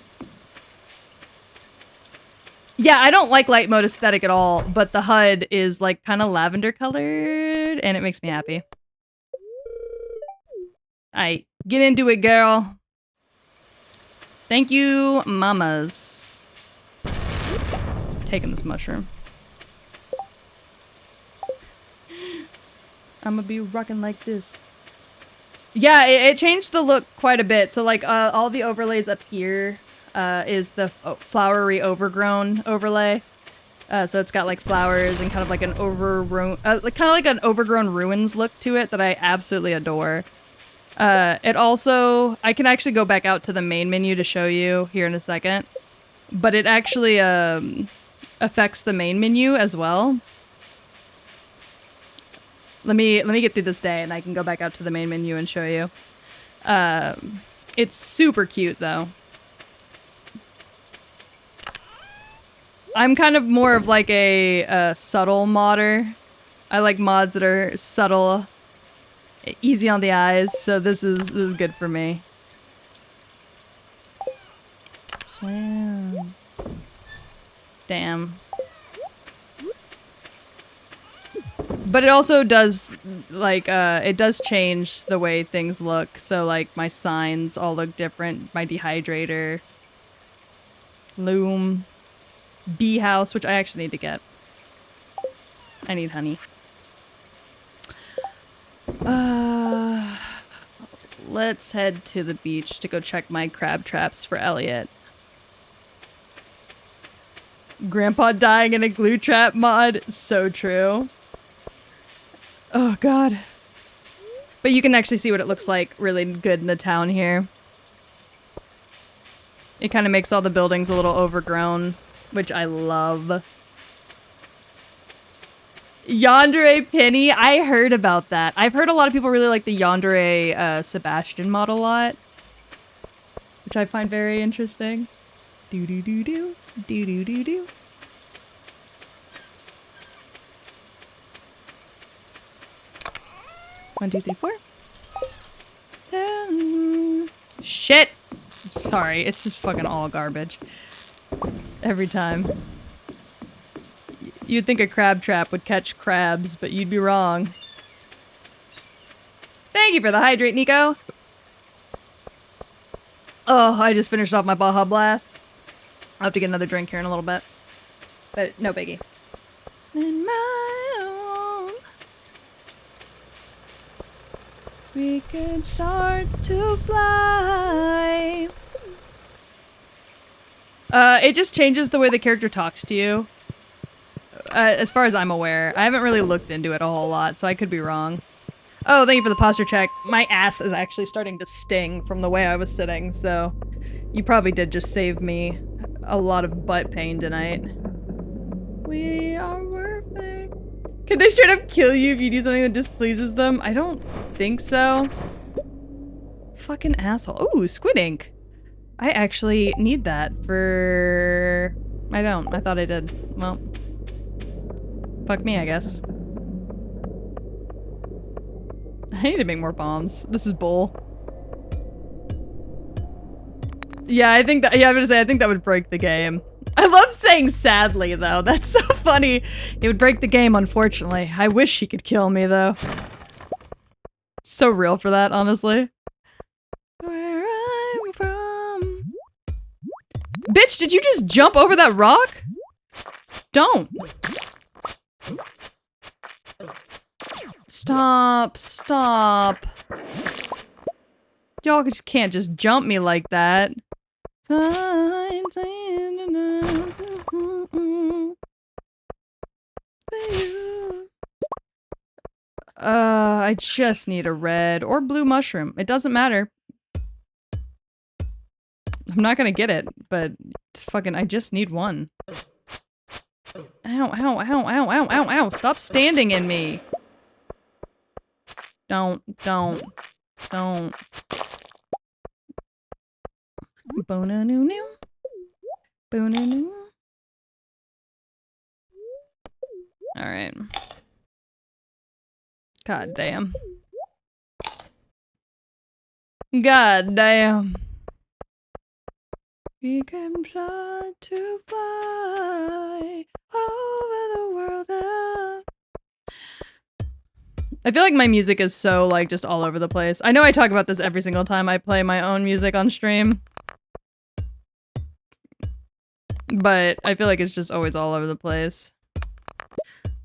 Yeah, I don't like light mode aesthetic at all, but the HUD is like kind of lavender colored and it makes me happy. Alright, get into it, girl. Thank you, mamas. Taking this mushroom. I'm gonna be rocking like this. Yeah, it changed the look quite a bit. So like all the overlays up here is the flowery overgrown overlay. So it's got like flowers and kind of like an overgrown, ruins look to it that I absolutely adore. It also, I can actually go back out to the main menu to show you here in a second, but it actually affects the main menu as well. Let me get through this day and I can go back out to the main menu and show you. It's super cute though. I'm kind of more of like a subtle modder. I like mods that are subtle, easy on the eyes, so this is good for me. Swim. Damn. But it also does, like, it does change the way things look. So, like, my signs all look different. My dehydrator. Loom. Bee house, which I actually need to get. I need honey. Let's head to the beach to go check my crab traps for Elliot. Grandpa dying in a glue trap mod. So true. Oh, God. But you can actually see what it looks like really good in the town here. It kind of makes all the buildings a little overgrown, which I love. Yandere Penny, I heard about that. I've heard a lot of people really like the Yandere Sebastian mod a lot, which I find very interesting. Do-do-do-do. Do-do-do-do. 1, 2, 3, 4. Shit! Sorry, it's just fucking all garbage. Every time. You'd think a crab trap would catch crabs, but you'd be wrong. Thank you for the hydrate, Nico! Oh, I just finished off my Baja Blast. I'll have to get another drink here in a little bit. But no biggie. In my We can start to fly. It just changes the way the character talks to you. As far as I'm aware. I haven't really looked into it a whole lot, so I could be wrong. Oh, thank you for the posture check. My ass is actually starting to sting from the way I was sitting, so you probably did just save me a lot of butt pain tonight. We are perfect. Can they straight up kill you if you do something that displeases them? I don't think so. Fucking asshole. Ooh, squid ink. I actually need that for... I don't. I thought I did. Well. Fuck me, I guess. I need to make more bombs. This is bull. Yeah, I think that- yeah, I'm gonna say, I think that would break the game. I love saying sadly, though. That's so funny. It would break the game, unfortunately. I wish he could kill me, though. So real for that, honestly. Where I'm from. Bitch, did you just jump over that rock? Don't. Stop, stop. Y'all just can't just jump me like that. I just need a red or blue mushroom. It doesn't matter. I'm not gonna get it, but fucking, I just need one. Ow, ow, ow, ow, ow, ow, ow. Stop standing in me. Don't. Bo-na-noo-noo. Bo-na-noo. Alright. God damn. God damn. We can try to fly over the world. I feel like my music is so, like, just all over the place. I know I talk about this every single time I play my own music on stream. But I feel like it's just always all over the place.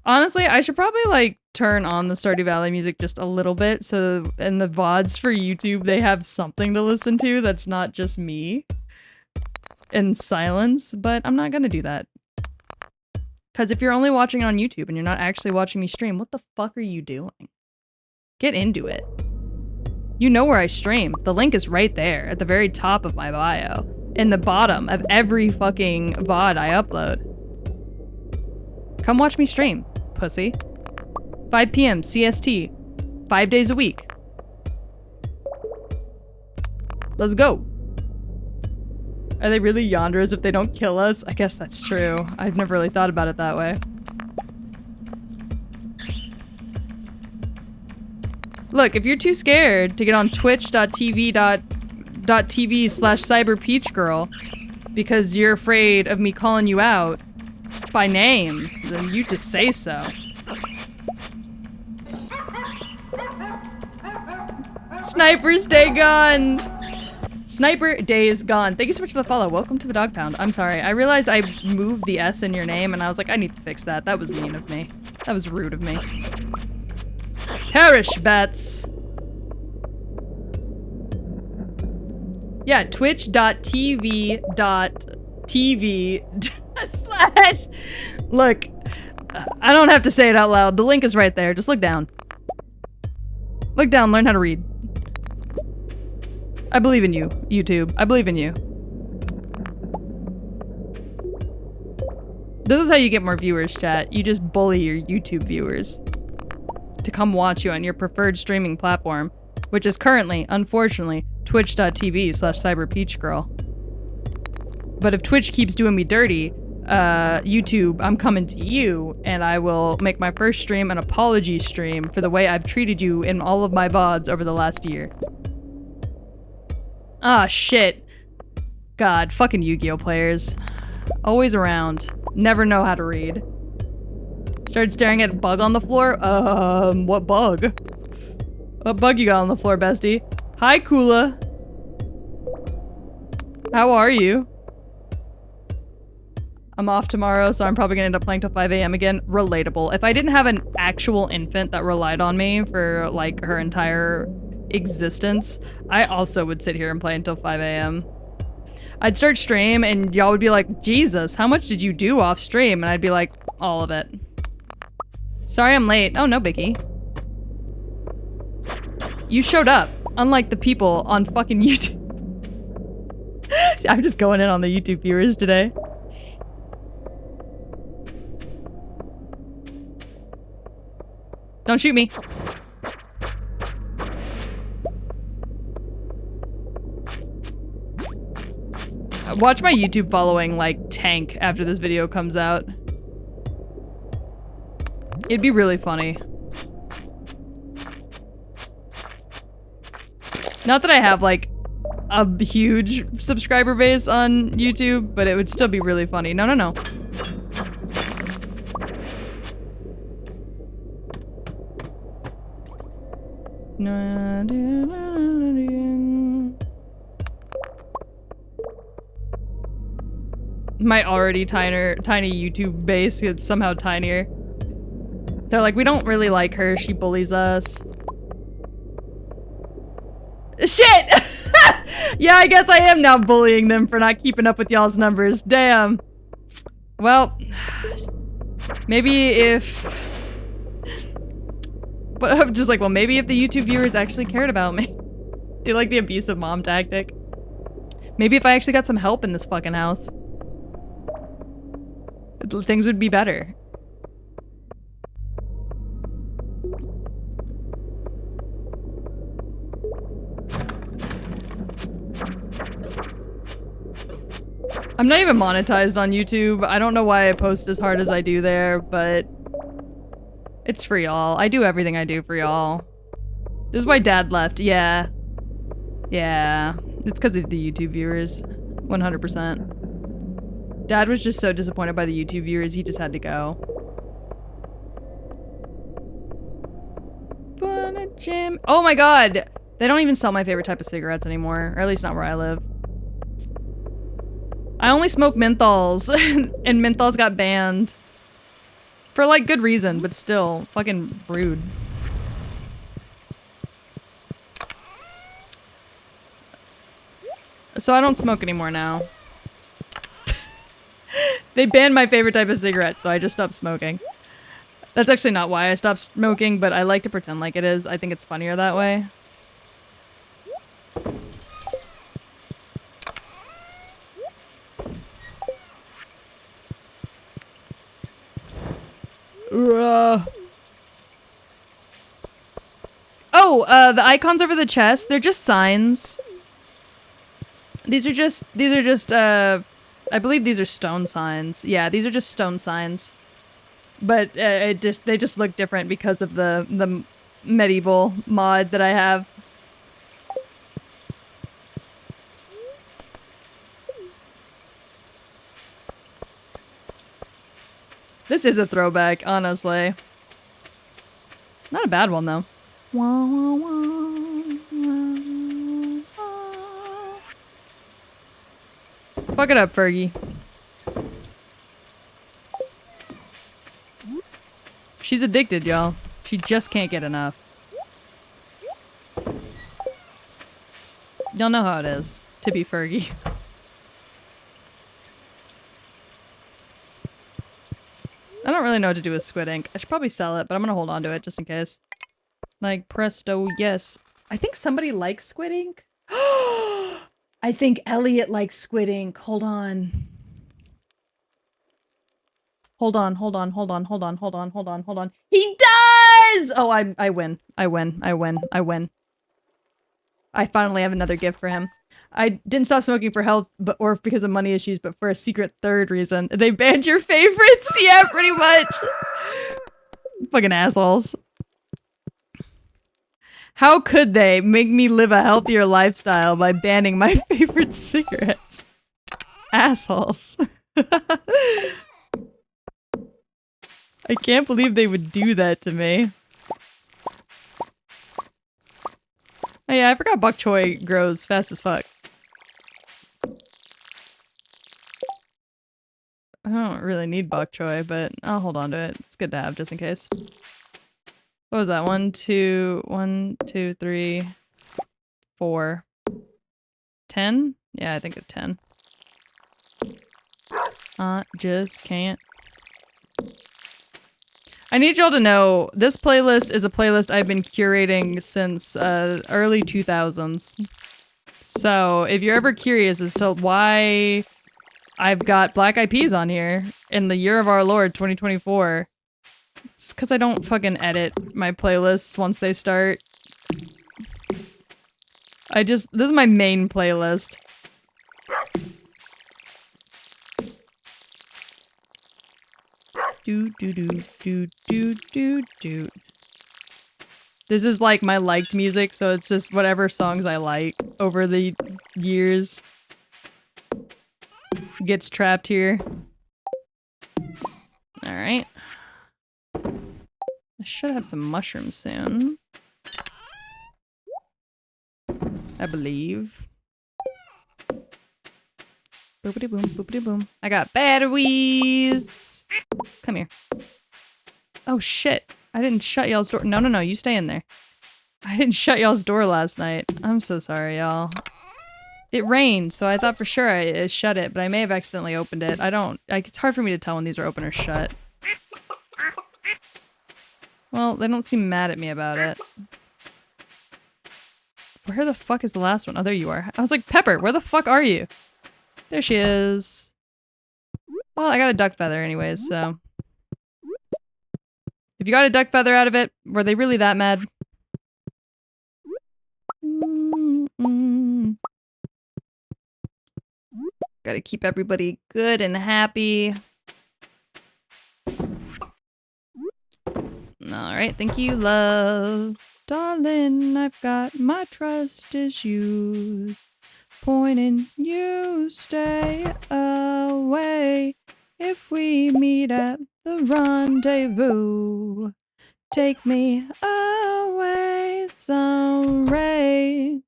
Honestly, I should probably, like, turn on the Stardew Valley music just a little bit, so in the VODs for YouTube, they have something to listen to that's not just me in silence, but I'm not gonna do that. Because if you're only watching it on YouTube and you're not actually watching me stream, what the fuck are you doing? Get into it. You know where I stream. The link is right there at the very top of my bio. In the bottom of every fucking VOD I upload. Come watch me stream, pussy. 5 p.m. CST. 5 days a week. Let's go. Are they really yonders if they don't kill us? I guess that's true. I've never really thought about it that way. Look, if you're too scared to get on twitch.tv/cyberpeachgirl because you're afraid of me calling you out by name, then you just say so. Sniper's day gone! Sniper day is gone. Thank you so much for the follow. Welcome to the dog pound. I'm sorry. I realized I moved the S in your name and I was like, I need to fix that. That was mean of me. That was rude of me. Perish, bats. Yeah, twitch.tv/. Look, I don't have to say it out loud. The link is right there. Just look down. Look down, learn how to read. I believe in you, YouTube. I believe in you. This is how you get more viewers, chat. You just bully your YouTube viewers to come watch you on your preferred streaming platform, which is currently, unfortunately, twitch.tv/cyberpeachgirl. But if Twitch keeps doing me dirty, YouTube, I'm coming to you, and I will make my first stream an apology stream for the way I've treated you in all of my VODs over the last year. Ah, shit. God, fucking Yu-Gi-Oh players. Always around. Never know how to read. Started staring at a bug on the floor? What bug? What bug you got on the floor, bestie? Hi, Kula. How are you? I'm off tomorrow, so I'm probably gonna end up playing till 5 a.m. again. Relatable. If I didn't have an actual infant that relied on me for, like, her entire existence, I also would sit here and play until 5 a.m. I'd start stream and y'all would be like, Jesus, how much did you do off stream? And I'd be like, all of it. Sorry I'm late. Oh, no biggie. You showed up, unlike the people on fucking YouTube. I'm just going in on the YouTube viewers today. Don't shoot me. Watch my YouTube following, like, tank after this video comes out. It'd be really funny. Not that I have, like, a huge subscriber base on YouTube, but it would still be really funny. No, no, no. My already tiny YouTube base gets somehow tinier. They're like, we don't really like her, she bullies us. Shit! Yeah, I guess I am now bullying them for not keeping up with y'all's numbers. Damn. Well, maybe if... But I'm just like, well, maybe if the YouTube viewers actually cared about me. Do you like the abusive mom tactic? Maybe if I actually got some help in this fucking house, things would be better. I'm not even monetized on YouTube. I don't know why I post as hard as I do there, but it's for y'all. I do everything I do for y'all. This is why Dad left. Yeah. Yeah. It's because of the YouTube viewers. 100%. Dad was just so disappointed by the YouTube viewers, he just had to go. Oh my god! They don't even sell my favorite type of cigarettes anymore. Or at least not where I live. I only smoke menthols, and menthols got banned. For, like, good reason, but still. Fucking rude. So I don't smoke anymore now. They banned my favorite type of cigarette, so I just stopped smoking. That's actually not why I stopped smoking, but I like to pretend like it is. I think it's funnier that way. Oh, the icons over the chest, they're just signs. These are just, I believe these are stone signs. Yeah, these are just stone signs. But, they just look different because of the medieval mod that I have. This is a throwback, honestly. Not a bad one, though. Fuck it up, Fergie. She's addicted, y'all. She just can't get enough. Y'all know how it is to be Fergie. I don't really know what to do with squid ink. I should probably sell it, but I'm gonna hold on to it just in case. Like, presto, yes. I think somebody likes squid ink. I think Elliot likes squid ink. Hold on. Hold on. He does! Oh, I win. I finally have another gift for him. I didn't stop smoking for health, or because of money issues, but for a secret third reason. They banned your favorites! Yeah, pretty much! Fucking assholes. How could they make me live a healthier lifestyle by banning my favorite cigarettes? Assholes. I can't believe they would do that to me. Oh yeah, I forgot bok choy grows fast as fuck. I don't really need bok choy, but I'll hold on to it. It's good to have just in case. What was that? 1, 2, 3. 4. 10? Yeah, I think a 10. I just can't. I need y'all to know, this playlist is a playlist I've been curating since early 2000s. So if you're ever curious as to why I've got Black Eyed Peas on here in the year of our Lord 2024, it's because I don't fucking edit my playlists once they start. This is my main playlist. Do do do do do do do. This is like my liked music, so it's just whatever songs I like over the years gets trapped here. Alright. I should have some mushrooms soon. I believe. Boopity boom, boopity boom. I got batteries! Come here. Oh shit. I didn't shut y'all's door. No, you stay in there. I didn't shut y'all's door last night. I'm so sorry, y'all. It rained, so I thought for sure I shut it, but I may have accidentally opened it. It's hard for me to tell when these are open or shut. Well, they don't seem mad at me about it. Where the fuck is the last one? Oh, there you are. I was like, Pepper, where the fuck are you? There she is. Well, I got a duck feather anyways, so. If you got a duck feather out of it, were they really that mad? Gotta keep everybody good and happy. Alright, thank you, love. Darling, I've got my trust issues. Pointing you stay away. If we meet at the rendezvous, take me away some ray.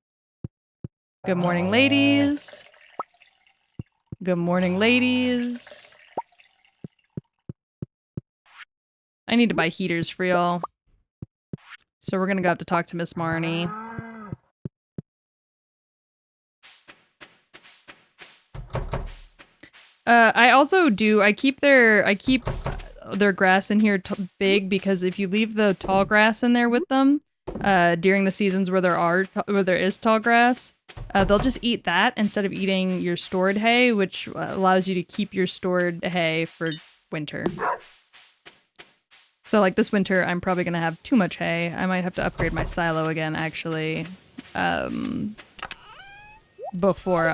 Good morning, ladies. Good morning, ladies. I need to buy heaters for y'all. So we're gonna go have to talk to Miss Marnie. I keep their grass in here big because if you leave the tall grass in there with them, during the seasons where there is tall grass, they'll just eat that instead of eating your stored hay, which allows you to keep your stored hay for winter. So like this winter, I'm probably gonna have too much hay. I might have to upgrade my silo again, actually. Before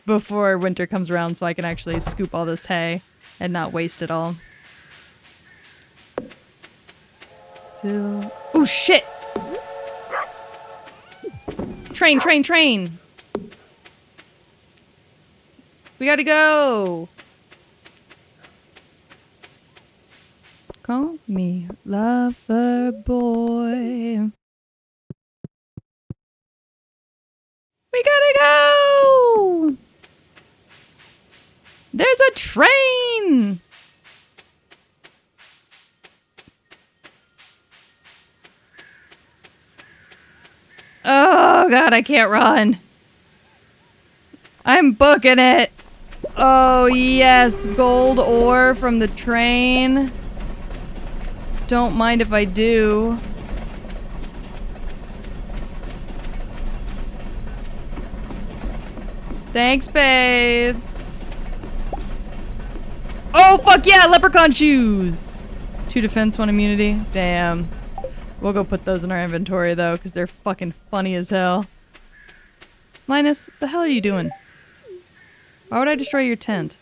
before winter comes around so I can actually scoop all this hay and not waste it all. So, oh shit! Train, train, train! We gotta go! Call me lover boy. We gotta go! There's a train! Oh god, I can't run. I'm booking it. Oh yes, gold ore from the train. Don't mind if I do. Thanks, babes. Oh, fuck yeah, leprechaun shoes! 2 defense, 1 immunity. Damn. We'll go put those in our inventory, though, because they're fucking funny as hell. Linus, the hell are you doing? Why would I destroy your tent?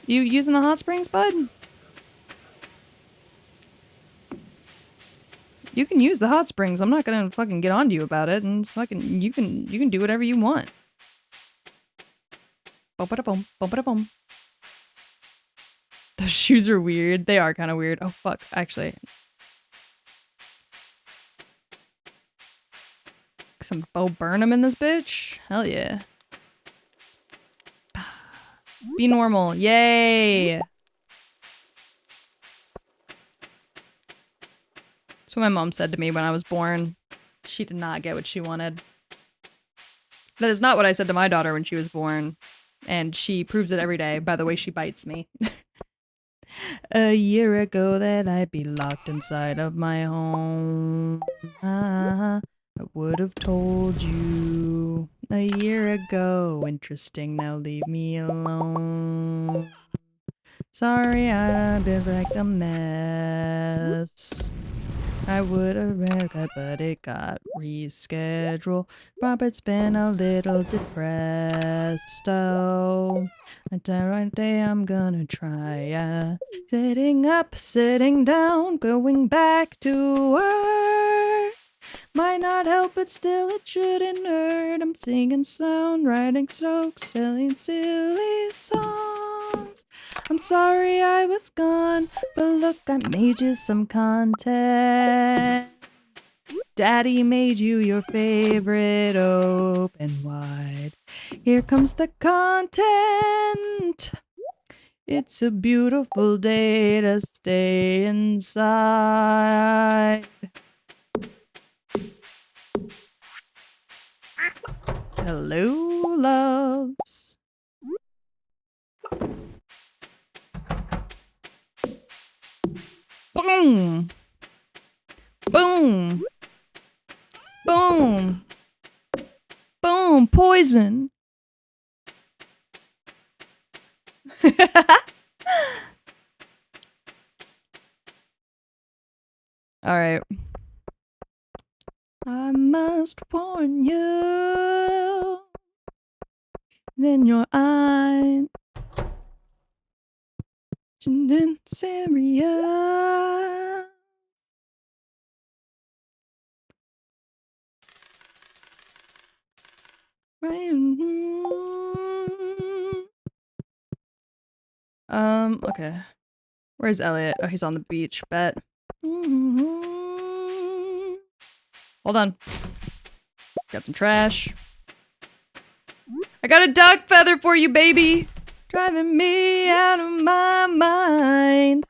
You using the hot springs, bud? You can use the hot springs. I'm not gonna fucking get on to you about it, and it's fucking you can do whatever you want. Bum-ba-da-bum, bum-ba-da-bum. Those shoes are weird. They are kind of weird. Oh fuck, actually. Some Bo Burnham in this bitch? Hell yeah. Be normal. Yay! That's what my mom said to me when I was born. She did not get what she wanted. That is not what I said to my daughter when she was born. And she proves it every day by the way she bites me. A year ago that I'd be locked inside of my home. I would have told you a year ago. Interesting, now leave me alone. Sorry, I've been like a mess. I would have read that, but it got rescheduled. Robert's been a little depressed, so right day I'm gonna try. Sitting up, sitting down, going back to work. Might not help, but still it shouldn't hurt. I'm singing sound, writing strokes, selling silly songs. I'm sorry I was gone, but look, I made you some content. Daddy made you your favorite open wide. Here comes the content. It's a beautiful day to stay inside. Hello, loves. Boom! Boom! Boom! Boom! Poison! Alright. I must warn you. Then your eyes. Serious. Okay. Where's Elliot? Oh, he's on the beach. Bet. Hold on. Got some trash. I got a duck feather for you, baby! Driving me out of my mind.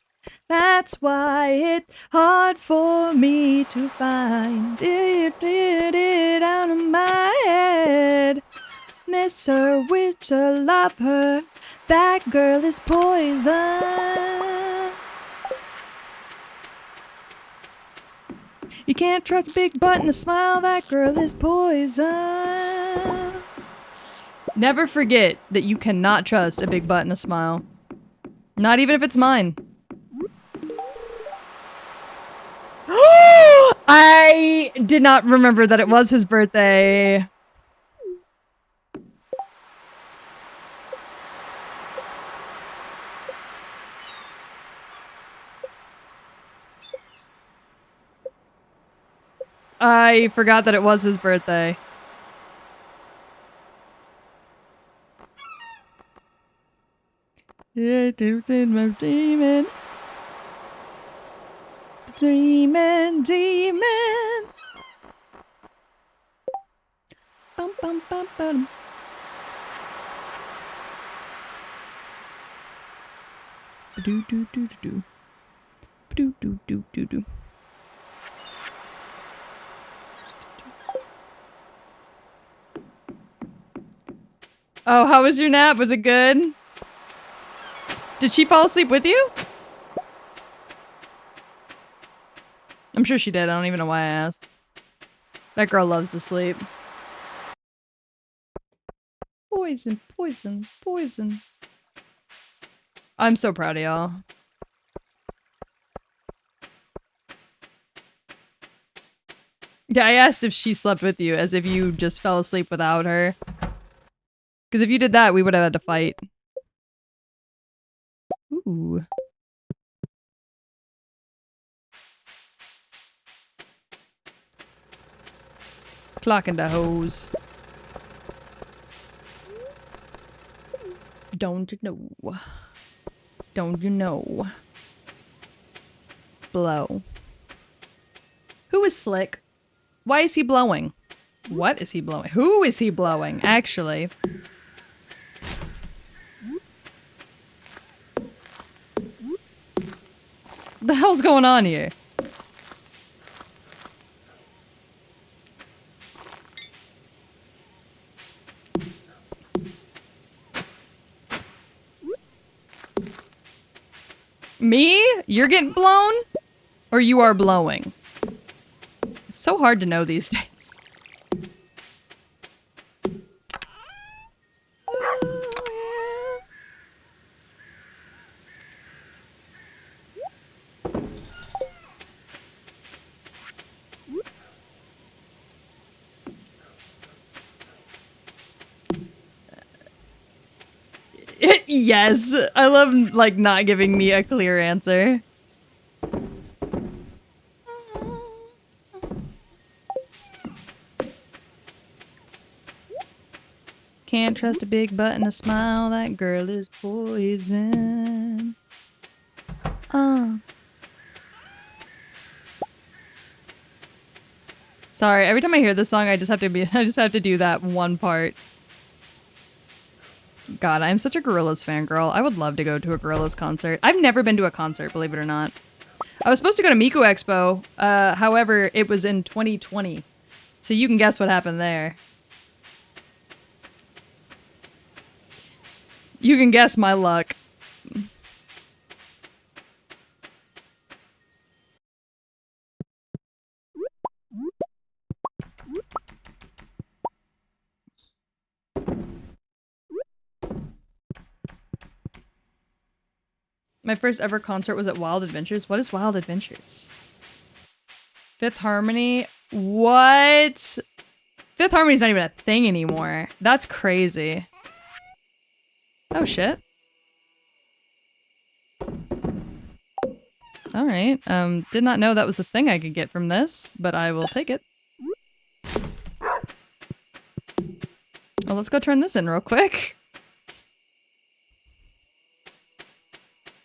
That's why it's hard for me to find it out of my head. Miss her, wish her, love her. That girl is poison. You can't trust a big butt and a smile. That girl is poison. Never forget that you cannot trust a big butt and a smile. Not even if it's mine. I did not remember that it was his birthday. I forgot that it was his birthday. Yeah, demon. Demon. Bum bum bum bum. Do do do do do do do do do. Oh, how was your nap? Was it good? Did she fall asleep with you? I'm sure she did. I don't even know why I asked. That girl loves to sleep. Poison, poison, poison. I'm so proud of y'all. Yeah, I asked if she slept with you, as if you just fell asleep without her. Because if you did that, we would have had to fight. Ooh. Clocking the hose. Don't you know? Don't you know? Blow. Who is Slick? Why is he blowing? What is he blowing? Who is he blowing, actually? The hell's going on here? Me? You're getting blown? Or you are blowing? It's so hard to know these days. Yes, I love like not giving me a clear answer. Can't trust a big butt and a smile. That girl is poison. Sorry, every time I hear this song, I just have to do that one part. God, I'm such a Gorillaz fangirl. I would love to go to a Gorillaz concert. I've never been to a concert, believe it or not. I was supposed to go to Miku Expo, however, it was in 2020. So you can guess what happened there. You can guess my luck. My first ever concert was at Wild Adventures. What is Wild Adventures? Fifth Harmony? What? Fifth Harmony's not even a thing anymore. That's crazy. Oh shit. Alright, did not know that was a thing I could get from this, but I will take it. Well, let's go turn this in real quick.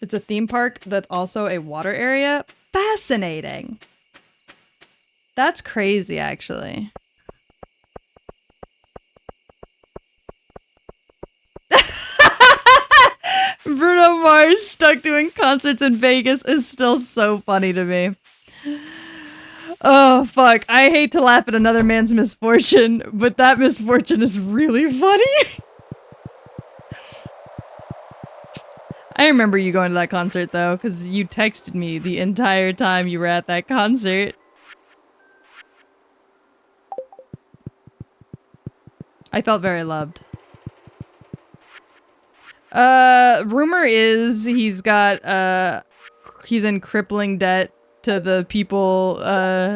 It's a theme park that's also a water area. Fascinating. That's crazy, actually. Bruno Mars stuck doing concerts in Vegas is still so funny to me. Oh, fuck. I hate to laugh at another man's misfortune, but that misfortune is really funny. I remember you going to that concert, though, because you texted me the entire time you were at that concert. I felt very loved. Rumor is he's in crippling debt to the people,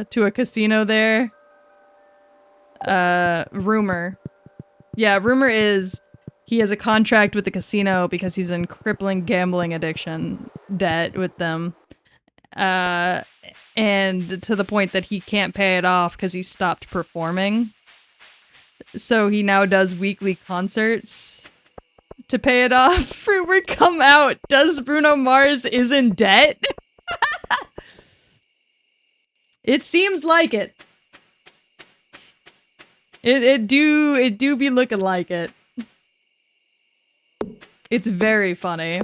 to a casino there. Rumor. Yeah, rumor is he has a contract with the casino because he's in crippling gambling addiction debt with them. And to the point that he can't pay it off because he stopped performing. So he now does weekly concerts to pay it off. Rumor come out. Does Bruno Mars is in debt? It seems like it. It do be looking like it. It's very funny.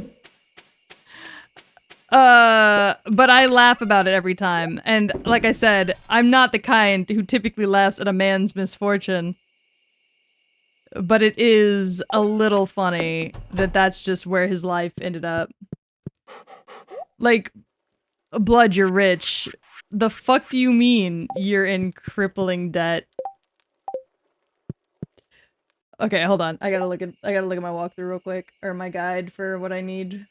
But I laugh about it every time. And like I said, I'm not the kind who typically laughs at a man's misfortune. But it is a little funny that that's just where his life ended up. Like, Blood, you're rich. The fuck do you mean you're in crippling debt? Okay, hold on. I gotta look at my walkthrough real quick, or my guide for what I need.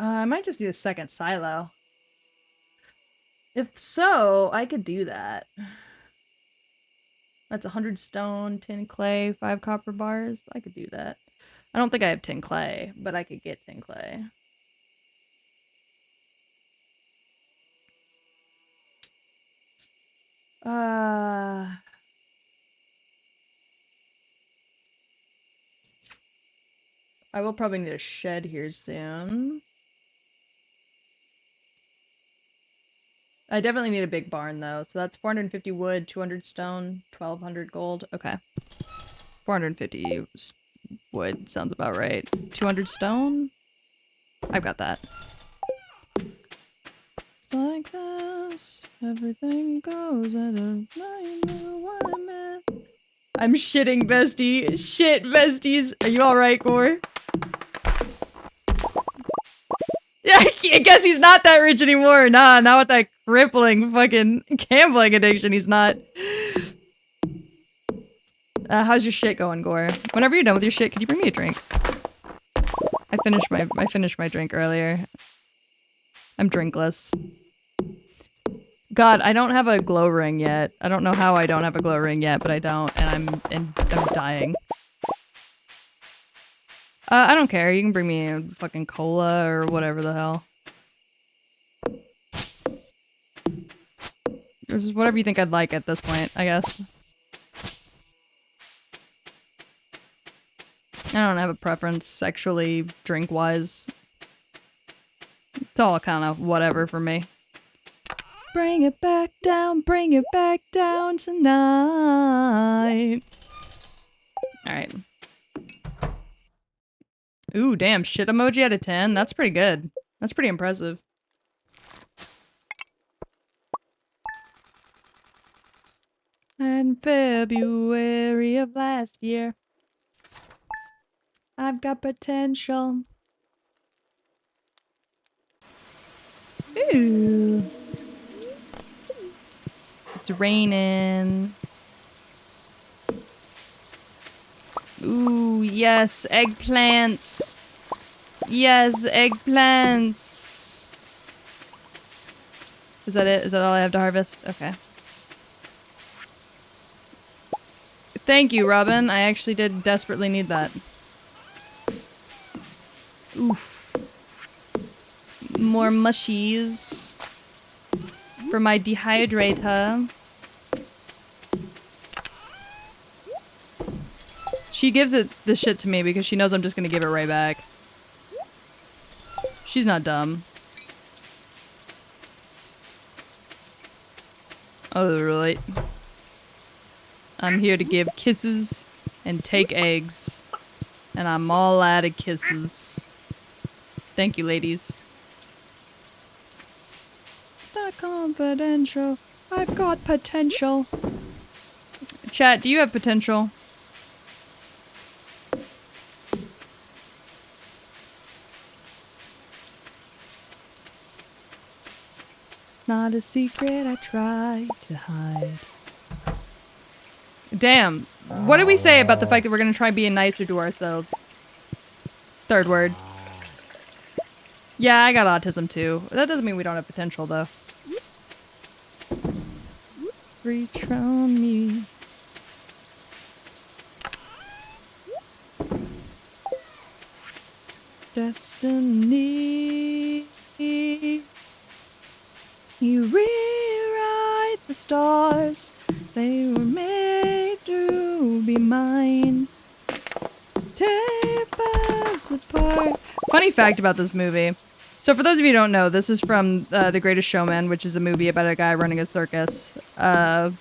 I might just do a second silo. If so, I could do that. That's 100 stone, 10 clay, 5 copper bars. I could do that. I don't think I have 10 clay, but I could get 10 clay. I will probably need a shed here soon. I definitely need a big barn though, so that's 450 wood, 200 stone, 1200 gold. Okay. 450 wood sounds about right. 200 stone? I've got that. It's like this, everything goes at a line. I'm shitting, bestie. Shit, besties. Are you alright, Gore? I guess he's not that rich anymore. Nah, not with that crippling fucking gambling addiction. He's not. How's your shit going, Gore? Whenever you're done with your shit, can you bring me a drink? I finished my drink earlier. I'm drinkless. God, I don't have a glow ring yet. I don't know how I don't have a glow ring yet, but I don't, and I'm dying. I don't care. You can bring me a fucking cola or whatever the hell. Or just whatever you think I'd like at this point, I guess. I don't have a preference sexually, drink-wise. It's all kind of whatever for me. Bring it back down tonight. Alright. Ooh, damn, shit emoji out of 10? That's pretty good. That's pretty impressive. In February of last year, I've got potential. Ooh. It's raining. Ooh, yes, eggplants. Yes, eggplants. Is that it? Is that all I have to harvest? Okay. Thank you, Robin. I actually did desperately need that. Oof. More mushies for my dehydrator. She gives this shit to me because she knows I'm just gonna give it right back. She's not dumb. Oh, right. I'm here to give kisses and take eggs. And I'm all out of kisses. Thank you, ladies. It's not confidential. I've got potential. Chat, do you have potential? Not a secret I try to hide. Damn. What did we say about the fact that we're gonna try being nicer to ourselves? Third word. Yeah, I got autism too. That doesn't mean we don't have potential though. Reach from me. Destiny. You rewrite the stars. They were made to be mine. Tear us apart. Funny fact about this movie. So for those of you who don't know, this is from The Greatest Showman, which is a movie about a guy running a circus. And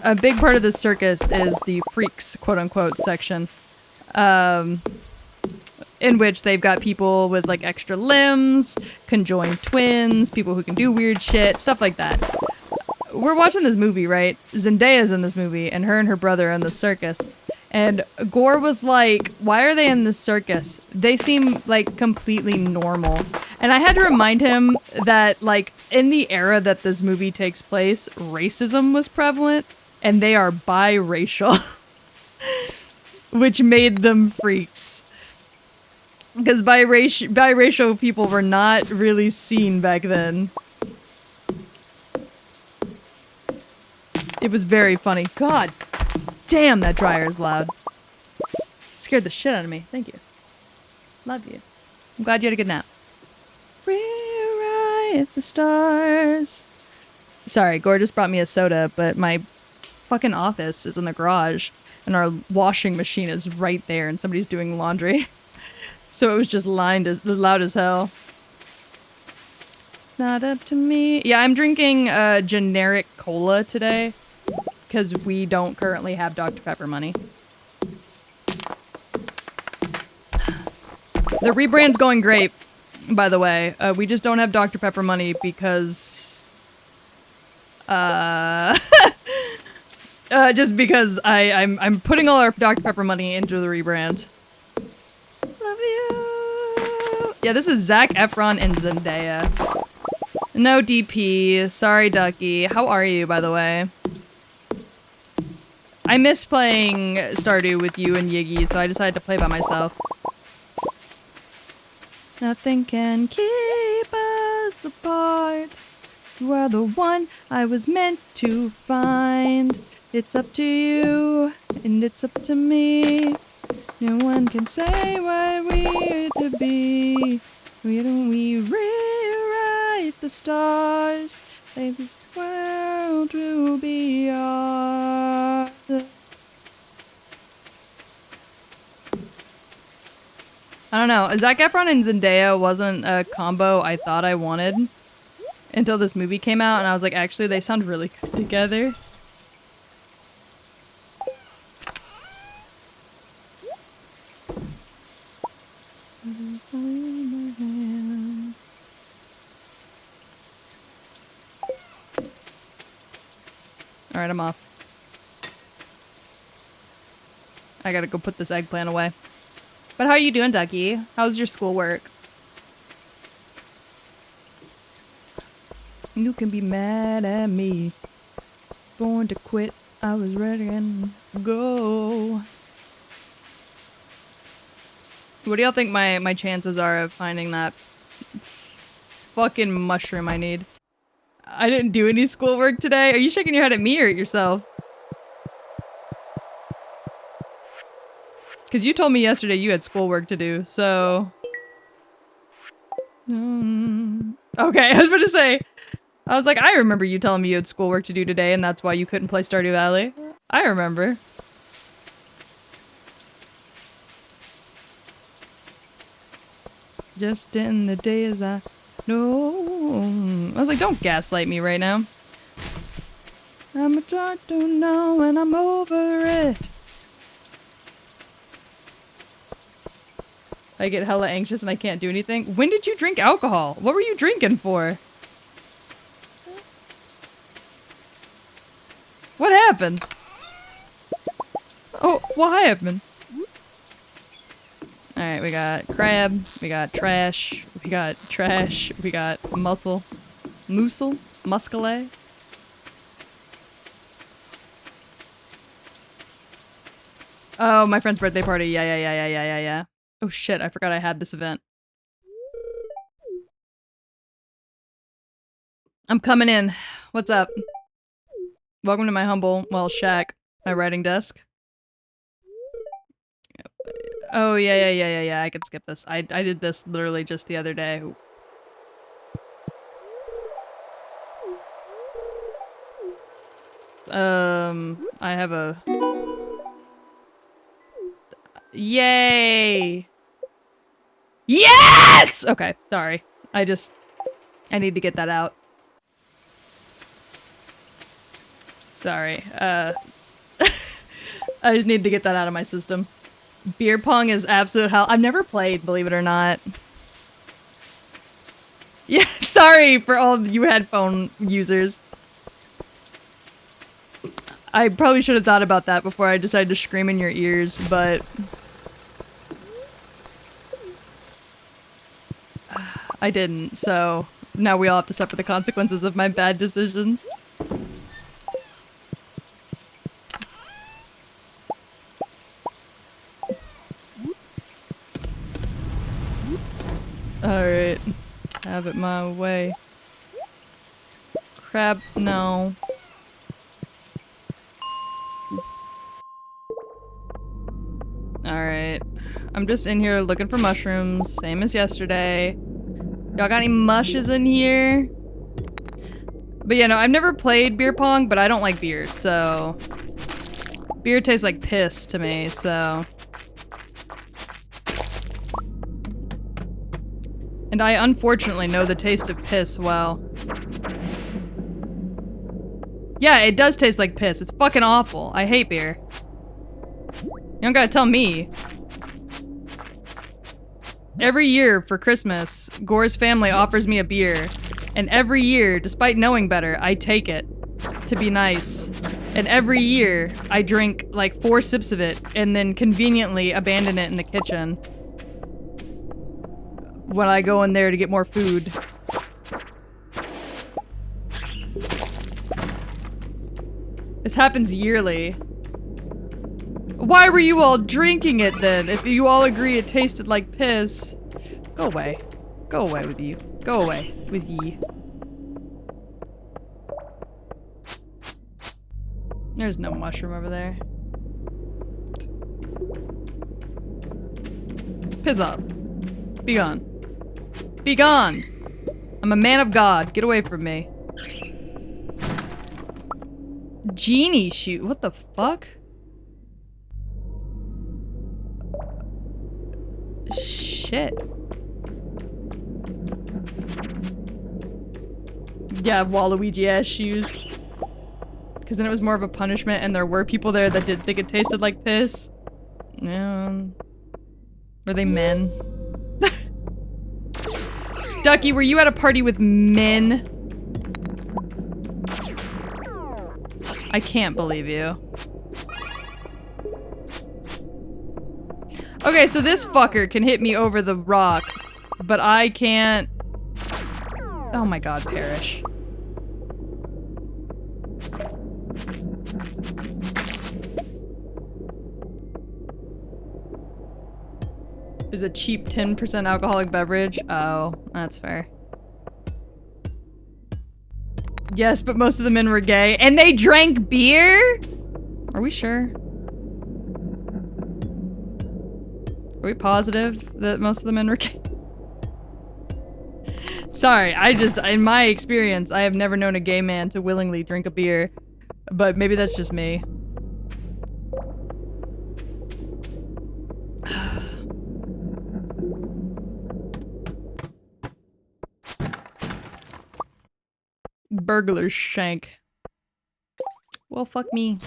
a big part of the circus is the freaks, quote-unquote, section. In which they've got people with, like, extra limbs, conjoined twins, people who can do weird shit, stuff like that. We're watching this movie, right? Zendaya's in this movie, and her brother are in the circus. And Gore was like, why are they in this circus? They seem, like, completely normal. And I had to remind him that, like, in the era that this movie takes place, racism was prevalent, and they are biracial. Which made them freaks. Because biracial people were not really seen back then. It was very funny. God damn, that dryer is loud. Scared the shit out of me. Thank you. Love you. I'm glad you had a good nap. Rewrite the stars. Sorry, Gore just brought me a soda, but my fucking office is in the garage, and our washing machine is right there, and somebody's doing laundry. So it was just loud as hell. Not up to me. Yeah, I'm drinking generic cola today because we don't currently have Dr. Pepper money. The rebrand's going great, by the way. We just don't have Dr. Pepper money because... just because I'm putting all our Dr. Pepper money into the rebrand. Love you. Yeah, this is Zac Efron and Zendaya. No DP. Sorry, Ducky. How are you, by the way? I miss playing Stardew with you and Yiggy, so I decided to play by myself. Nothing can keep us apart. You are the one I was meant to find. It's up to you, and it's up to me. No one can say what we're to be. We rewrite the stars. Maybe the world will be ours. I don't know. Zac Efron and Zendaya wasn't a combo I thought I wanted until this movie came out, and I was like, actually, they sound really good together. Alright, I'm off. I gotta go put this eggplant away. But how are you doing, Ducky? How's your schoolwork? You can be mad at me. Born to quit, I was ready and go. What do y'all think my chances are of finding that fucking mushroom I need? I didn't do any schoolwork today. Are you shaking your head at me or at yourself? Because you told me yesterday you had schoolwork to do, so... Okay, I was about to say... I was like, I remember you telling me you had schoolwork to do today, and that's why you couldn't play Stardew Valley. I remember. Just in the days I know. I was like, don't gaslight me right now. I'm trying to know and I'm over it. I get hella anxious and I can't do anything. When did you drink alcohol? What were you drinking for? What happened? Oh, what happened? Alright, we got crab, we got trash, we got mussel. Mussel? Muscale? Oh, my friend's birthday party. Yeah. Oh shit, I forgot I had this event. I'm coming in. What's up? Welcome to my humble, well, shack. My writing desk. Oh, yeah, I could skip this. I did this literally just the other day. I have a... Yay! Yes! Okay, sorry. I need to get that out. Sorry, I just need to get that out of my system. Beer pong is absolute hell. I've never played, believe it or not. Yeah, sorry for all of you headphone users. I probably should have thought about that before I decided to scream in your ears, but... I didn't, so now we all have to suffer the consequences of my bad decisions. Alright. Have it my way. Crab, no. Alright. I'm just in here looking for mushrooms, same as yesterday. Y'all got any mushes in here? But yeah, no, I've never played beer pong, but I don't like beer, so... Beer tastes like piss to me, so... And I unfortunately know the taste of piss well. Yeah, it does taste like piss. It's fucking awful. I hate beer. You don't gotta tell me. Every year for Christmas, Gore's family offers me a beer. And every year, despite knowing better, I take it to be nice. And every year, I drink like 4 sips of it and then conveniently abandon it in the kitchen. when I go in there to get more food. This happens yearly. Why were you all drinking it then? If you all agree it tasted like piss. Go away. Go away with you. Go away with ye. There's no mushroom over there. Piss off. Be gone. Be gone! I'm a man of God. Get away from me. Genie shoot. What the fuck? Shit. Yeah, Waluigi ass shoes. Because then it was more of a punishment and there were people there that did think it tasted like piss. Were they men? Ducky, were you at a party with men? I can't believe you. Okay, so this fucker can hit me over the rock, but I can't. Oh my god, perish. Is a cheap 10% alcoholic beverage? Oh, that's fair. Yes, but most of the men were gay. And they drank beer? Are we sure? Are we positive that most of the men were gay? Sorry, in my experience, I have never known a gay man to willingly drink a beer. But maybe that's just me. Burglar shank. Well, fuck me.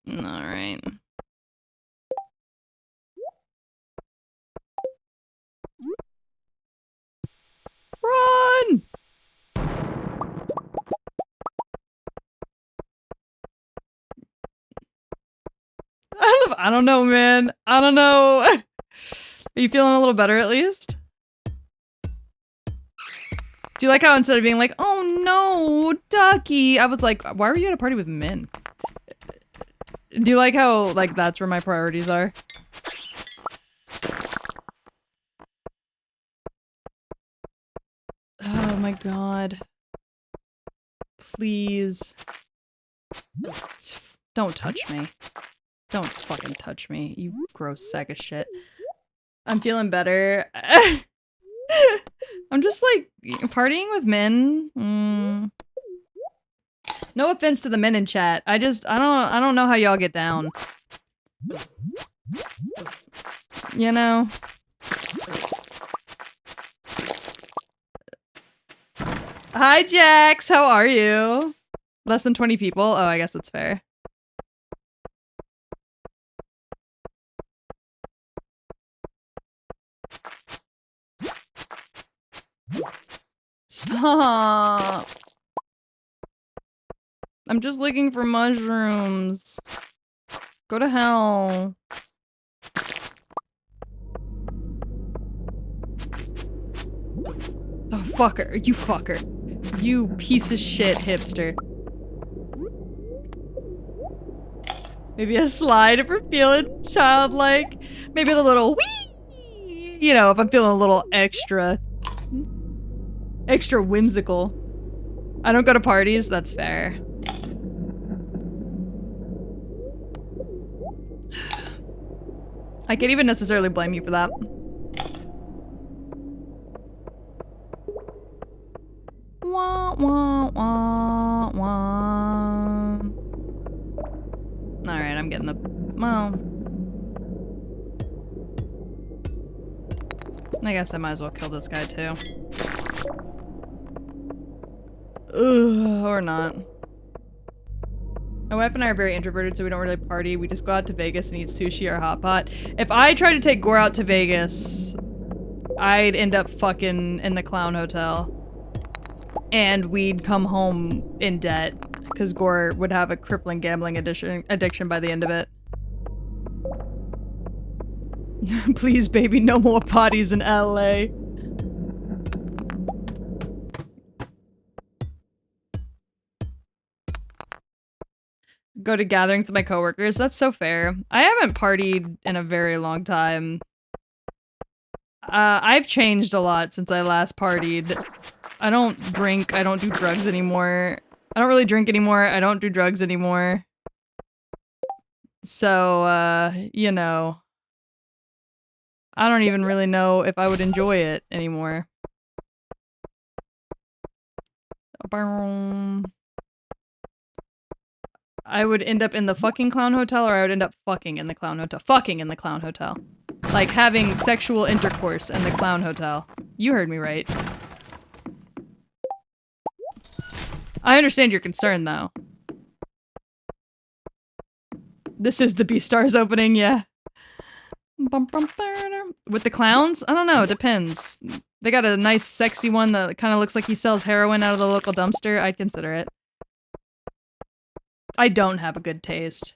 Alright. Run! I don't know, man. I don't know. Are you feeling a little better at least? Do you like how instead of being like, oh no, Ducky, I was like, why were you at a party with men? Do you like how, like, that's where my priorities are? Oh my god. Please. Don't touch me. Don't fucking touch me, you gross sack of shit. I'm feeling better. I'm just like partying with men. No offense to the men in chat. I don't know how y'all get down. You know? Hi Jax, how are you? Less than 20 people? Oh, I guess that's fair. Stop. I'm just looking for mushrooms. Go to hell. Oh, fucker. You fucker. You piece of shit hipster. Maybe a slide if we're feeling childlike. Maybe a little wee. You know, if I'm feeling a little extra whimsical. I don't go to parties, that's fair. I can't even necessarily blame you for that. Wah, wah, wah, wah. Alright, I'm getting the... well... I guess I might as well kill this guy too. Ugh, or not. My wife and I are very introverted, so we don't really party. We just go out to Vegas and eat sushi or hot pot. If I tried to take Gore out to Vegas, I'd end up fucking in the clown hotel. And we'd come home in debt, because Gore would have a crippling gambling addiction by the end of it. Please, baby, no more parties in LA. Go to gatherings with my coworkers. That's so fair. I haven't partied in a very long time. I've changed a lot since I last partied. I don't drink. I don't do drugs anymore. I don't really drink anymore. I don't do drugs anymore. So, you know. I don't even really know if I would enjoy it anymore. I would end up in the fucking clown hotel, or I would end up fucking in the clown hotel. Fucking in the clown hotel. Like having sexual intercourse in the clown hotel. You heard me right. I understand your concern, though. This is the Beastars opening, yeah. With the clowns? I don't know, it depends. They got a nice sexy one that kind of looks like he sells heroin out of the local dumpster. I'd consider it. I don't have a good taste.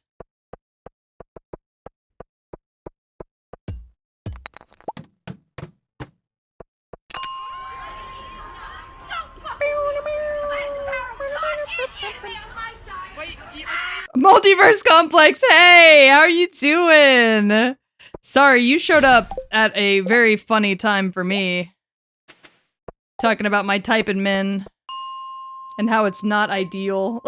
Multiverse Complex, hey! How are you doing? Sorry, you showed up at a very funny time for me. Talking about my type in men. And how it's not ideal.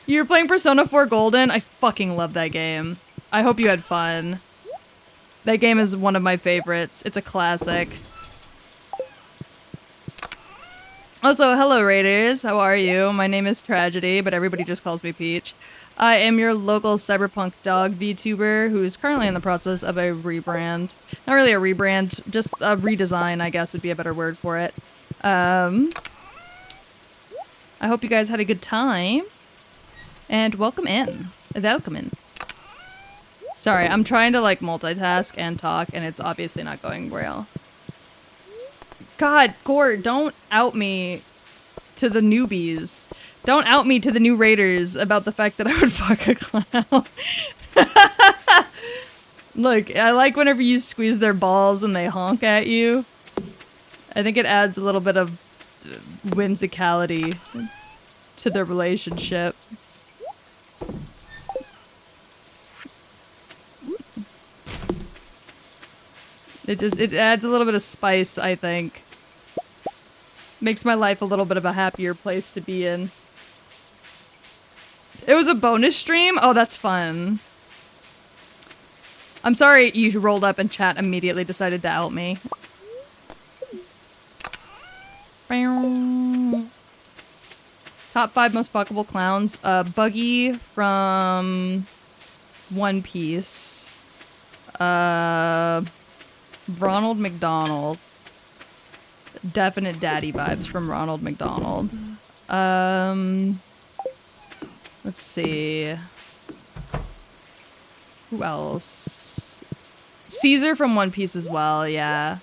You're playing Persona 4 Golden? I fucking love that game. I hope you had fun. That game is one of my favorites. It's a classic. Also, hello Raiders, how are you? My name is Tragedy, but everybody just calls me Peach. I am your local cyberpunk dog VTuber who's currently in the process of a rebrand. Not really a rebrand, just a redesign, I guess would be a better word for it. I hope you guys had a good time. And welcome in. Welcome in. Sorry, I'm trying to like multitask and talk, and it's obviously not going well. God, Gore, don't out me to the newbies. Don't out me to the new raiders about the fact that I would fuck a clown. Look, I like whenever you squeeze their balls and they honk at you. I think it adds a little bit of whimsicality to the relationship. It adds a little bit of spice, I think. Makes my life a little bit of a happier place to be in. It was a bonus stream? Oh, that's fun. I'm sorry you rolled up and chat immediately decided to out me. Top 5 most fuckable clowns. Buggy from One Piece. Ronald McDonald. Definite daddy vibes from Ronald McDonald. Let's see. Who else? Caesar from One Piece as well, yeah.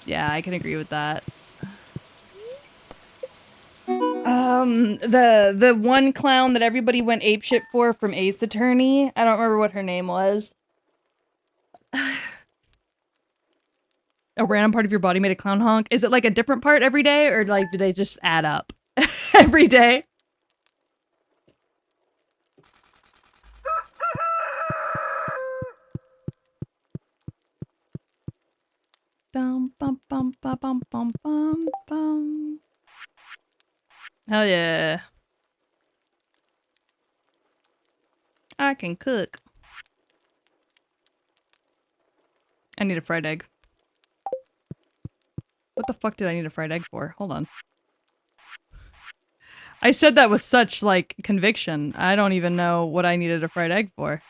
Yeah, I can agree with that. The one clown that everybody went apeshit for from Ace Attorney. I don't remember what her name was. A random part of your body made a clown honk. Is it like a different part every day, or like do they just add up every day? Dum bum bum bum bum bum bum bum. Hell yeah. I can cook. I need a fried egg. What the fuck did I need a fried egg for? Hold on. I said that with such, like, conviction. I don't even know what I needed a fried egg for.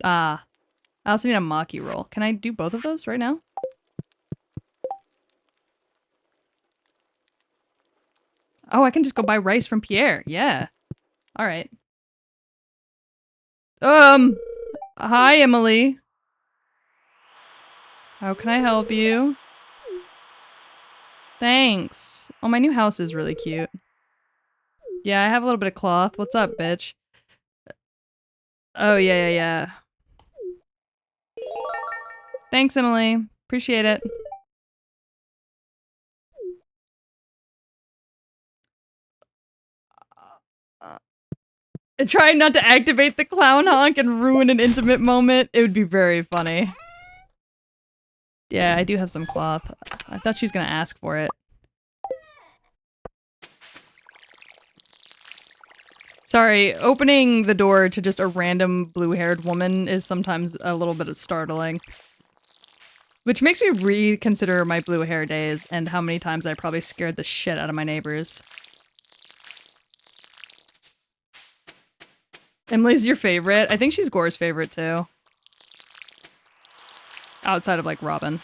Ah. I also need a maki roll. Can I do both of those right now? Oh, I can just go buy rice from Pierre. Yeah. Alright. Hi, Emily. How can I help you? Thanks. Oh, my new house is really cute. Yeah, I have a little bit of cloth. What's up, bitch? Oh, yeah. Thanks, Emily. Appreciate it. Trying not to activate the clown honk and ruin an intimate moment. It would be very funny. Yeah, I do have some cloth. I thought she was gonna ask for it. Sorry, opening the door to just a random blue-haired woman is sometimes a little bit startling. Which makes me reconsider my blue hair days and how many times I probably scared the shit out of my neighbors. Emily's your favorite? I think she's Gore's favorite too. Outside of like Robin.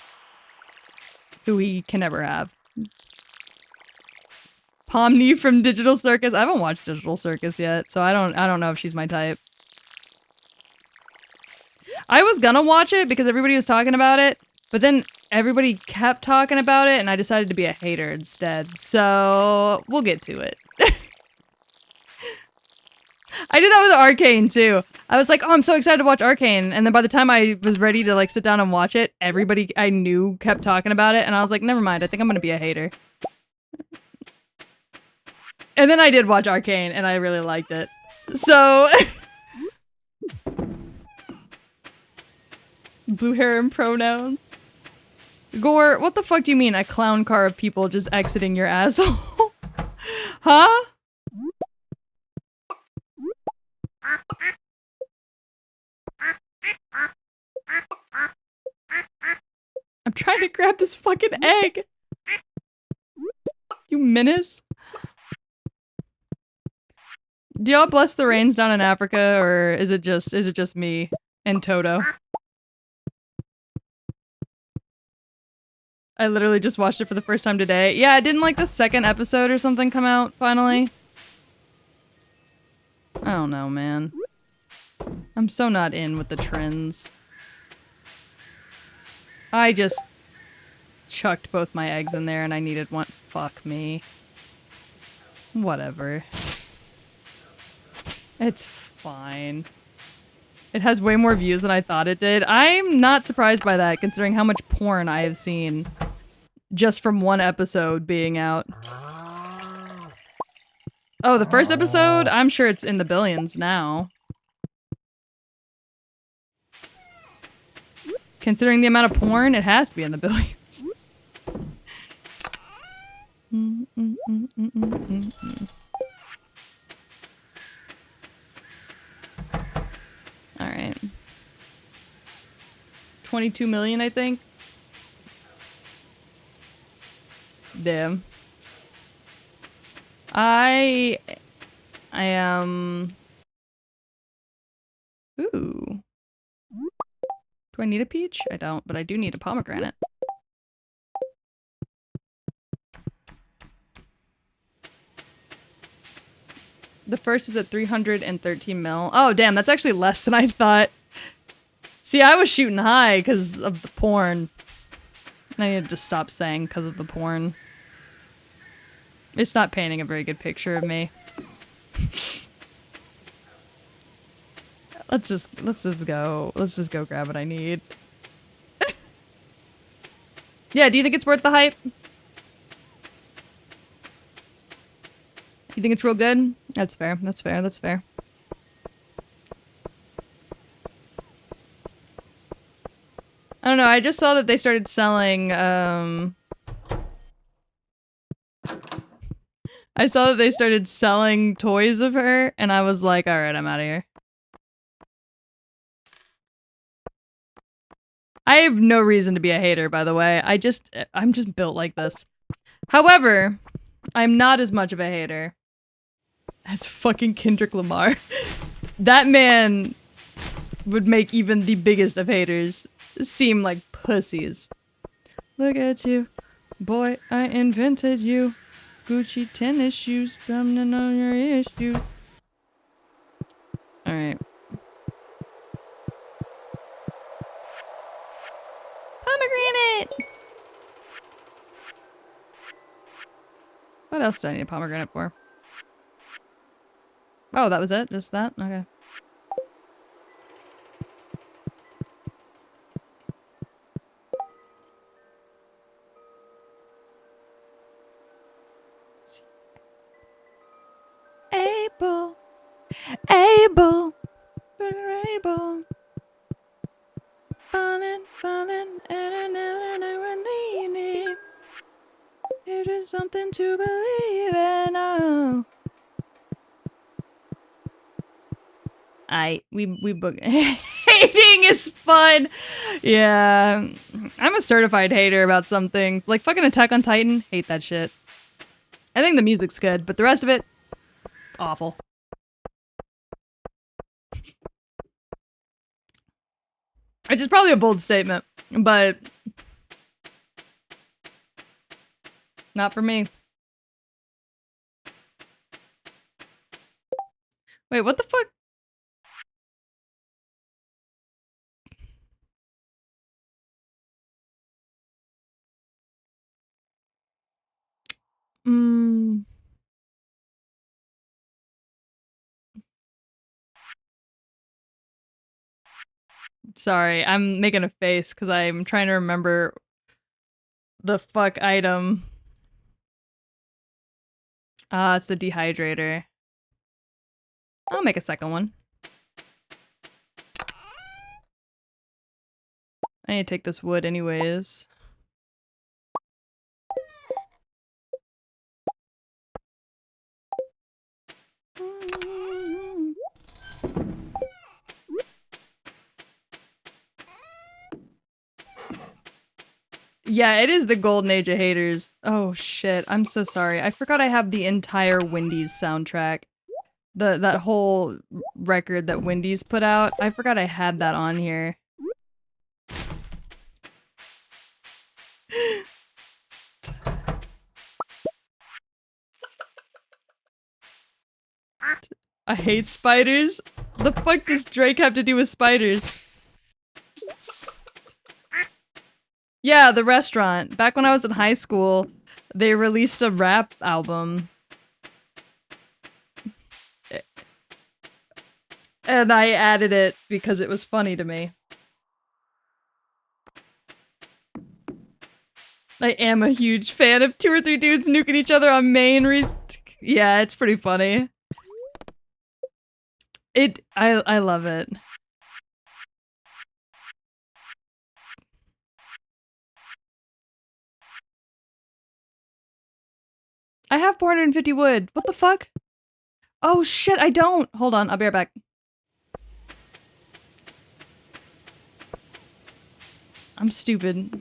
Who he can never have. Pomni from Digital Circus. I haven't watched Digital Circus yet, so I don't know if she's my type. I was gonna watch it because everybody was talking about it, but then everybody kept talking about it and I decided to be a hater instead. So we'll get to it. I did that with Arcane too. I was like, oh, I'm so excited to watch Arcane. And then by the time I was ready to like sit down and watch it, everybody I knew kept talking about it. And I was like, never mind. I think I'm going to be a hater. And then I did watch Arcane and I really liked it. So blue hair and pronouns. Gore, what the fuck do you mean a clown car of people just exiting your asshole? Huh? I'm trying to grab this fucking egg. You menace. Do y'all bless the rains down in Africa, or is it just me and Toto? I literally just watched it for the first time today. Yeah, didn't like the second episode or something come out finally? I don't know, man. I'm so not in with the trends. I just chucked both my eggs in there and I needed one. Fuck me. Whatever. It's fine. It has way more views than I thought it did. I'm not surprised by that, considering how much porn I have seen just from one episode being out. Oh, the first episode? I'm sure it's in the billions now. Considering the amount of porn, it has to be in the billions. Alright. 22 million, I think. Damn. I am... Ooh. Do I need a peach? I don't, but I do need a pomegranate. The first is at 313 mil. Oh, damn, that's actually less than I thought. See, I was shooting high because of the porn. I need to just stop saying because of the porn. It's not painting a very good picture of me. Let's just go grab what I need. Yeah, do you think it's worth the hype? You think it's real good? That's fair, that's fair, that's fair. I don't know, I just saw that they started selling, I saw that they started selling toys of her, and I was like, alright, I'm out of here. I have no reason to be a hater, by the way. I'm just built like this. However, I'm not as much of a hater as fucking Kendrick Lamar. That man would make even the biggest of haters seem like pussies. Look at you. Boy, I invented you. Gucci tennis shoes, dumbing on your issues. Alright. Pomegranate! What else do I need a pomegranate for? Oh, that was it? Just that? Okay. Able, able, able. Falling, falling, and never leaving. It is something to believe in. Oh. We book. Hating is fun. Yeah, I'm a certified hater about some things. Like fucking Attack on Titan. Hate that shit. I think the music's good, but the rest of it, awful. Which is probably a bold statement, but not for me. Wait, what the fuck? Sorry, I'm making a face because I'm trying to remember the fuck item. It's the dehydrator. I'll make a second one. I need to take this wood anyways. Yeah, it is the golden age of haters. Oh shit, I'm so sorry. I forgot I have the entire Wendy's soundtrack. That whole record that Wendy's put out. I forgot I had that on here. I hate spiders. The fuck does Drake have to do with spiders? Yeah, the restaurant. Back when I was in high school, they released a rap album. And I added it because it was funny to me. I am a huge fan of 2 or 3 dudes nuking each other on main Yeah, it's pretty funny. I love it. I have 450 wood. What the fuck? Oh shit, I don't. Hold on, I'll be right back. I'm stupid.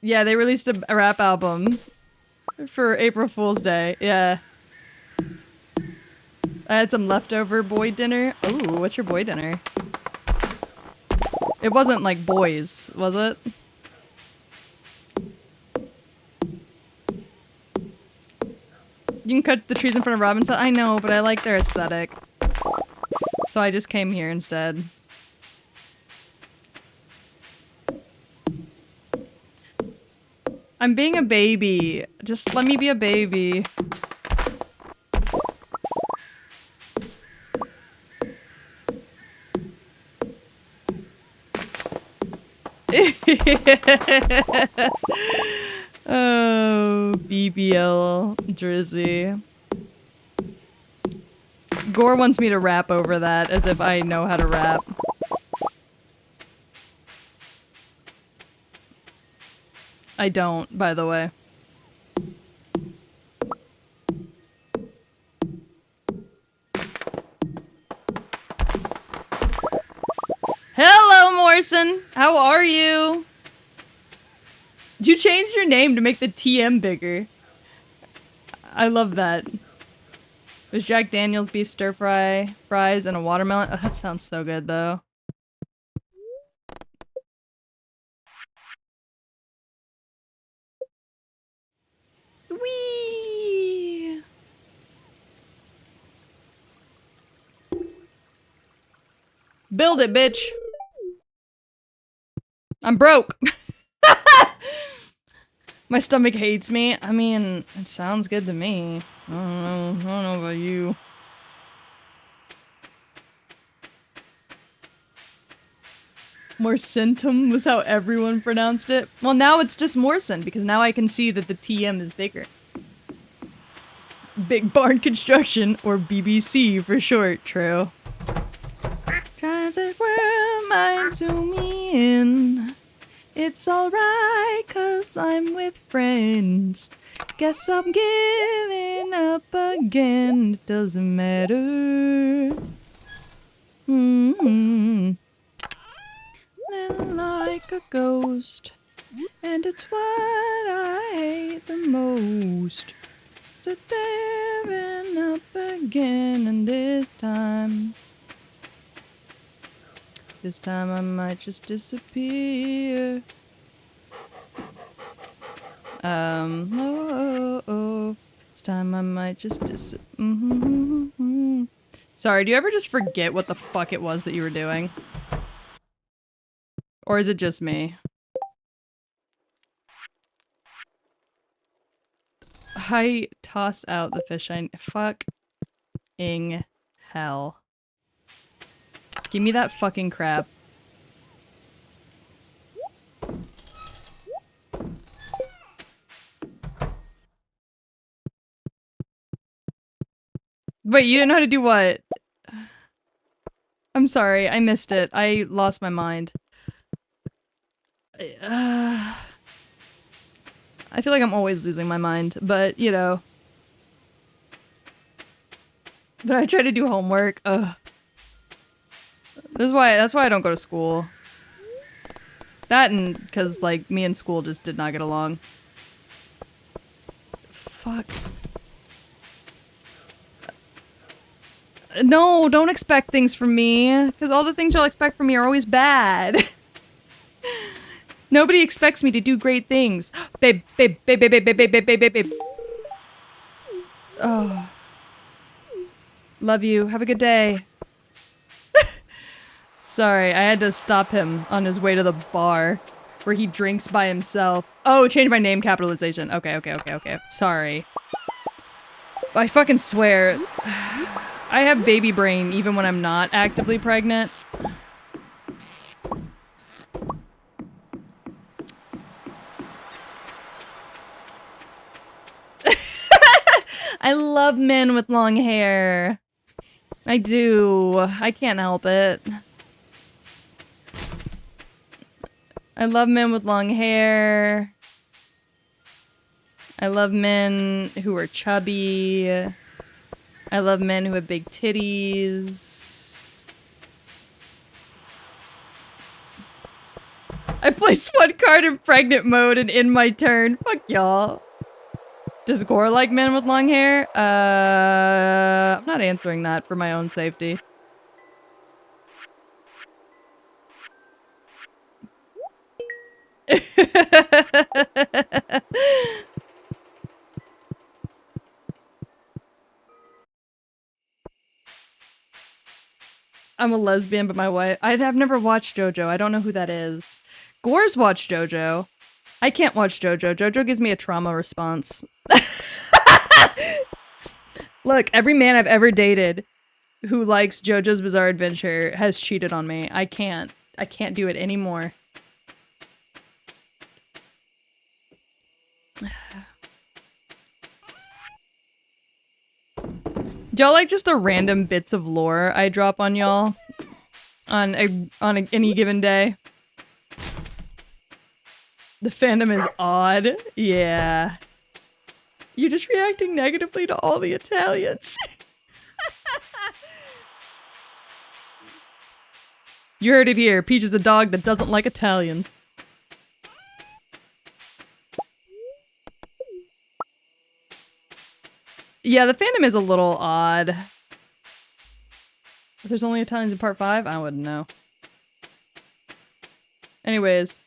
Yeah, they released a rap album for April Fool's Day. Yeah. I had some leftover boy dinner. Ooh, what's your boy dinner? It wasn't like boys, was it? You can cut the trees in front of Robinson. I know, but I like their aesthetic. So I just came here instead. I'm being a baby. Just let me be a baby. Oh, BBL Drizzy. Gore wants me to rap over that as if I know how to rap. I don't, by the way. Hello, Morrison! How are you? You changed your name to make the TM bigger. I love that. There's Jack Daniels beef stir fry, fries, and a watermelon. Oh, that sounds so good, though. Whee! Build it, bitch! I'm broke! My stomach hates me. I mean, it sounds good to me. I don't know about you. Morcentum was how everyone pronounced it. Well, now it's just Morcen, because now I can see that the TM is bigger. Big Barn Construction, or BBC for short, true. Trying to take world mind to me in. It's alright, cause I'm with friends. Guess I'm giving up again. It doesn't matter. Like a ghost. And it's what I hate the most. So giving up again, and this time I might just disappear. This time I might just Sorry, do you ever just forget what the fuck it was that you were doing? Or is it just me? I tossed out the fish I- fucking hell. Give me that fucking crap. Wait, you didn't know how to do what? I'm sorry, I missed it. I lost my mind. I feel like I'm always losing my mind, but you know. But I try to do homework. Ugh. That's why I don't go to school. That and because like me and school just did not get along. Fuck. No, don't expect things from me, because all the things you'll expect from me are always bad. Nobody expects me to do great things. Babe, babe, babe, babe, babe, babe, babe, babe, babe, babe, babe. Oh. Love you. Have a good day. Sorry, I had to stop him on his way to the bar where he drinks by himself. Oh, change my name capitalization. Okay, okay, okay, okay. Sorry. I fucking swear. I have baby brain even when I'm not actively pregnant. I love men with long hair. I do. I can't help it. I love men with long hair. I love men who are chubby. I love men who have big titties. I placed one card in pregnant mode and in my turn. Fuck y'all. Does Gore like men with long hair? I'm not answering that for my own safety. I'm a lesbian, but my wife- I've never watched JoJo. I don't know who that is. Gore's watched JoJo. I can't watch JoJo. JoJo gives me a trauma response. Look, every man I've ever dated who likes JoJo's Bizarre Adventure has cheated on me. I can't do it anymore. Do y'all like just the random bits of lore I drop on y'all on any given day? The fandom is odd. Yeah. You're just reacting negatively to all the Italians. You heard it here. Peach is a dog that doesn't like Italians. Yeah, the fandom is a little odd. If there's only Italians in part 5, I wouldn't know. Anyways.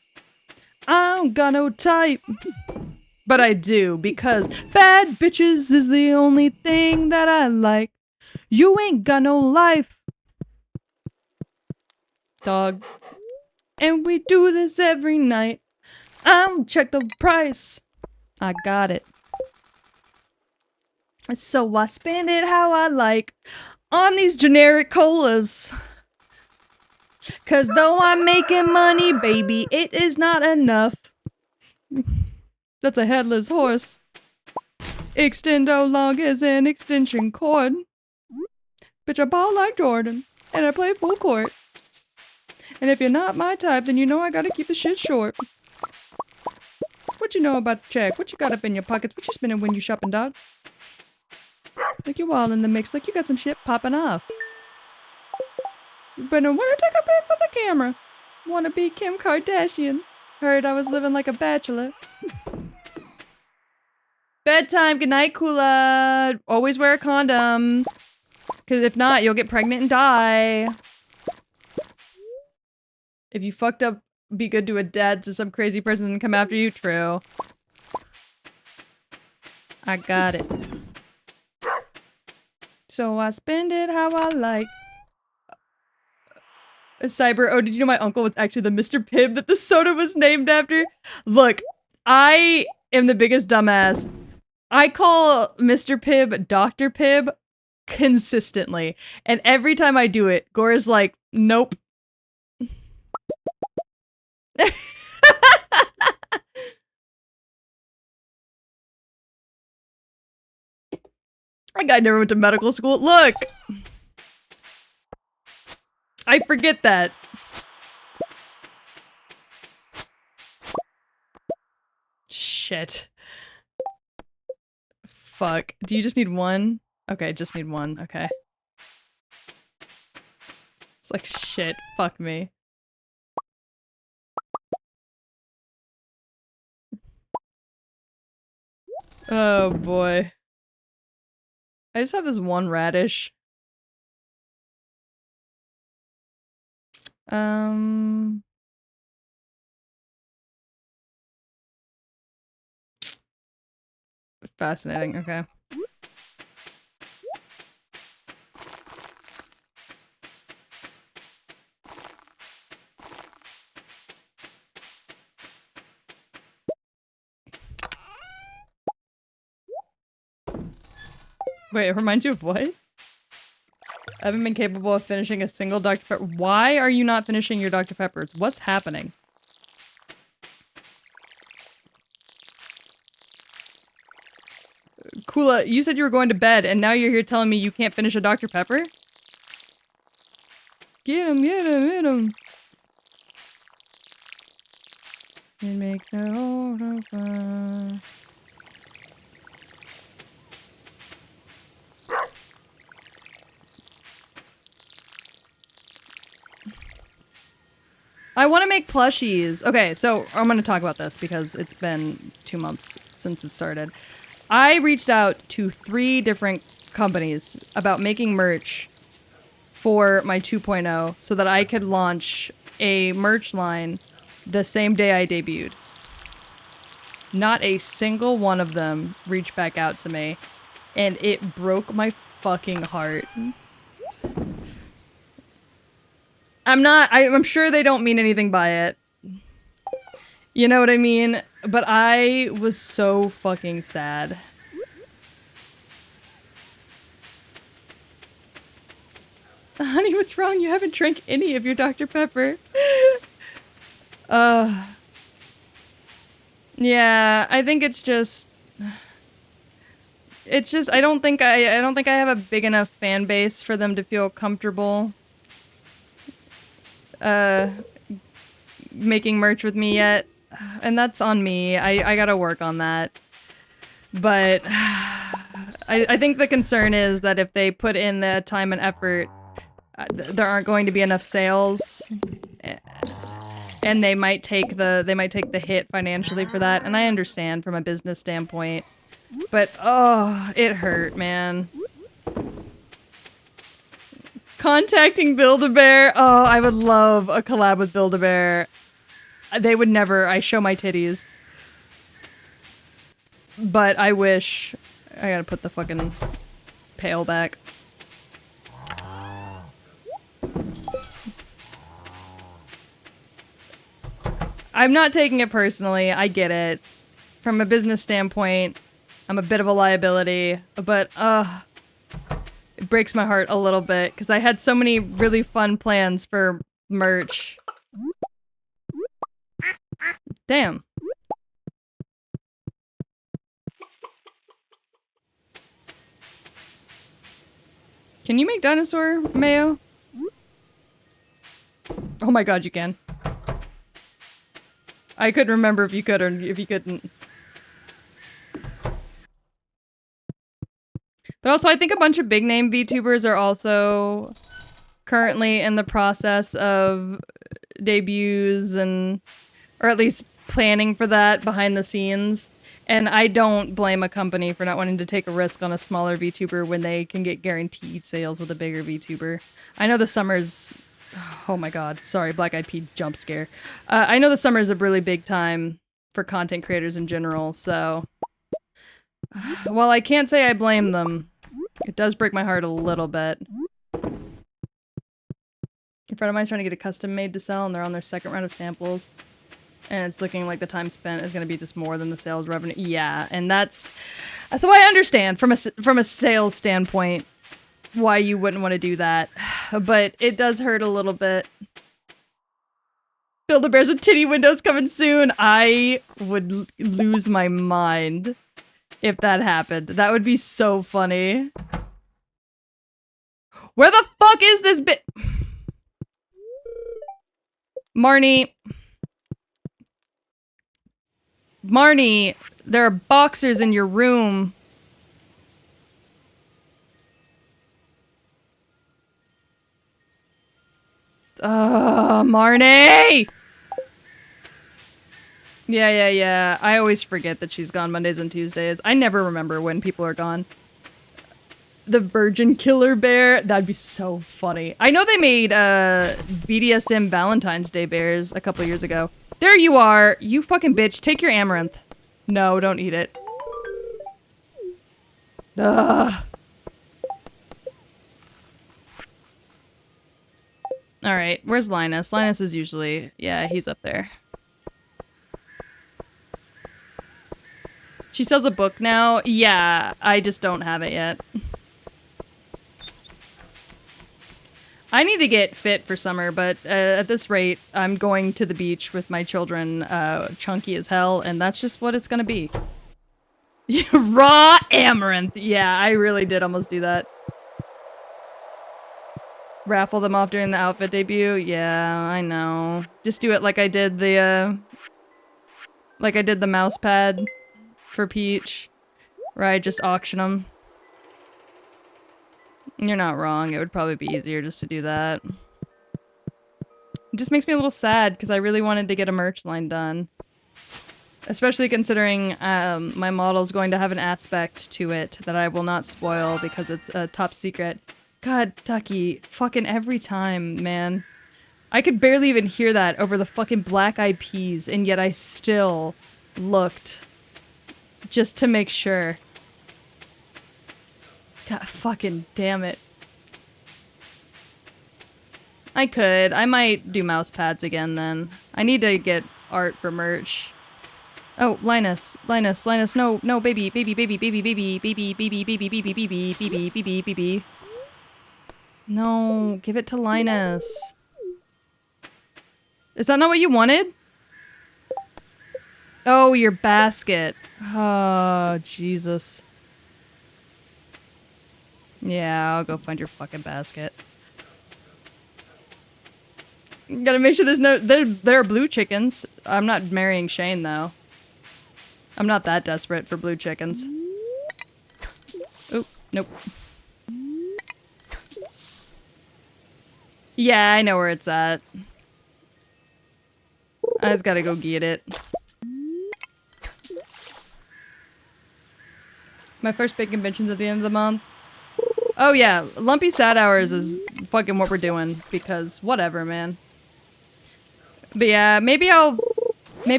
I don't got no type. But I do, because bad bitches is the only thing that I like. You ain't got no life. Dog. And we do this every night. I don't check the price. I got it. So I spend it how I like on these generic colas. Cause though I'm making money, baby, it is not enough. That's a headless horse. Extendo long as an extension cord. Bitch, I ball like Jordan, and I play full court. And if you're not my type, then you know I gotta keep the shit short. What you know about the check? What you got up in your pockets? What you spending when you shopping, dog? Like you all in the mix, like you got some shit popping off. But I wanna take a pic with the camera. Wanna be Kim Kardashian. Heard I was living like a bachelor. Bedtime, good night, Kula. Always wear a condom. Cause if not, you'll get pregnant and die. If you fucked up, be good to a dad to some crazy person and come after you, true. I got it. So I spend it how I like. Cyber, oh, did you know my uncle was actually the Mr. Pibb that the soda was named after? Look, I am the biggest dumbass. I call Mr. Pibb Dr. Pibb consistently. And every time I do it, Gore's like, nope. That guy never went to medical school. Look! I forget that. Shit. Fuck. Do you just need one? Okay, just need one. Okay. It's like, shit. Fuck me. Oh boy. I just have this one radish. Fascinating, okay. Wait, it reminds you of what? I haven't been capable of finishing a single Dr. Pepper. Why are you not finishing your Dr. Peppers? What's happening? Kula, you said you were going to bed, and now you're here telling me you can't finish a Dr. Pepper? Get him, get him, get him! You make the order fun. I want to make plushies. Okay, so I'm going to talk about this because it's been 2 months since it started. I reached out to 3 different companies about making merch for my 2.0 so that I could launch a merch line the same day I debuted. Not a single one of them reached back out to me, and it broke my fucking heart. I'm sure they don't mean anything by it. You know what I mean? But I was so fucking sad. Honey, what's wrong? You haven't drank any of your Dr. Pepper. Yeah, I think it's just I don't think I have a big enough fan base for them to feel comfortable making merch with me yet. And that's on me. I gotta work on that. But I think the concern is that if they put in the time and effort, there aren't going to be enough sales, and they might take the hit financially for that. And I understand from a business standpoint, but oh, it hurt, man. Contacting Build-A-Bear. Oh, I would love a collab with Build-A-Bear. They would never. I show my titties. But I wish. I gotta put the fucking pail back. I'm not taking it personally. I get it. From a business standpoint, I'm a bit of a liability, but it breaks my heart a little bit because I had so many really fun plans for merch. Damn. Can you make dinosaur mayo? Oh my god, you can. I couldn't remember if you could or if you couldn't. But also, I think a bunch of big name VTubers are also currently in the process of debuts and, or at least planning for that behind the scenes. And I don't blame a company for not wanting to take a risk on a smaller VTuber when they can get guaranteed sales with a bigger VTuber. I know the summer's, oh my god, sorry, Black Eyed Pea jump scare. I know the summer's a really big time for content creators in general, so while I can't say I blame them, it does break my heart a little bit. A friend of mine's trying to get a custom made to sell, and they're on their second round of samples. And it's looking like the time spent is going to be just more than the sales revenue. Yeah, and that's... So I understand from a sales standpoint why you wouldn't want to do that. But it does hurt a little bit. Build-A-Bears with titty windows coming soon. I would lose my mind if that happened. That would be so funny. Where the fuck is this bit? Marnie, there are boxers in your room. Marnie! Yeah. I always forget that she's gone Mondays and Tuesdays. I never remember when people are gone. The Virgin Killer Bear? That'd be so funny. I know they made, BDSM Valentine's Day bears a couple years ago. There you are! You fucking bitch. Take your amaranth. No, don't eat it. Ugh. Alright, where's Linus? Linus is usually... Yeah, he's up there. She sells a book now? Yeah, I just don't have it yet. I need to get fit for summer, but at this rate, I'm going to the beach with my children, chunky as hell, and that's just what it's gonna be. Raw amaranth! Yeah, I really did almost do that. Raffle them off during the outfit debut? Yeah, I know. Just do it like I did the, mouse pad for Peach, where I just auction them. You're not wrong, it would probably be easier just to do that. It just makes me a little sad, because I really wanted to get a merch line done. Especially considering my model's going to have an aspect to it that I will not spoil because it's a top secret. God, Ducky, fucking every time, man. I could barely even hear that over the fucking Black Eyed Peas, and yet I still looked just to make sure. God fucking damn it. I could. I might do mouse pads again then. I need to get art for merch. Oh, Linus, no, baby. No, give it to Linus. Is that not what you wanted? Oh, your basket. Oh, Jesus. Yeah, I'll go find your fucking basket. Gotta make sure there's no- there are blue chickens. I'm not marrying Shane, though. I'm not that desperate for blue chickens. Oh, nope. Yeah, I know where it's at. I just gotta go get it. My first big convention's at the end of the month. Oh yeah, Lumpy Sad Hours is fucking what we're doing, because whatever, man. But yeah, maybe I'll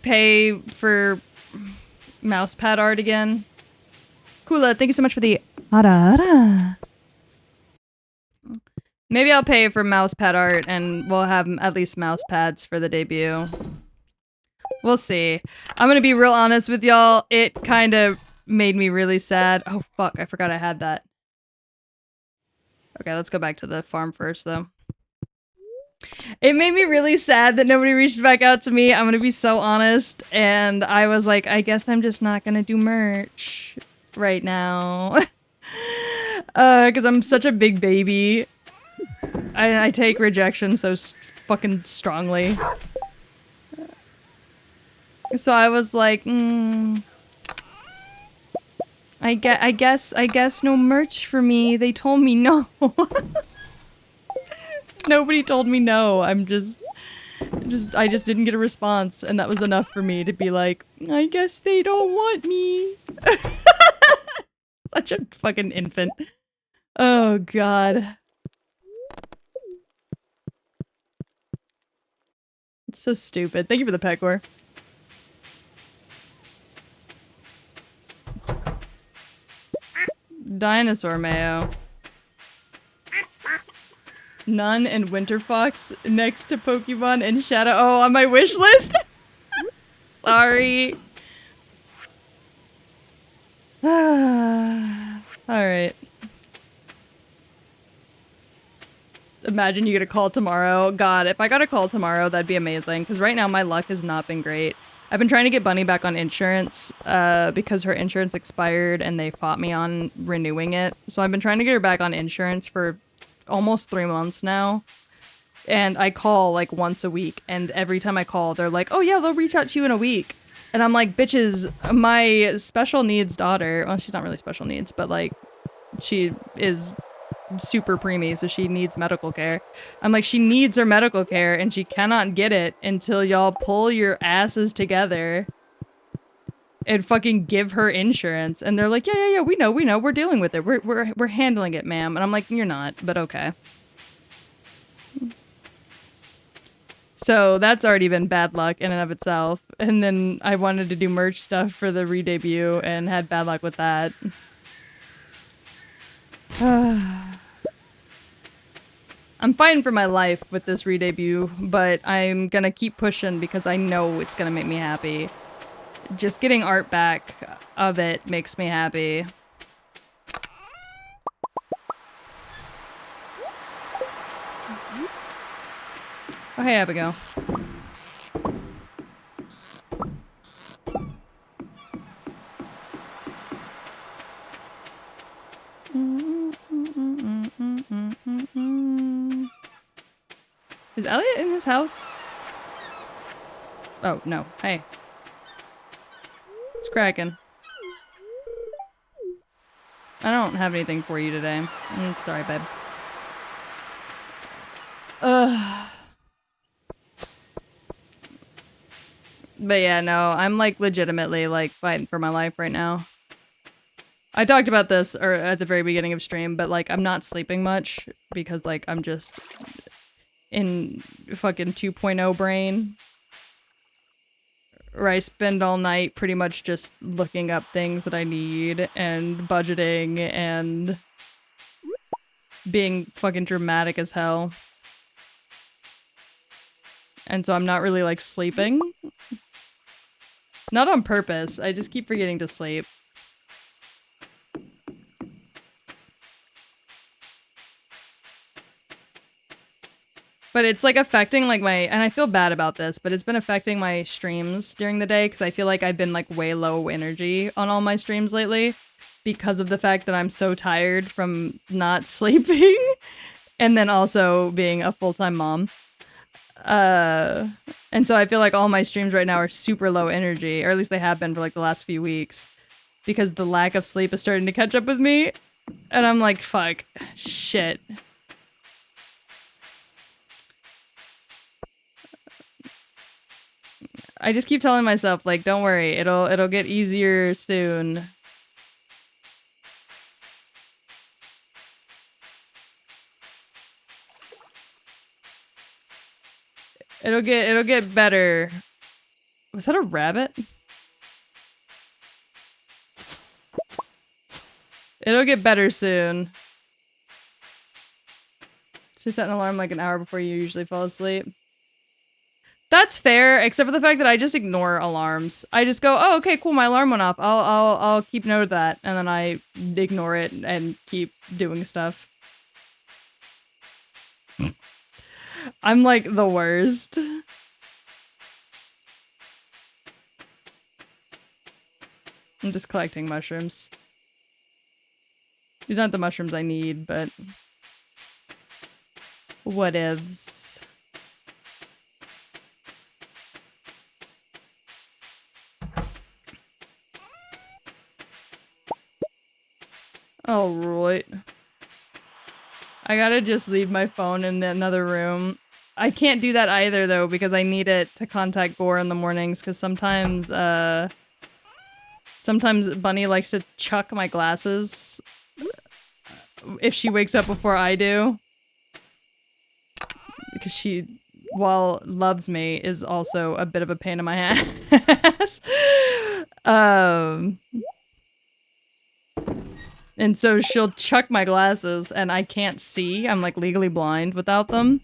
pay for mousepad art again. Kula, thank you so much for the ara. Maybe I'll pay for mousepad art and we'll have at least mouse pads for the debut. We'll see. I'm gonna be real honest with y'all. It kind of made me really sad. Oh, fuck. I forgot I had that. Okay, let's go back to the farm first, though. It made me really sad that nobody reached back out to me. I'm gonna be so honest. And I was like, I guess I'm just not gonna do merch right now. Because I'm such a big baby. I take rejection so fucking strongly. So I was like, I guess no merch for me. They told me no. Nobody told me no. I just didn't get a response, and that was enough for me to be like, I guess they don't want me. Such a fucking infant. Oh god. It's so stupid. Thank you for the pet core. Dinosaur mayo. Nun and Winter Fox next to Pokemon and Shadow. Oh, on my wish list? Sorry. Alright. Imagine you get a call tomorrow. God, if I got a call tomorrow, that'd be amazing. Because right now my luck has not been great. I've been trying to get Bunny back on insurance because her insurance expired and they fought me on renewing it. So I've been trying to get her back on insurance for almost 3 months now. And I call like once a week. And every time I call, they're like, oh yeah, they'll reach out to you in a week. And I'm like, bitches, my special needs daughter, well, she's not really special needs, but like, she is super preemie, so she needs medical care. I'm like, she needs her medical care and she cannot get it until y'all pull your asses together and fucking give her insurance. And they're like, yeah, we know, we're dealing with it. We're handling it, ma'am. And I'm like, you're not, but okay. So that's already been bad luck in and of itself. And then I wanted to do merch stuff for the re-debut and had bad luck with that. I'm fighting for my life with this re-debut, but I'm gonna keep pushing because I know it's gonna make me happy. Just getting art back of it makes me happy. Oh, hey, Abigail. Is Elliot in his house? Oh, no. Hey. It's cracking. I don't have anything for you today. I'm sorry, babe. But yeah, no, I'm like legitimately like fighting for my life right now. I talked about this at the very beginning of stream, but like I'm not sleeping much because like I'm just in fucking 2.0 brain. Where I spend all night pretty much just looking up things that I need and budgeting and being fucking dramatic as hell. And so I'm not really like sleeping. Not on purpose, I just keep forgetting to sleep. But it's like affecting like my, and I feel bad about this, but it's been affecting my streams during the day because I feel like I've been like way low energy on all my streams lately because of the fact that I'm so tired from not sleeping and then also being a full-time mom. And so I feel like all my streams right now are super low energy, or at least they have been for like the last few weeks because the lack of sleep is starting to catch up with me. And I'm like, fuck, shit. I just keep telling myself, like, don't worry, it'll get easier soon. It'll get better. Was that a rabbit? It'll get better soon. Just set an alarm like an hour before you usually fall asleep. That's fair, except for the fact that I just ignore alarms. I just go, oh, okay, cool, my alarm went off. I'll keep note of that, and then I ignore it and keep doing stuff. I'm like the worst. I'm just collecting mushrooms. These aren't the mushrooms I need, but whatevs. Alright. I gotta just leave my phone in another room. I can't do that either, though, because I need it to contact Gore in the mornings, because sometimes Bunny likes to chuck my glasses if she wakes up before I do. Because she, while loves me, is also a bit of a pain in my ass. And so she'll chuck my glasses and I can't see. I'm like legally blind without them.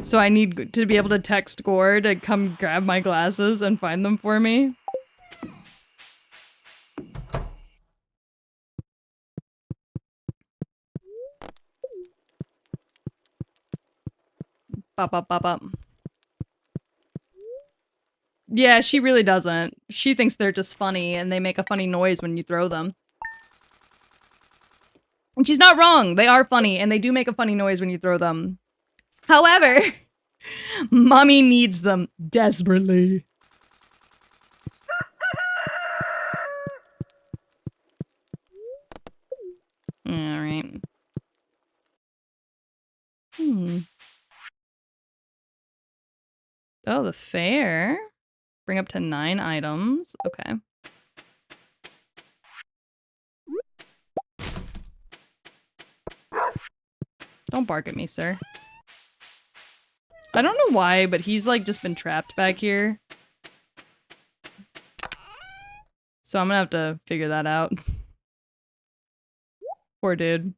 So I need to be able to text Gore to come grab my glasses and find them for me. Bop, bop, bop, bop. Yeah, she really doesn't. She thinks they're just funny and they make a funny noise when you throw them. And she's not wrong. They are funny and they do make a funny noise when you throw them. However, mommy needs them desperately. Alright. Oh, the fair. Bring up to 9 items. Okay. Don't bark at me, sir. I don't know why, but he's like just been trapped back here. So I'm gonna have to figure that out. Poor dude.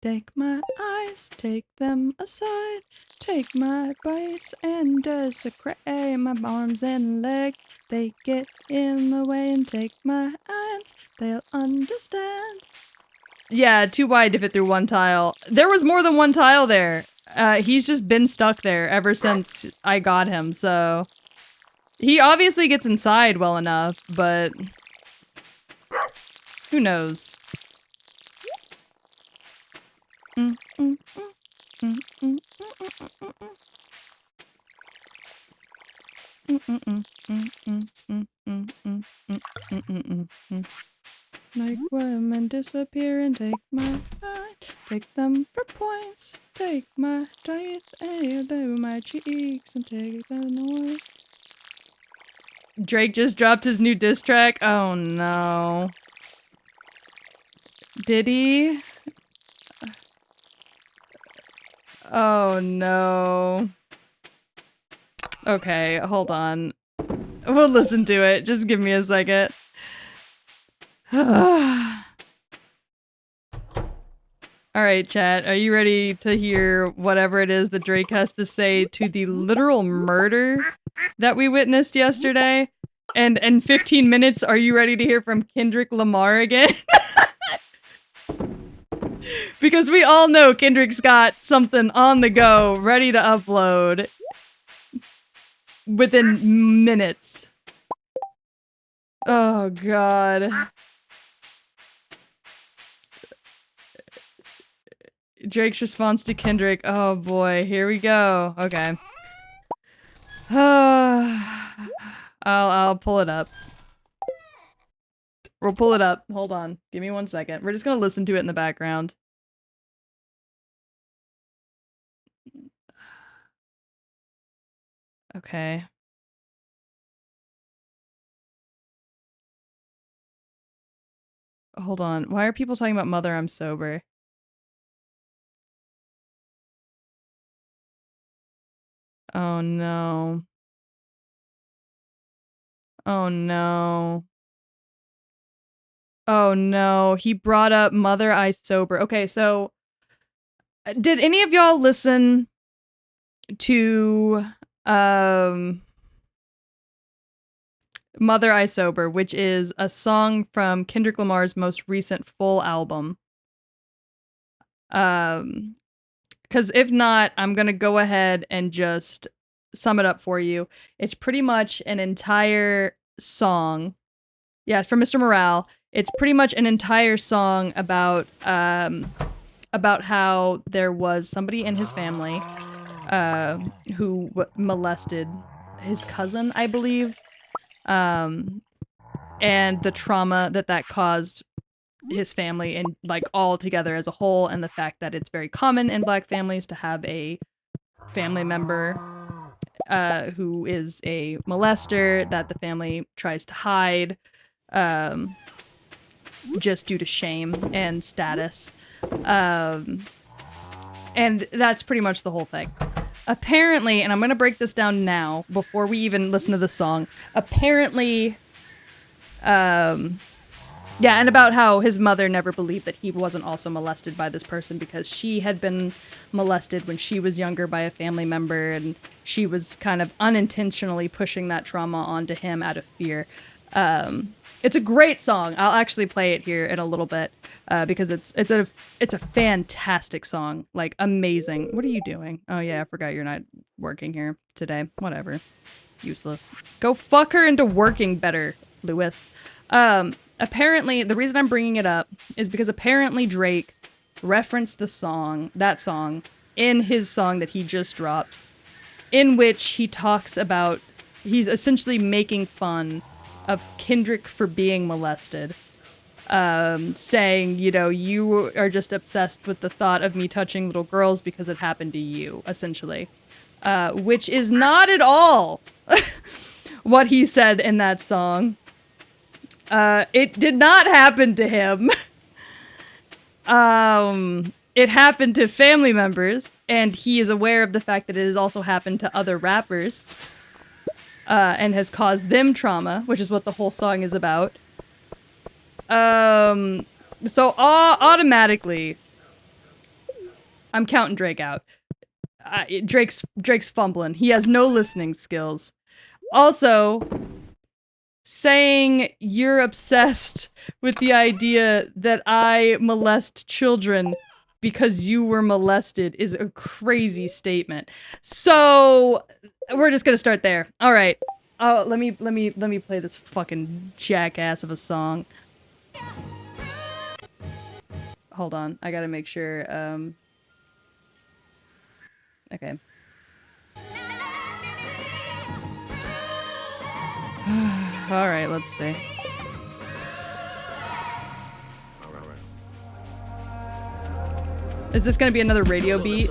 Take my eyes, take them aside. Take my advice and desecrate my arms and legs. They get in the way and take my hands. They'll understand. Yeah, too wide to fit through one tile. There was more than one tile there. He's just been stuck there ever since I got him, so... He obviously gets inside well enough, but... Who knows? Like women disappear and take my mind, take them for points, take my teeth and do my cheeks and take them away. Drake just dropped his new diss track? Oh no. Did he? Oh no. Okay, hold on. We'll listen to it. Just give me a second. Alright, chat. Are you ready to hear whatever it is that Drake has to say to the literal murder that we witnessed yesterday? And in 15 minutes, are you ready to hear from Kendrick Lamar again? Because we all know Kendrick's got something on the go, ready to upload within minutes. Oh god. Drake's response to Kendrick. Oh boy, here we go. Okay. I'll pull it up. We'll pull it up. Hold on. Give me 1 second. We're just gonna listen to it in the background. Okay. Hold on. Why are people talking about Mother, I'm sober? Oh no. Oh no. Oh no. He brought up Mother, I sober. Okay, so did any of y'all listen to Mother I Sober, which is a song from Kendrick Lamar's most recent full album. Because if not, I'm going to go ahead and just sum it up for you. It's pretty much an entire song. Yeah, it's from Mr. Morale. It's pretty much an entire song about how there was somebody in his family who molested his cousin, I believe. And the trauma that caused his family and like all together as a whole, and the fact that it's very common in Black families to have a family member who is a molester that the family tries to hide just due to shame and status. And that's pretty much the whole thing. Apparently, and I'm going to break this down now before we even listen to the song. Apparently, yeah, and about how his mother never believed that he wasn't also molested by this person because she had been molested when she was younger by a family member, and she was kind of unintentionally pushing that trauma onto him out of fear. It's a great song. I'll actually play it here in a little bit because it's a fantastic song, like amazing. What are you doing? Oh yeah, I forgot you're not working here today. Whatever, useless. Go fuck her into working better, Lewis. Apparently, the reason I'm bringing it up is because apparently Drake referenced that song, in his song that he just dropped, in which he talks about, he's essentially making fun of Kendrick for being molested, saying, you know, you are just obsessed with the thought of me touching little girls because it happened to you, essentially, which is not at all what he said in that song. It did not happen to him. It happened to family members, and he is aware of the fact that it has also happened to other rappers, and has caused them trauma, which is what the whole song is about. So automatically, I'm counting Drake out. Drake's fumbling. He has no listening skills. Also, saying you're obsessed with the idea that I molest children because you were molested is a crazy statement. So we're just gonna start there. All right. Oh, let me play this fucking jackass of a song. Hold on, I gotta make sure. Okay. All right, let's see. Is this gonna be another radio beat?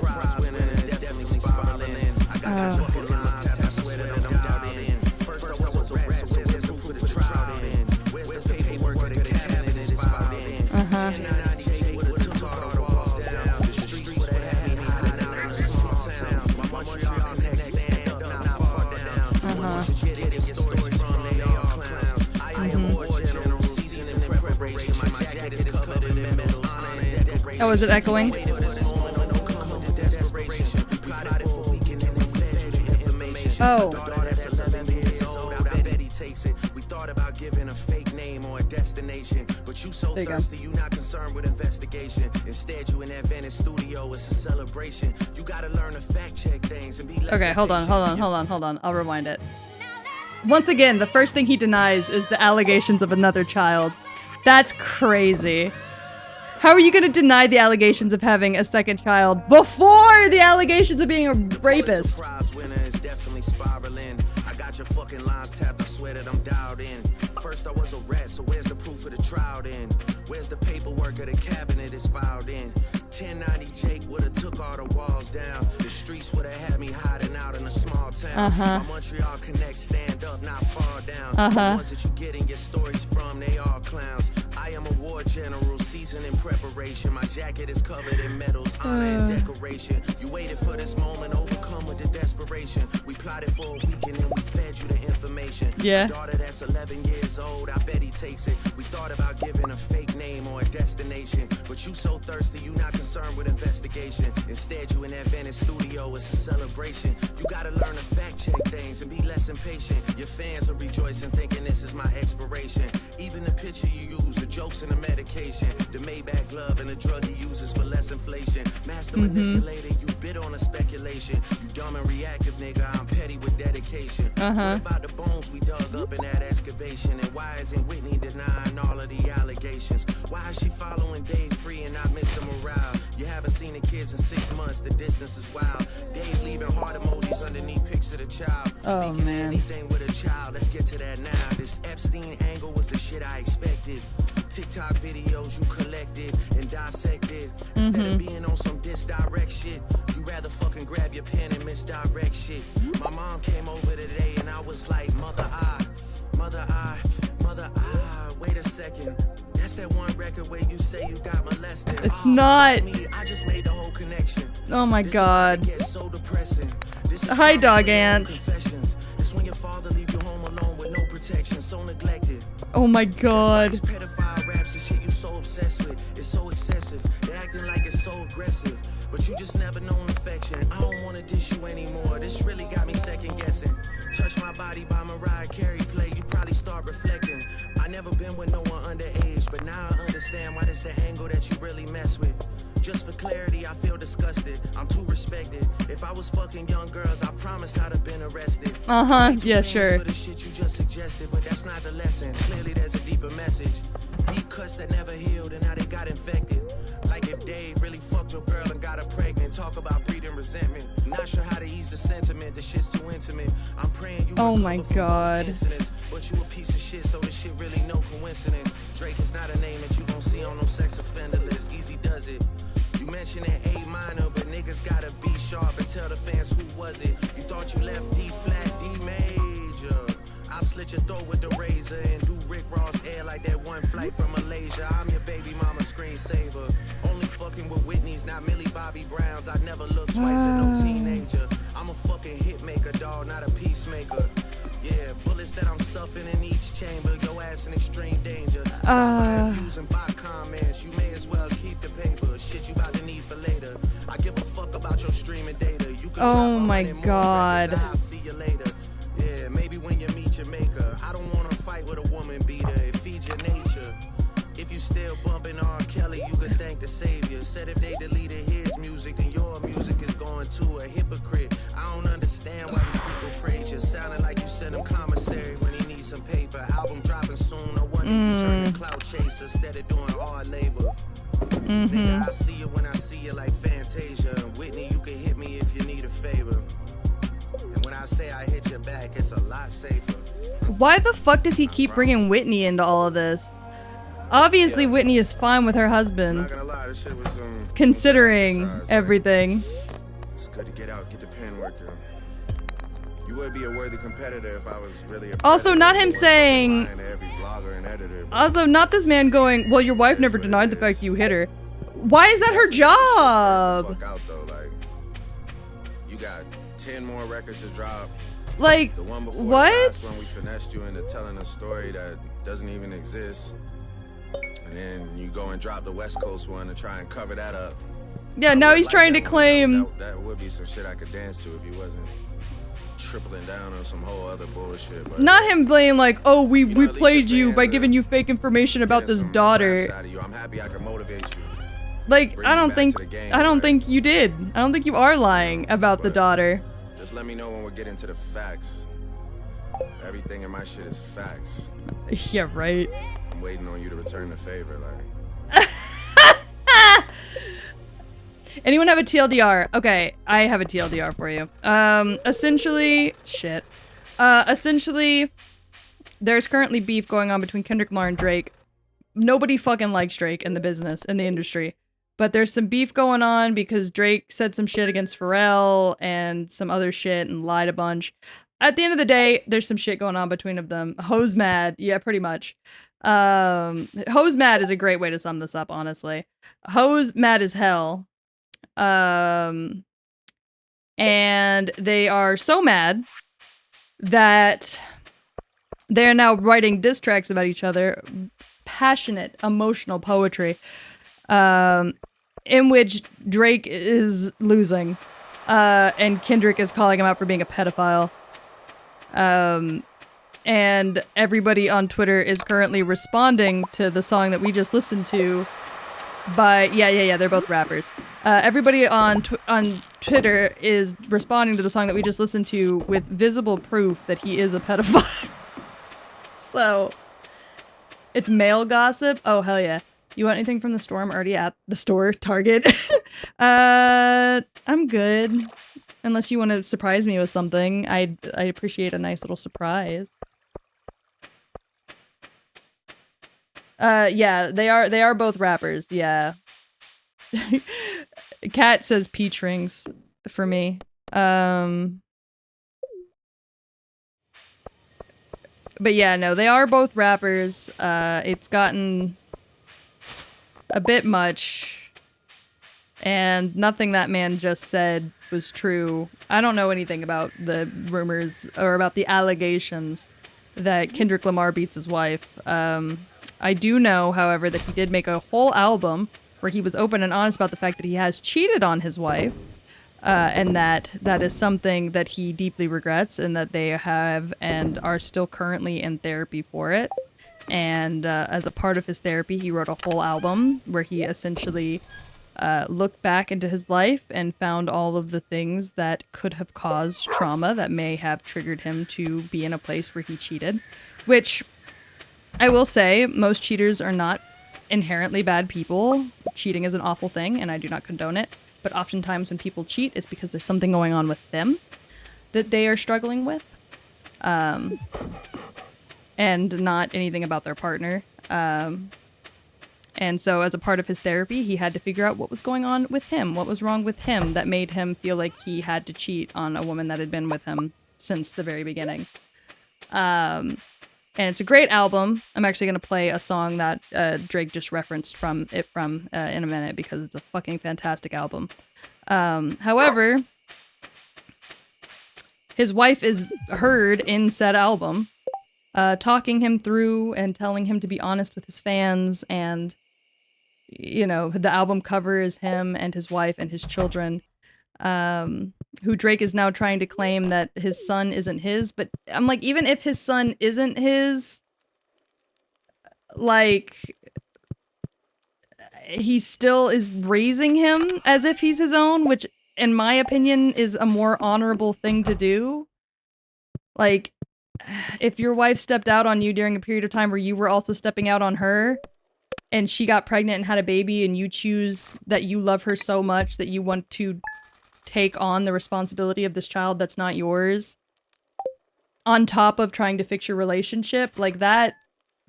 Oh, is it echoing? Oh. We thought about giving a fake name or a destination, but you so thirsty, you not concerned with investigation. Instead, you in that Venice studio, it's a celebration. You gotta learn to fact check things and be less. Okay, hold on. I'll rewind it. Once again, the first thing he denies is the allegations of another child. That's crazy. How are you going to deny the allegations of having a second child before the allegations of being a rapist? I got your fucking lines tapped, I swear that I'm dialed in. First I was a rat, so where's the proof of the trial then? Where's the paperwork of the cabinet is filed in? 1090 Jake would've took all the walls down. The streets would've had me hiding out in a small town. My Montreal connect, stand up, not fall down. The ones that you getting your stories from, they all clowns. I am a war general, seasoned in preparation. My jacket is covered in medals, honor and decoration. You waited for this moment, overcome with the desperation. We plotted for a weekend and we fed you the information. Yeah. My daughter that's 11 years old, I bet he takes it. We thought about giving a fake name or a destination, but You so thirsty, you not concerned with investigation. Instead, you in that Venice studio, it's a celebration. You gotta learn to fact check things and be less impatient. Your fans are rejoicing, thinking this is my expiration. Even the picture you use, the jokes and the medication, the Maybach glove and the drug he uses for less inflation. Master manipulator, you bid on a speculation. You dumb and reactive, nigga, I'm petty with dedication. What about the bones we dug up in that excavation? And why isn't Whitney denying all of the allegations? Why is she following Dave free and not Mr. Morale? You haven't seen the kids in 6 months, the distance is wild. Dave leaving heart emojis underneath pics of the child. Speaking of anything with a child, let's get to that now. This Epstein angle was the shit I expected. TikTok videos you collected and dissected. Instead of being on some disdirect shit, you rather fucking grab your pen and misdirect shit. My mom came over today and I was like, mother, wait a second. That's that one record where you say you got molested. It's not. I just made the whole connection. Oh my god. So depressing. Hi, dog ant. This when your father leave you home alone with no protection, so neglected. Oh my god. This pedophile raps and shit you so obsessed with. It's so excessive. They're acting like it's so aggressive. But you just never known affection. I don't wanna dish you anymore. This really got me second guessing. Touch My Body by Mariah Carey play, you probably start reflecting. I never been with no one underage, but now I understand why this the angle that you really mess with. Just for clarity, I feel disgusted. I'm too respected. If I was fucking young girls, I promise I'd have been arrested. Yeah, sure. For the shit you just suggested, but that's not the lesson. Clearly there's a deeper message. Deep cuts that never healed and how they got infected. Like if Dave really fucked your girl and got her pregnant. Talk about breeding resentment. Not sure how to ease the sentiment. The shit's too intimate. I'm praying you. Oh my god. But you a piece of shit, so this shit really no coincidence. Drake is not a name that you gon' see on no sex offender list. Easy does it. You mentioned A minor, but niggas gotta be sharp and tell the fans who was it. You thought you left D flat, D major. I'll slit your throat with the razor and do Rick Ross air like that one flight from Malaysia. I'm your baby mama screensaver. Only fucking with Whitney's, not Millie Bobby Brown's. I never look twice at no teenager. I'm a fucking hit maker, dawg, not a peacemaker. Yeah, bullets that I'm stuffing in each chamber. Your ass in extreme danger. Stop views and bot comments. You may as well keep the paper. Shit you about to need for later. I give a fuck about your streaming data. You can oh my god. I'll see you later. Yeah, maybe when you meet your maker. I don't want to fight with a woman beater. It feeds your nature. If you still bumping R. Kelly, you could thank the savior. Said if they deleted his music, then your music is going to a hypocrite. I don't understand why these people praise you. Sounding like you sent him commissary when he needs some paper. Album dropping soon. No wonder you turn the cloud chaser instead of doing hard labor. Nigga, I see you when I see you like Fantasia. And Whitney, you can hit me if you need a favor. And when I say I hit your back, it's a lot safer. Why the fuck does he keep bringing Whitney into all of this? Obviously, Whitney is fine with her husband. I'm not gonna lie, this shit was considering everything. It's good to get out, get the pen working. You would be a worthy competitor if I was really a also, not him saying. Every blogger and editor, Also, not this man going, well, your wife never denied the fact you hit her. Why is that her job? Fuck out though, like you got 10 more records to drop. Like, the one before what? The last one, we finessed you into telling a story that doesn't even exist. And then you go and drop the West Coast one to try and cover that up. Yeah, now he's trying to claim. That would be some shit I could dance to if he wasn't tripling down on some whole other bullshit. But not him playing like, oh, we played you by giving you fake information about this daughter. I'm happy I can motivate you. Like, I don't think you did. I don't think you are lying about the daughter. Just let me know when we get into the facts. Everything in my shit is facts. Yeah, right. I'm waiting on you to return the favor, like. Anyone have a TLDR? Okay, I have a TLDR for you. Essentially, there's currently beef going on between Kendrick Lamar and Drake. Nobody fucking likes Drake in the business, in the industry. But there's some beef going on because Drake said some shit against Pharrell and some other shit and lied a bunch. At the end of the day, there's some shit going on between of them. Ho's mad. Yeah, pretty much. Ho's mad is a great way to sum this up, honestly. Ho's mad as hell. And they are so mad that they're now writing diss tracks about each other. Passionate, emotional poetry. in which Drake is losing, and Kendrick is calling him out for being a pedophile. And everybody on Twitter is currently responding to the song that we just listened to by, yeah, they're both rappers. Everybody on Twitter is responding to the song that we just listened to with visible proof that he is a pedophile. So, it's male gossip. Oh, hell yeah. You want anything from the store? I'm already at the store, Target. I'm good. Unless you want to surprise me with something. I appreciate a nice little surprise. Yeah, they are both rappers, yeah. Cat says peach rings for me. But yeah, no, they are both rappers. It's gotten a bit much, and nothing that man just said was true. I don't know anything about the rumors or about the allegations that Kendrick Lamar beats his wife. I do know, however, that he did make a whole album where he was open and honest about the fact that he has cheated on his wife, and that is something that he deeply regrets, and that they have and are still currently in therapy for it. And as a part of his therapy, he wrote a whole album where he essentially looked back into his life and found all of the things that could have caused trauma that may have triggered him to be in a place where he cheated. Which, I will say, most cheaters are not inherently bad people. Cheating is an awful thing, and I do not condone it. But oftentimes when people cheat, it's because there's something going on with them that they are struggling with. And not anything about their partner. And so as a part of his therapy, he had to figure out what was going on with him, what was wrong with him that made him feel like he had to cheat on a woman that had been with him since the very beginning. And it's a great album. I'm actually going to play a song that Drake just referenced from in a minute because it's a fucking fantastic album. However, his wife is heard in said album, talking him through and telling him to be honest with his fans, and you know, the album cover is him and his wife and his children, who Drake is now trying to claim that his son isn't his. But I'm like, even if his son isn't his, like, he still is raising him as if he's his own, which in my opinion is a more honorable thing to do. Like, if your wife stepped out on you during a period of time where you were also stepping out on her, and she got pregnant and had a baby, and you choose that you love her so much that you want to take on the responsibility of this child that's not yours, on top of trying to fix your relationship, like, that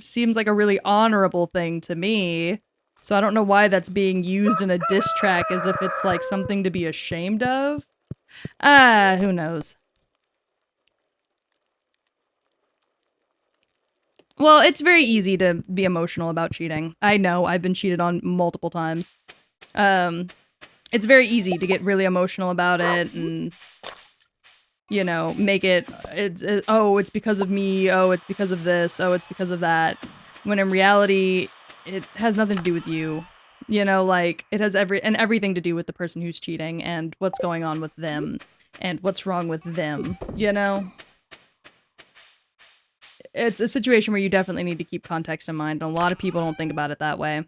seems like a really honorable thing to me. So I don't know why that's being used in a diss track as if it's like something to be ashamed of. Who knows? Well, it's very easy to be emotional about cheating. I know, I've been cheated on multiple times. It's very easy to get really emotional about it and, you know, make it, oh, it's because of me, oh, it's because of this, oh, it's because of that. When in reality, it has nothing to do with you. You know, like, it has everything to do with the person who's cheating and what's going on with them and what's wrong with them, you know? It's a situation where you definitely need to keep context in mind, and a lot of people don't think about it that way.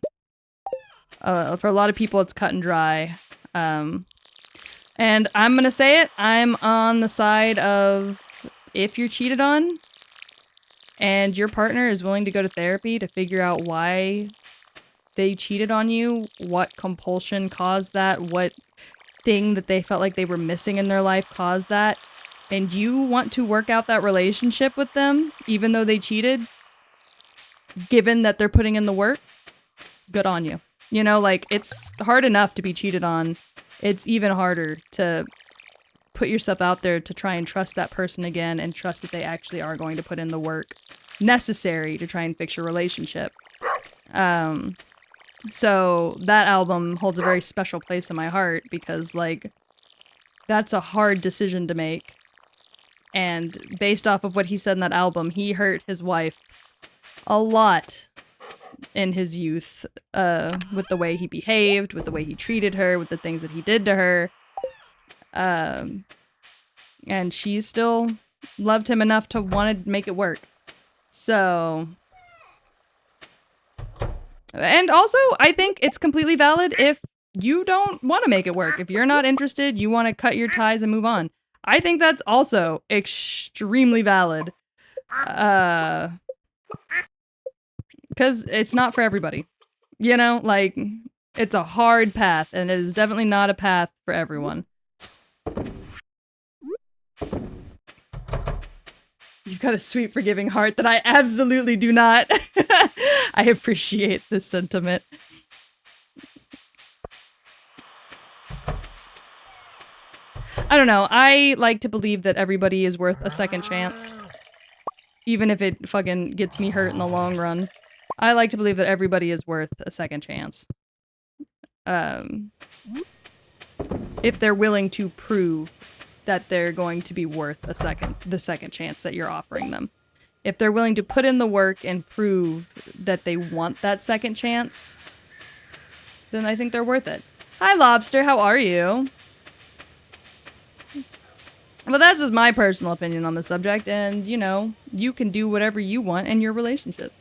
For a lot of people, it's cut and dry. And I'm gonna say it, I'm on the side of, if you're cheated on, and your partner is willing to go to therapy to figure out why they cheated on you, what compulsion caused that, what thing that they felt like they were missing in their life caused that, and you want to work out that relationship with them, even though they cheated, given that they're putting in the work, good on you. You know, like, it's hard enough to be cheated on. It's even harder to put yourself out there to try and trust that person again and trust that they actually are going to put in the work necessary to try and fix your relationship. So that album holds a very special place in my heart because, like, that's a hard decision to make. And based off of what he said in that album, he hurt his wife a lot in his youth, with the way he behaved, with the way he treated her, with the things that he did to her. And she still loved him enough to want to make it work. So... And also, I think it's completely valid if you don't want to make it work. If you're not interested, you want to cut your ties and move on. I think that's also extremely valid. Because it's not for everybody. You know, like, it's a hard path, and it is definitely not a path for everyone. You've got a sweet, forgiving heart that I absolutely do not. I appreciate this sentiment. I don't know. I like to believe that everybody is worth a second chance. Even if it fucking gets me hurt in the long run. I like to believe that everybody is worth a second chance. If they're willing to prove that they're going to be worth the second chance that you're offering them. If they're willing to put in the work and prove that they want that second chance, then I think they're worth it. Hi, Lobster. How are you? Well, that's just my personal opinion on the subject, and, you know, you can do whatever you want in your relationship.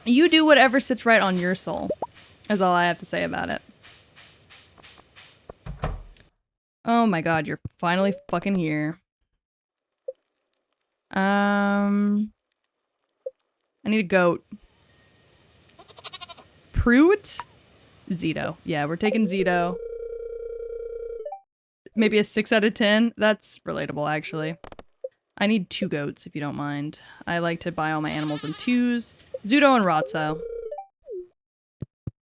You do whatever sits right on your soul, is all I have to say about it. Oh my god, you're finally fucking here. I need a goat. Pruitt? Zito. Yeah, we're taking Zito. Maybe a 6 out of 10? That's relatable, actually. I need 2 goats, if you don't mind. I like to buy all my animals in 2s. Zudo and Ratso.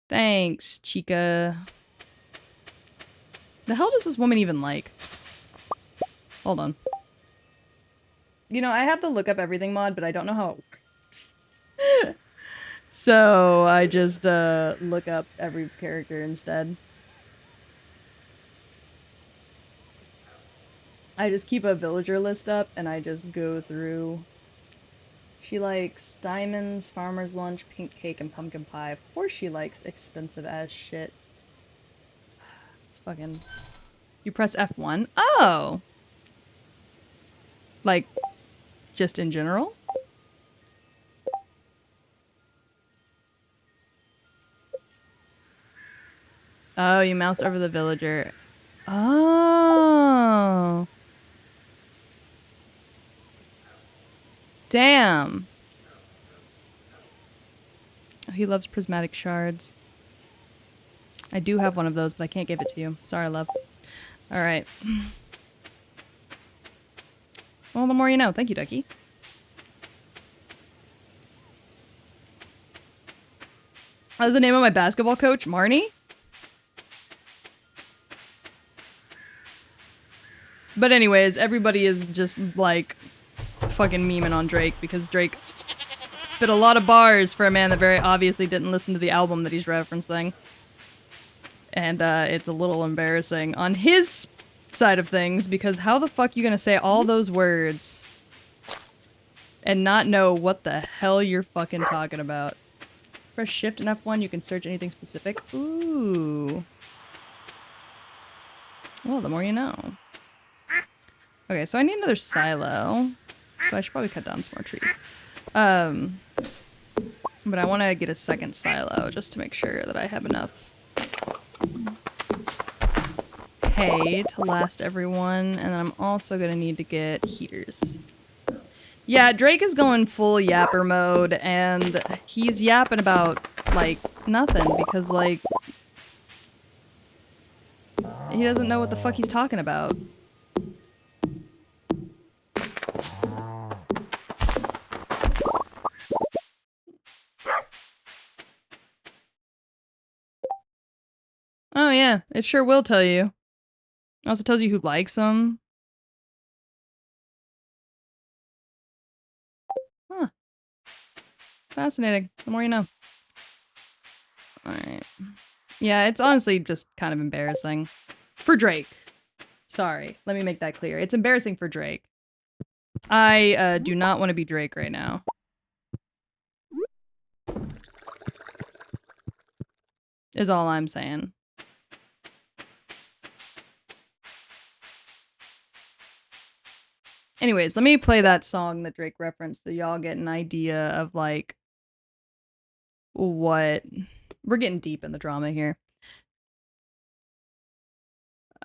Thanks, Chica. The hell does this woman even like? Hold on. You know, I have the look up everything mod, but I don't know how it works. So I just look up every character instead. I just keep a villager list up and I just go through. She likes diamonds, farmer's lunch, pink cake, and pumpkin pie. Of course she likes expensive ass shit. It's fucking... You press F1? Oh! Like, just in general? Oh, you mouse over the villager. Oh! Damn! Oh, he loves prismatic shards. I do have one of those, but I can't give it to you. Sorry, love. Alright. Well, the more you know. Thank you, Ducky. That was the name of my basketball coach, Marnie? But anyways, everybody is just, like, fucking memeing on Drake because Drake spit a lot of bars for a man that very obviously didn't listen to the album that he's referencing. And, it's a little embarrassing on his side of things because how the fuck you gonna say all those words and not know what the hell you're fucking talking about? Press shift and F1, you can search anything specific. Ooh. Well, the more you know. Okay, so I need another silo. So I should probably cut down some more trees. But I want to get a second silo just to make sure that I have enough hay to last everyone. And then I'm also going to need to get heaters. Yeah, Drake is going full yapper mode, and he's yapping about, like, nothing, because, like, he doesn't know what the fuck he's talking about. Oh yeah, it sure will tell you. It also tells you who likes them. Huh. Fascinating. The more you know. Alright. Yeah, it's honestly just kind of embarrassing. For Drake. Sorry, let me make that clear. It's embarrassing for Drake. I do not want to be Drake right now. is all I'm saying. Anyways, let me play that song that Drake referenced so y'all get an idea of, like, what... We're getting deep in the drama here.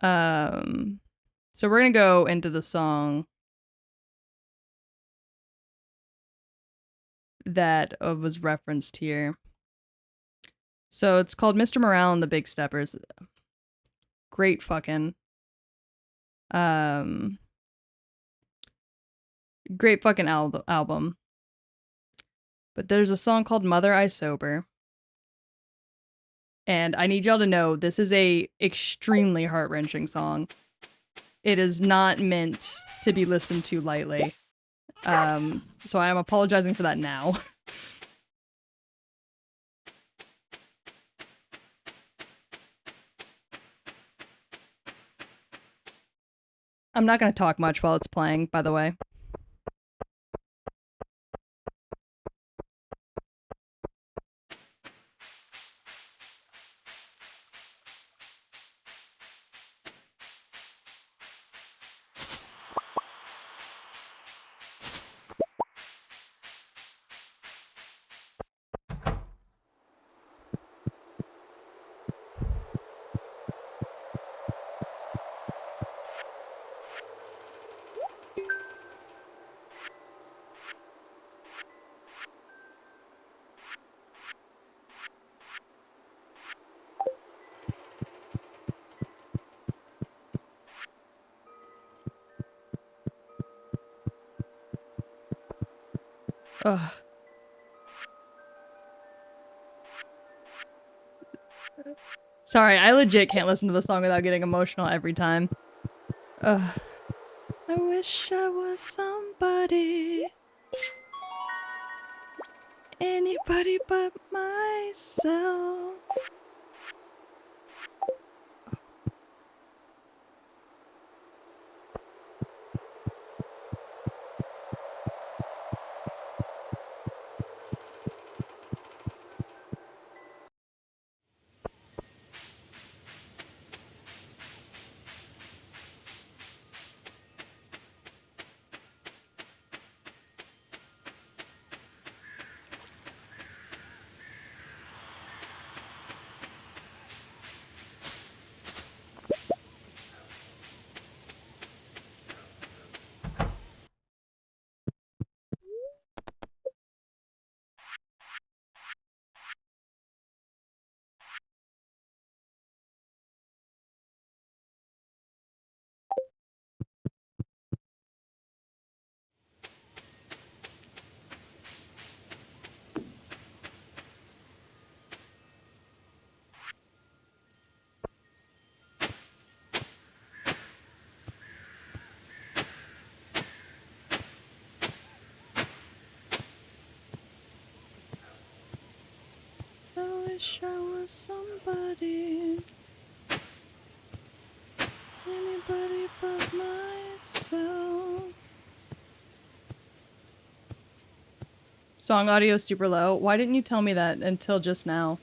So we're gonna go into the song that was referenced here. So it's called Mr. Morale and the Big Steppers. Great fucking... Great fucking album. But there's a song called Mother I Sober. And I need y'all to know this is a extremely heart-wrenching song. It is not meant to be listened to lightly. So I am apologizing for that now. I'm not going to talk much while it's playing, by the way. Ugh. Sorry, I legit can't listen to the song without getting emotional every time. Ugh. I wish I was somebody. Anybody but myself. I wish I was somebody. Anybody but myself. Song audio super low. Why didn't you tell me that until just now?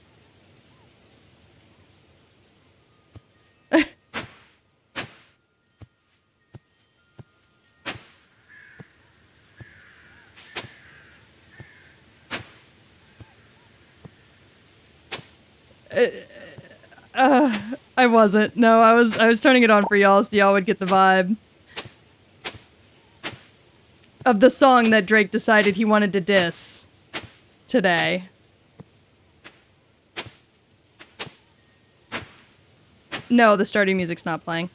I wasn't. No, I was turning it on for y'all so y'all would get the vibe of the song that Drake decided he wanted to diss today. No, the Stardew music's not playing.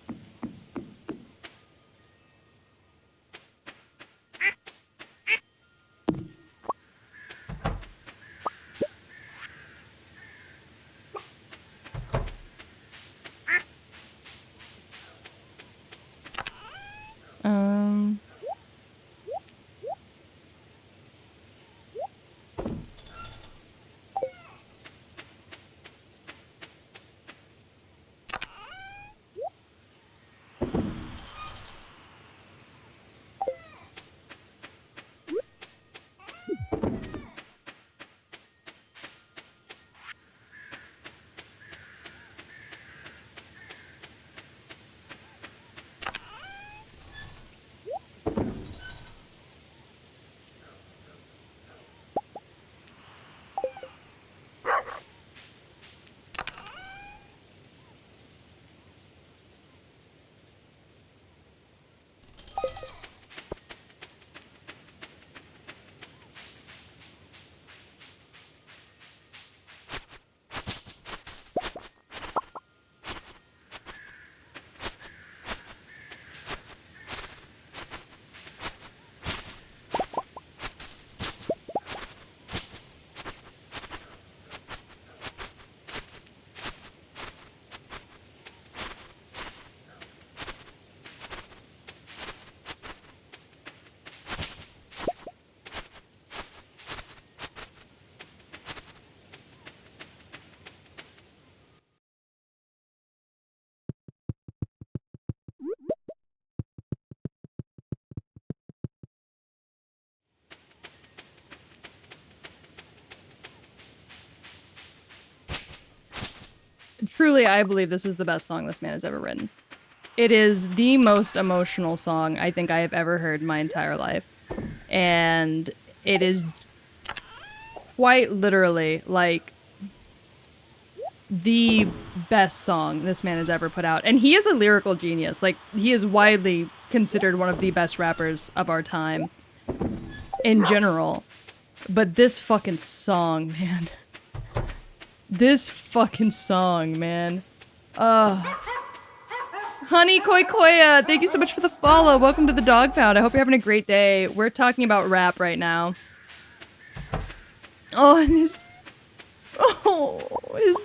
truly, I believe this is the best song this man has ever written. It is the most emotional song I think I have ever heard in my entire life. And it is quite literally, like, the best song this man has ever put out. And he is a lyrical genius. Like, he is widely considered one of the best rappers of our time in general. But this fucking song, man. This fucking song, man. Honey Koi Koya, thank you so much for the follow. Welcome to the Dog Pound. I hope you're having a great day. We're talking about rap right now. Oh, and his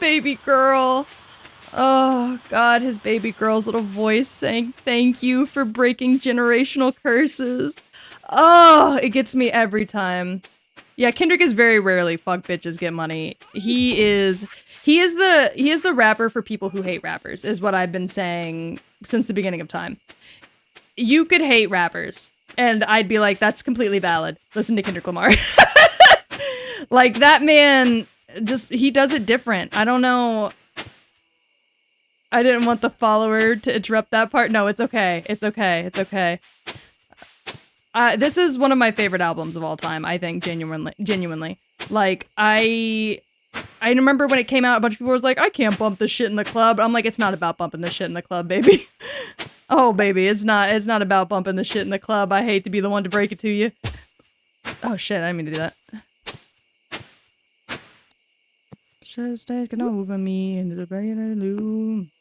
baby girl. Oh, God, his baby girl's little voice saying thank you for breaking generational curses. Oh, it gets me every time. Yeah, Kendrick is very rarely fuck bitches get money. He is the rapper for people who hate rappers, is what I've been saying since the beginning of time. You could hate rappers, and I'd be like, that's completely valid. Listen to Kendrick Lamar. Like, that man, he does it different. I don't know. I didn't want the follower to interrupt that part. No, it's okay. It's okay. It's okay. This is one of my favorite albums of all time, I think, genuinely. Like, I remember when it came out, a bunch of people was like, I can't bump this shit in the club. I'm like, it's not about bumping this shit in the club, baby. Oh, baby, it's not about bumping the shit in the club. I hate to be the one to break it to you. Oh, shit, I didn't mean to do that. Just taking over me into the very loom.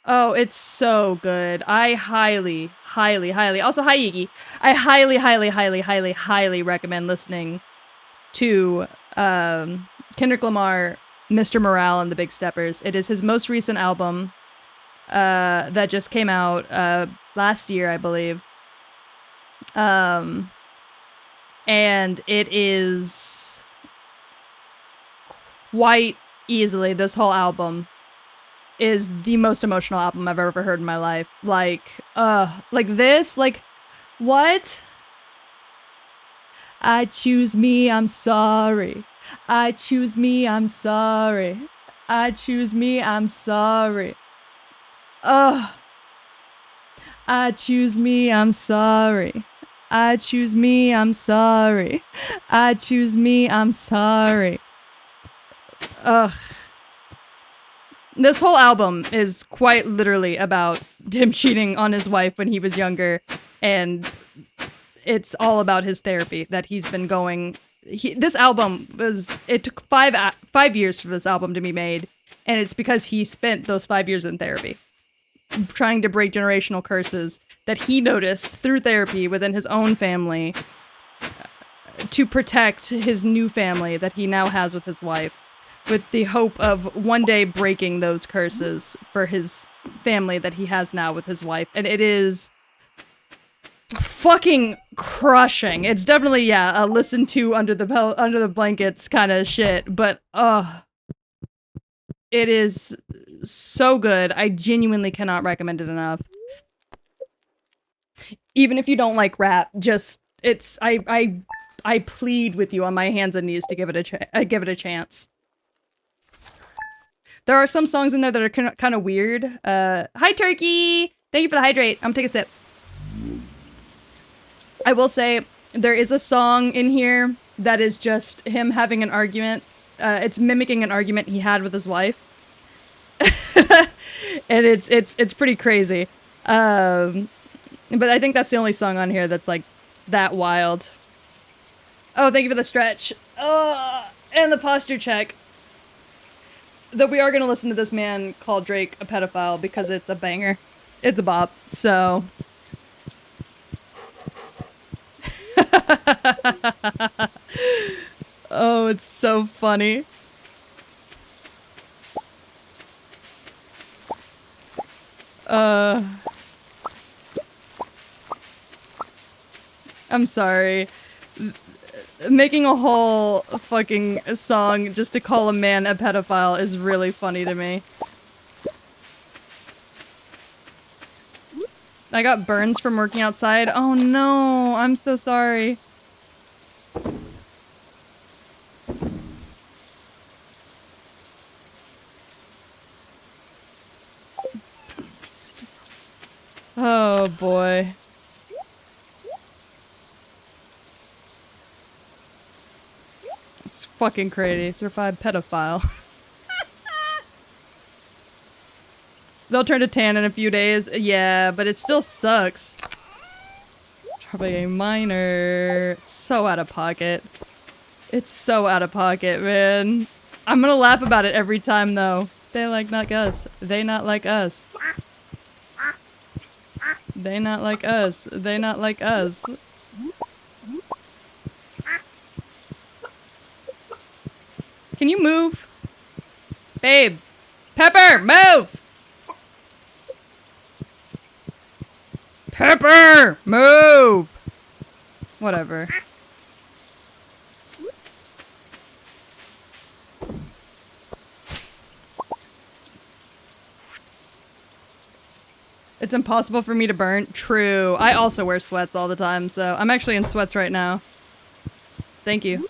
Oh, it's so good. I highly, also hi Yigi. I highly recommend listening to Kendrick Lamar, Mr. Morale and the Big Steppers. It is his most recent album that just came out last year, I believe. And it is quite easily, this whole album is the most emotional album I've ever heard in my life. Like this, like, what? I choose me, I'm sorry. I choose me, I'm sorry. I choose me, I'm sorry. I choose me, I'm sorry. I choose me, I'm sorry. I choose me, I'm sorry. This whole album is quite literally about him cheating on his wife when he was younger, and it's all about his therapy that he's been going. This album it took 5 years for this album to be made, and it's because he spent those 5 years in therapy, trying to break generational curses that he noticed through therapy within his own family to protect his new family that he now has with his wife, with the hope of one day breaking those curses for his family that he has now with his wife. And it is fucking crushing. It's definitely, a listen to under the blankets kind of shit, but it is so good. I genuinely cannot recommend it enough. Even if you don't like rap, I plead with you on my hands and knees to give it a chance. There are some songs in there that are kind of weird. Hi, Turkey! Thank you for the hydrate. I'm gonna take a sip. I will say, there is a song in here that is just him having an argument. It's mimicking an argument he had with his wife. And it's pretty crazy. But I think that's the only song on here that's, like, that wild. Oh, thank you for the stretch. And the posture check. Though we are going to listen to this man call Drake a pedophile because it's a banger. It's a bop, so... Oh, it's so funny. I'm sorry. Making a whole fucking song just to call a man a pedophile is really funny to me. I got burns from working outside. Oh no, I'm so sorry. Oh boy. It's fucking crazy. Certified pedophile. They'll turn to tan in a few days. Yeah, but it still sucks. Probably a minor. It's so out of pocket. It's so out of pocket, man. I'm gonna laugh about it every time, though. They like us. They not like us. They not like us. They not like us. Can you move? Babe. Pepper, move! Pepper, move! Whatever. It's impossible for me to burn. True. I also wear sweats all the time, so I'm actually in sweats right now. Thank you.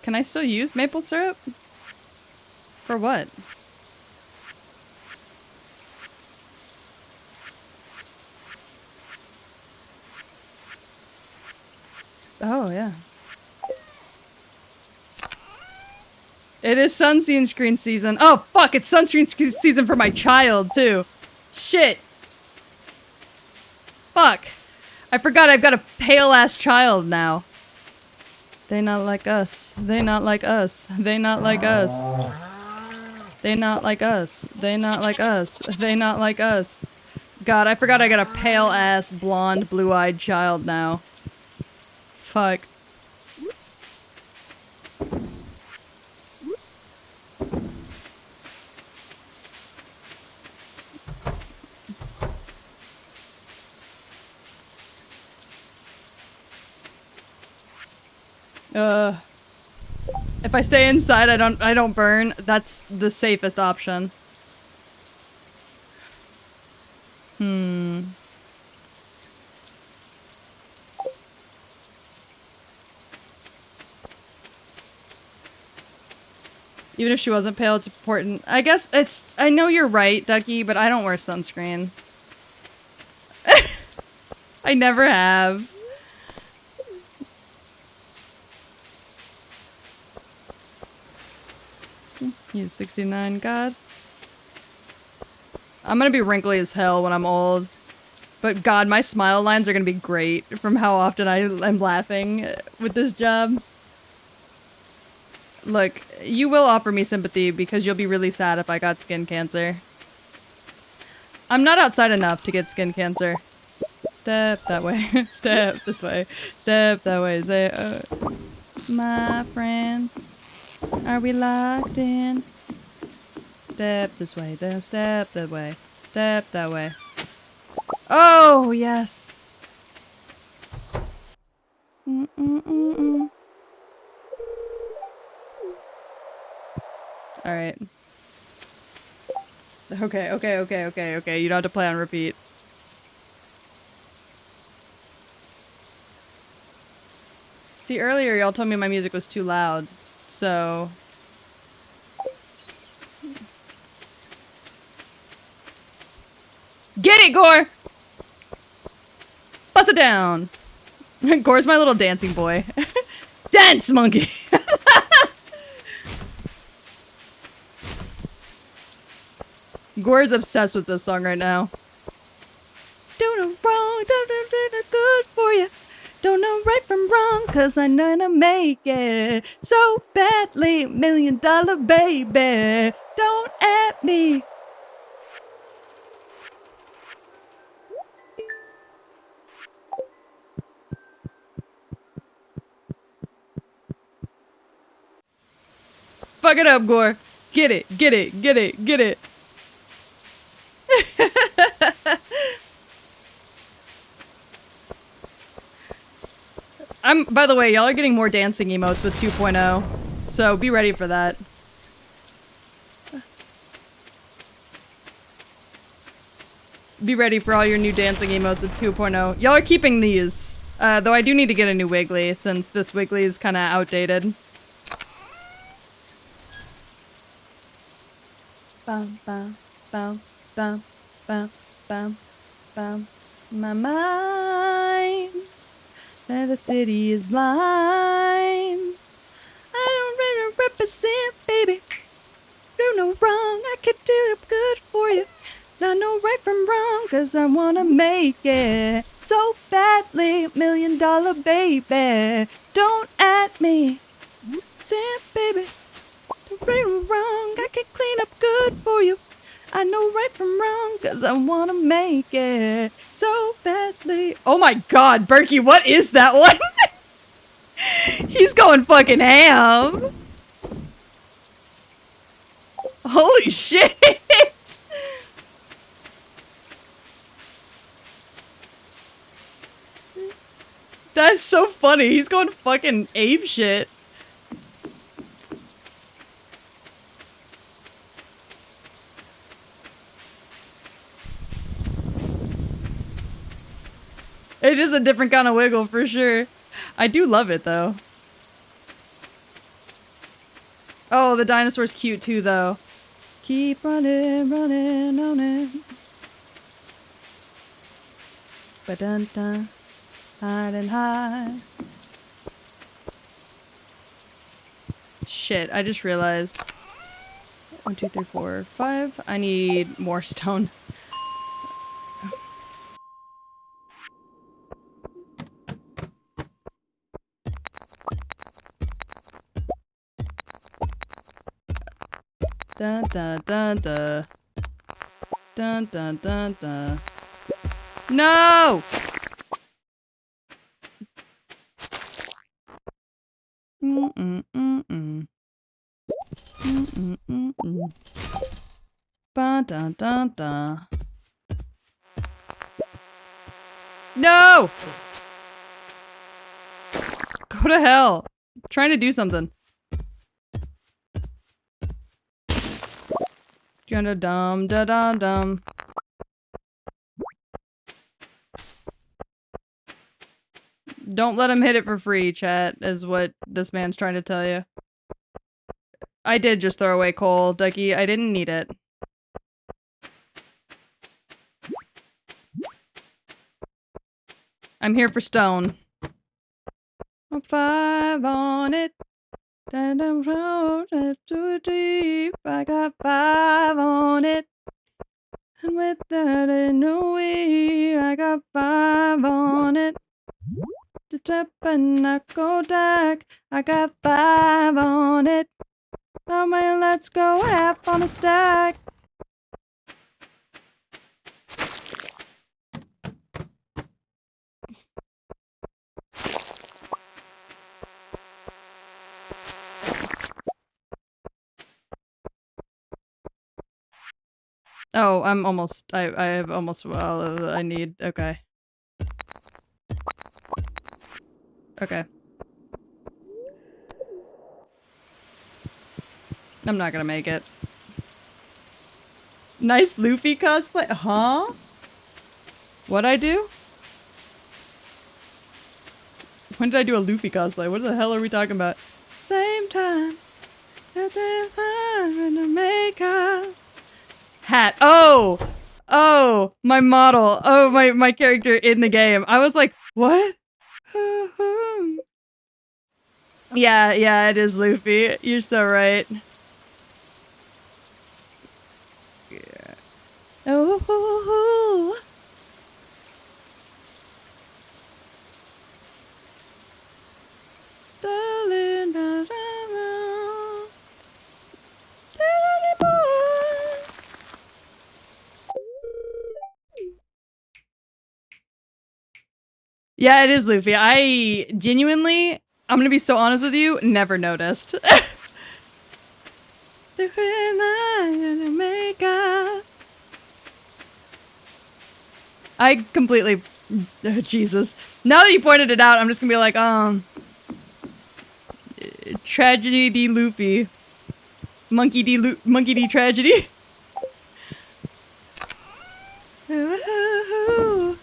Can I still use maple syrup? For what? Oh, yeah. It is sunscreen season. Oh, fuck, it's sunscreen season for my child, too. Shit. Fuck. I forgot I've got a pale-ass child now. They not like us. They not like us. They not like us. They not like us. They not like us. They not like us. God, I forgot I got a pale-ass, blonde, blue-eyed child now. Fuck. If I stay inside, I don't burn. That's the safest option. Hmm. Even if she wasn't pale, it's important. I guess it's- I know you're right, Ducky, but I don't wear sunscreen. I never have. He's 69, God. I'm gonna be wrinkly as hell when I'm old. But God, my smile lines are gonna be great from how often I'm laughing with this job. Look, you will offer me sympathy because you'll be really sad if I got skin cancer. I'm not outside enough to get skin cancer. Step that way. Step this way. Step that way. Say, my friend, are we locked in? Step this way. Then step that way. Step that way. Oh, yes. Mm-mm-mm-mm. Alright. Okay. You don't have to play on repeat. See, earlier y'all told me my music was too loud, so... Get it, Gore! Bust it down! Gore's my little dancing boy. Dance, monkey! Gore's obsessed with this song right now. Don't know wrong, don't good for you. Don't know right from wrong, cause I know to make it so badly. $1 million baby, don't at me. Fuck it up, Gore. Get it, get it, get it, get it. By the way, y'all are getting more dancing emotes with 2.0, so be ready for that. Be ready for all your new dancing emotes with 2.0. Y'all are keeping these. Though I do need to get a new Wiggly, since this Wiggly is kind of outdated. Bum, bum, bum, bum, bum, bum, bum. My mind, that the city is blind. I don't really represent, baby. Do no wrong, I could do good for you. Not know right from wrong, cause I wanna make it so badly. $1 million baby, don't at me. Say, baby, do right or wrong, I can clean up good for you. I know right from wrong, cause I wanna make it so badly. Oh my god, Berkey, what is that one? He's going fucking ham. Holy shit! That's so funny. He's going fucking ape shit. It is a different kind of wiggle for sure. I do love it though. Oh, the dinosaur's cute too though. Keep running, running on it. Ba-dun-dun. Hide and hide. Shit, I just realized. 1, 2, 3, 4, 5. I need more stone. Dun dun dun dun. Dun dun dun dun. No! Ba dun dun dun. No! Go to hell. I'm trying to do something. Gonna dum da dum dum. Don't let him hit it for free, chat, is what this man's trying to tell you. I did just throw away coal, Ducky. I didn't need it. I'm here for stone. 5 on it. Too deep. I got 5 on it. And with that in no way, I got 5 on it. To tap and not go back. I got 5 on it. Oh man, let's go half on a stack. Oh, I'm almost, I have almost all I need. Okay. Okay. I'm not gonna make it. Nice Luffy cosplay? Huh? What'd I do? When did I do a Luffy cosplay? What the hell are we talking about? Same time. Hat. Oh! Oh! My model. Oh, my character in the game. I was like, what? Yeah, it is Luffy. You're so right. Yeah. Oh. Yeah, it is Luffy. I genuinely, I'm gonna be so honest with you, never noticed. I completely, Jesus. Now that you pointed it out, I'm just gonna be like, Tragedy D Luffy. Monkey D tragedy. Ooh,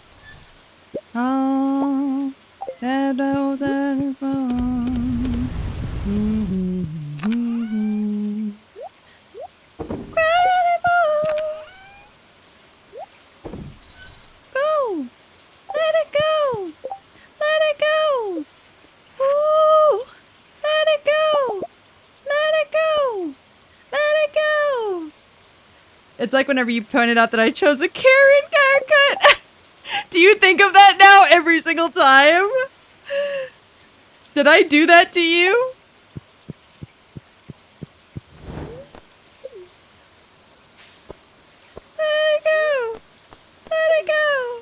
oh, shadows and bones. Cry anymore. Go. Let it go. Let it go. Ooh. Let it go. Let it go. Let it go. It's like whenever you pointed out that I chose a Karen haircut. Do you think of that now every single time? Did I do that to you? Let it go. Let it go.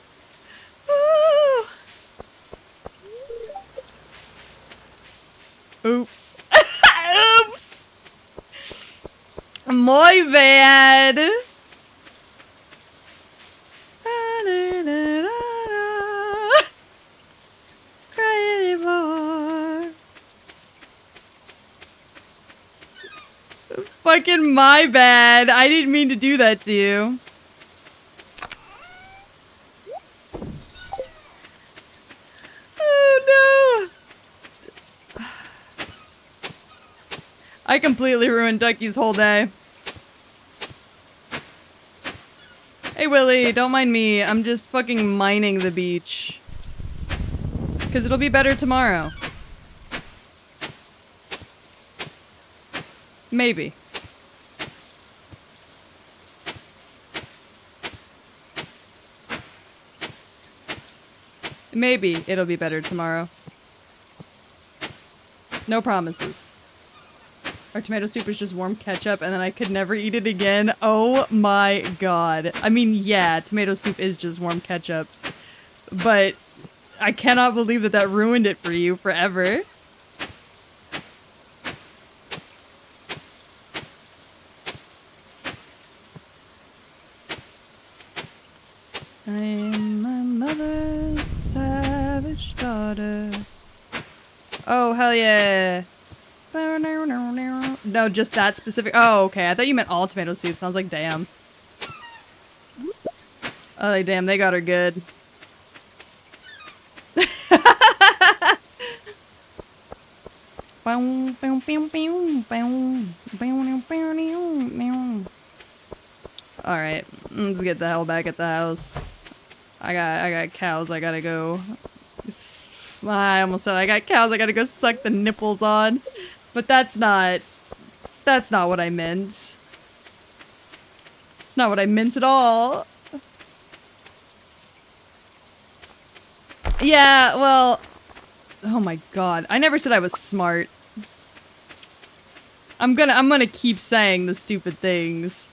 Ooh. Oops. Oops. My bad. Cry anymore. Fucking my bad. I didn't mean to do that to you. Oh no. I completely ruined Ducky's whole day. Hey Willie, don't mind me. I'm just fucking mining the beach. Because it'll be better tomorrow. Maybe. Maybe it'll be better tomorrow. No promises. Our tomato soup is just warm ketchup and then I could never eat it again. Oh my god. I mean, yeah, tomato soup is just warm ketchup. But I cannot believe that that ruined it for you forever. I am my mother's savage daughter. Oh, hell yeah. No, just that specific. Oh, okay. I thought you meant all tomato soup. Sounds like damn. Oh, like, damn, they got her good. Alright, let's get the hell back at the house. I got cows I gotta go. I almost said I got cows I gotta go suck the nipples on. But that's not what I meant. It's not what I meant at all. Yeah, well, oh my god. I never said I was smart. I'm gonna keep saying the stupid things.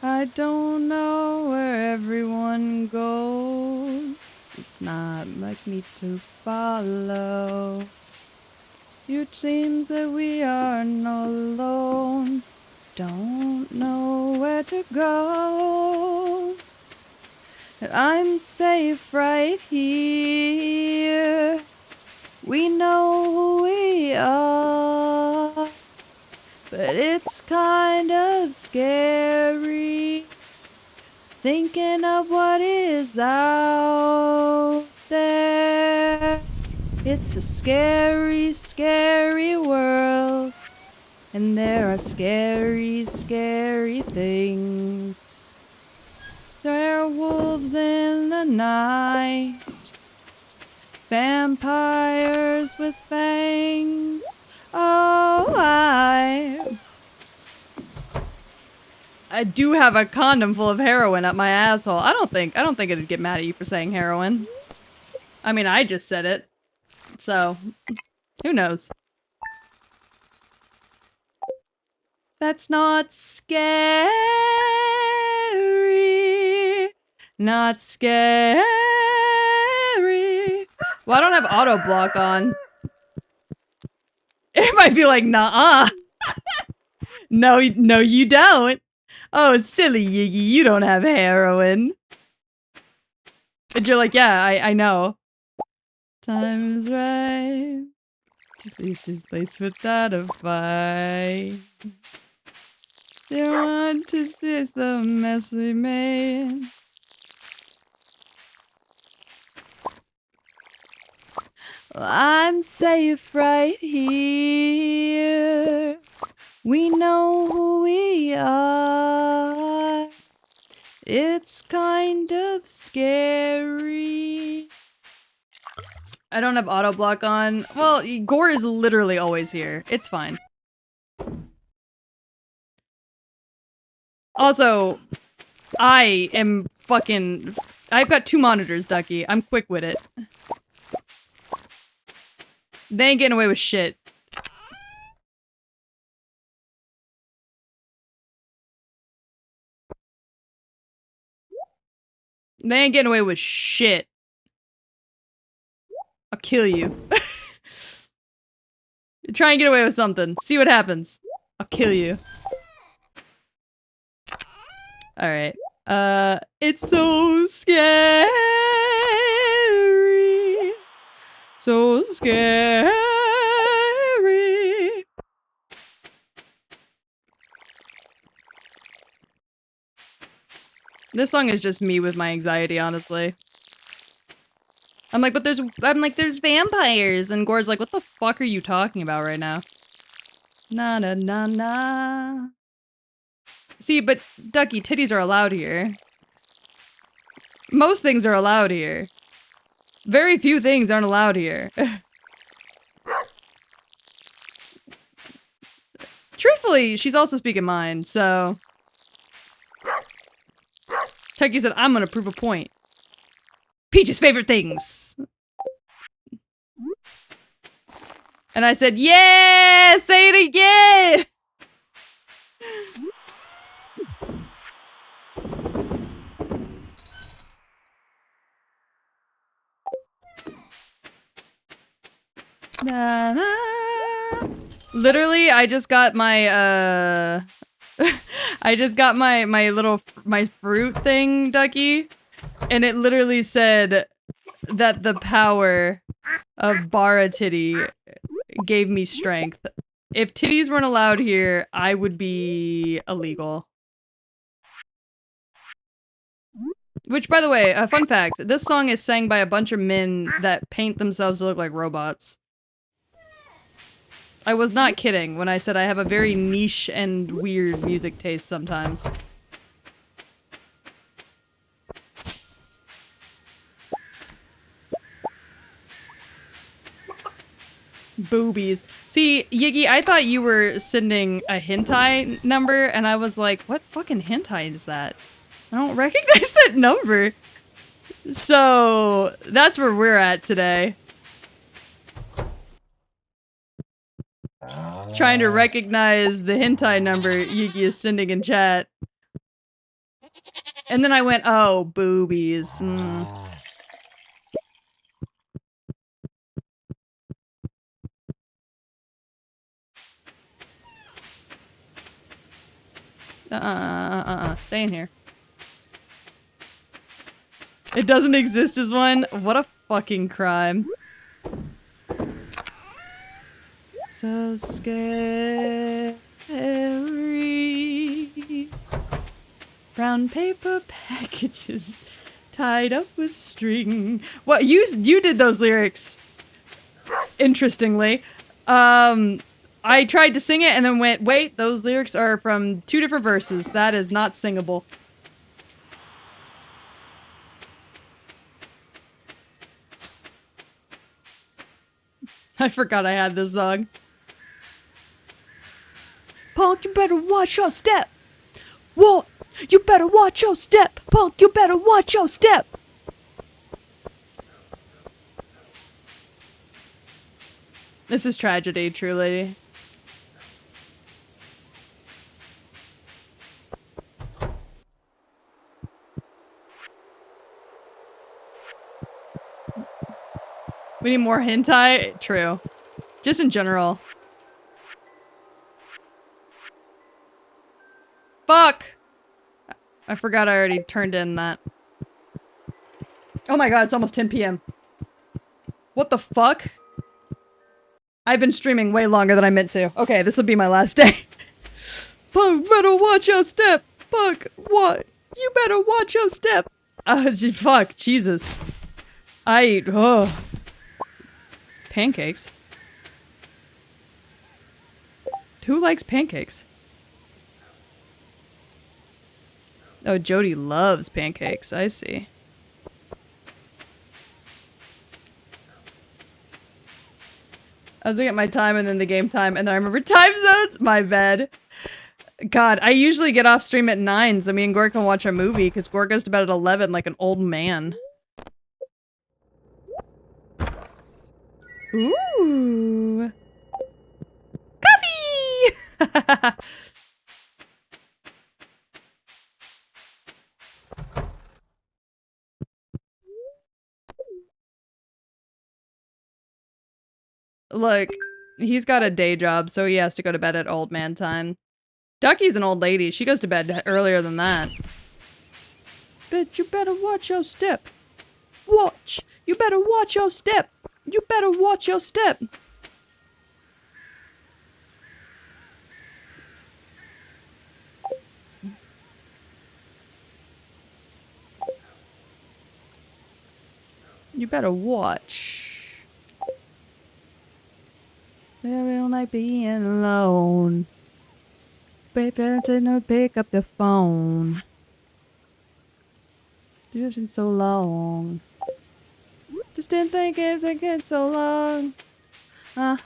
I don't know where everyone goes. It's not like me to follow. It seems that we are not alone. Don't know where to go. And I'm safe right here. We know who we are. But it's kind of scary thinking of what is out there. It's a scary, scary world. And there are scary, scary things. There are wolves in the night. Vampires with fangs. Oh, I do have a condom full of heroin up my asshole. I don't think it'd get mad at you for saying heroin. I mean, I just said it. So, who knows? That's not scary. Not scary. Well, I don't have auto block on. It might be like, nah. No, you don't. Oh, silly you don't have heroin. And you're like, yeah, I know. Time is right. To leave this place without a fight. They want to fix the mess we made. Well, I'm safe right here. We know who we are. It's kind of scary. I don't have auto block on. Well, Gore is literally always here. It's fine. Also, I am fucking... I've got 2 monitors, Ducky. I'm quick with it. They ain't getting away with shit. They ain't getting away with shit. I'll kill you. Try and get away with something. See what happens. I'll kill you. Alright. It's so scary. So scary. This song is just me with my anxiety, honestly. I'm like, there's vampires, and Gore's like, what the fuck are you talking about right now? Na na na na. See, but Ducky, titties are allowed here. Most things are allowed here. Very few things aren't allowed here. Truthfully, she's also speaking mine, so... Tucky said, I'm gonna prove a point. Peach's favorite things! And I said, yeah! Say it again! Na, na. Literally, I just got my, I just got my fruit thing, Ducky, and it literally said that the power of Bara Titty gave me strength. If titties weren't allowed here, I would be illegal. Which, by the way, a fun fact, this song is sang by a bunch of men that paint themselves to look like robots. I was not kidding when I said I have a very niche and weird music taste sometimes. Boobies. See, Yiggy, I thought you were sending a hentai number, and I was like, what fucking hentai is that? I don't recognize that number. So, that's where we're at today. Trying to recognize the hentai number Yiggy is sending in chat. And then I went, oh, boobies. Stay in here. It doesn't exist as one? What a fucking crime. So scary. Brown paper packages tied up with string. What, you did those lyrics. Interestingly. I tried to sing it and then went, wait, those lyrics are from 2 different verses. That is not singable. I forgot I had this song. Punk, you better watch your step. What? You better watch your step. Punk, you better watch your step. This is tragedy, truly. We need more hentai? True. Just in general. Fuck! I forgot I already turned in that. Oh my god, it's almost 10 PM. What the fuck? I've been streaming way longer than I meant to. Okay, this will be my last day. Puck, better watch your step. Puck, what? You better watch your step. Fuck, Jesus. Pancakes? Who likes pancakes? Oh, Jody loves pancakes. I see. I was looking at my time and then the game time, and then I remember time zones. My bad. God, I usually get off stream at 9, so me and Gore can watch a movie, because Gore goes to bed at 11 like an old man. Ooh. Coffee! Look, he's got a day job, so he has to go to bed at old man time. Ducky's an old lady. She goes to bed earlier than that. Bet you better watch your step. Watch! You better watch your step! You better watch your step! You better watch. I don't like being alone. Better to not pick up the phone. It's been so long. Just didn't think it's taking so long. Thank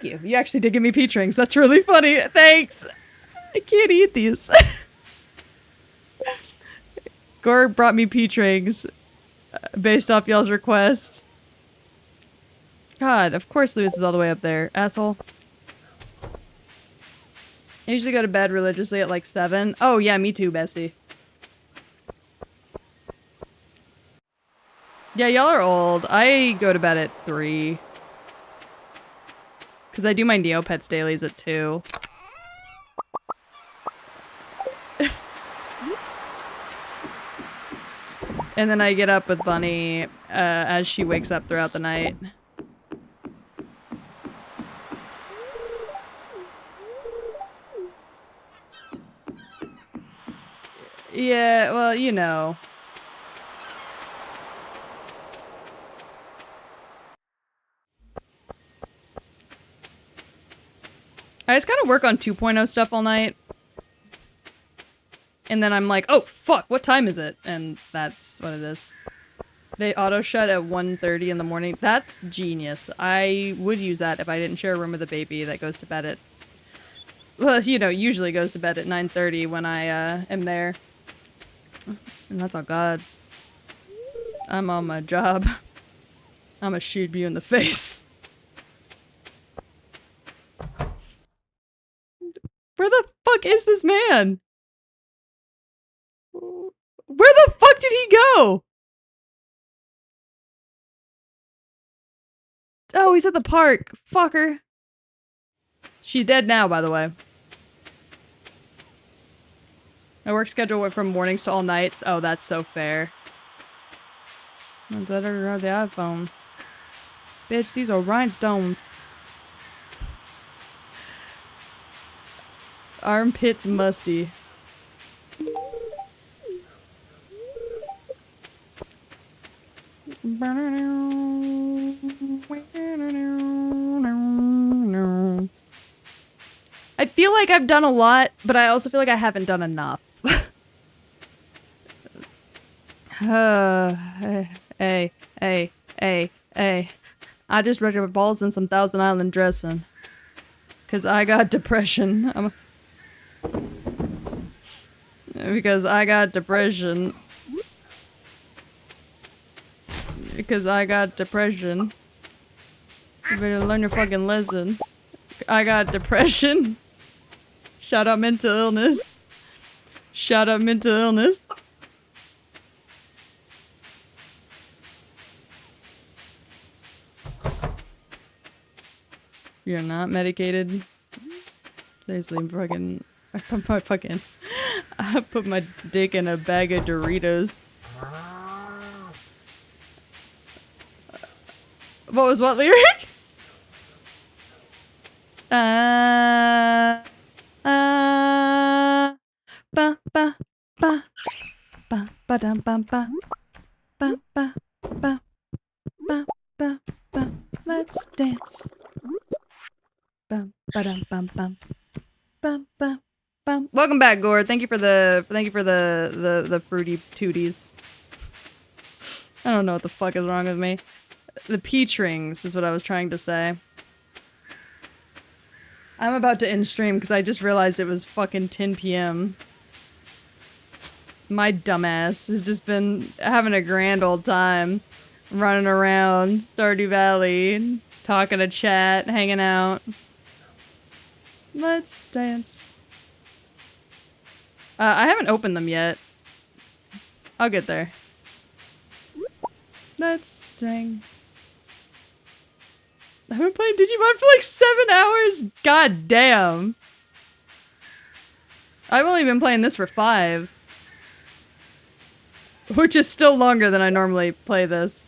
you. You actually did give me peach rings. That's really funny. Thanks. I can't eat these. Gore brought me peach rings based off y'all's request. God, of course Lewis is all the way up there. Asshole. I usually go to bed religiously at like 7. Oh yeah, me too, bestie. Yeah, y'all are old. I go to bed at 3. Because I do my Neopets dailies at 2. And then I get up with Bunny as she wakes up throughout the night. Yeah, well, you know. I just gotta work on 2.0 stuff all night. And then I'm like, oh fuck, what time is it? And that's what it is. They auto shut at 1:30 in the morning. That's genius. I would use that if I didn't share a room with a baby that goes to bed at... Well, you know, usually goes to bed at 9:30 when I am there. And that's all God. I'm on my job. I'ma shoot you in the face. Where the fuck is this man? Where the fuck did he go? Oh, he's at the park. Fucker. She's dead now, by the way. My work schedule went from mornings to all nights. Oh, that's so fair. I'm better have the iPhone. Bitch, these are rhinestones. Armpits musty. I feel like I've done a lot, but I also feel like I haven't done enough. Hey. I just rubbed my balls in some Thousand Island dressing. Cause I got depression. Because I got depression. Because I got depression. You better learn your fucking lesson. I got depression. Shout out mental illness. Shout out mental illness. You're not medicated? Seriously, I put my dick in a bag of Doritos. What was what lyric? Ba ba ba ba ba dum bum ba ba ba ba ba ba ba. Let's dance. Bum ba dum bum bum bum bum bum. Welcome back, Gore. Thank you for the fruity tooties. I don't know what the fuck is wrong with me. The peach rings is what I was trying to say. I'm about to end stream because I just realized it was fucking 10 p.m. My dumbass has just been having a grand old time running around Stardew Valley, talking to chat, hanging out. Let's dance. I haven't opened them yet. I'll get there. Let's dang. I haven't played Digimon for like 7 hours? God damn. I've only been playing this for 5. Which is still longer than I normally play this.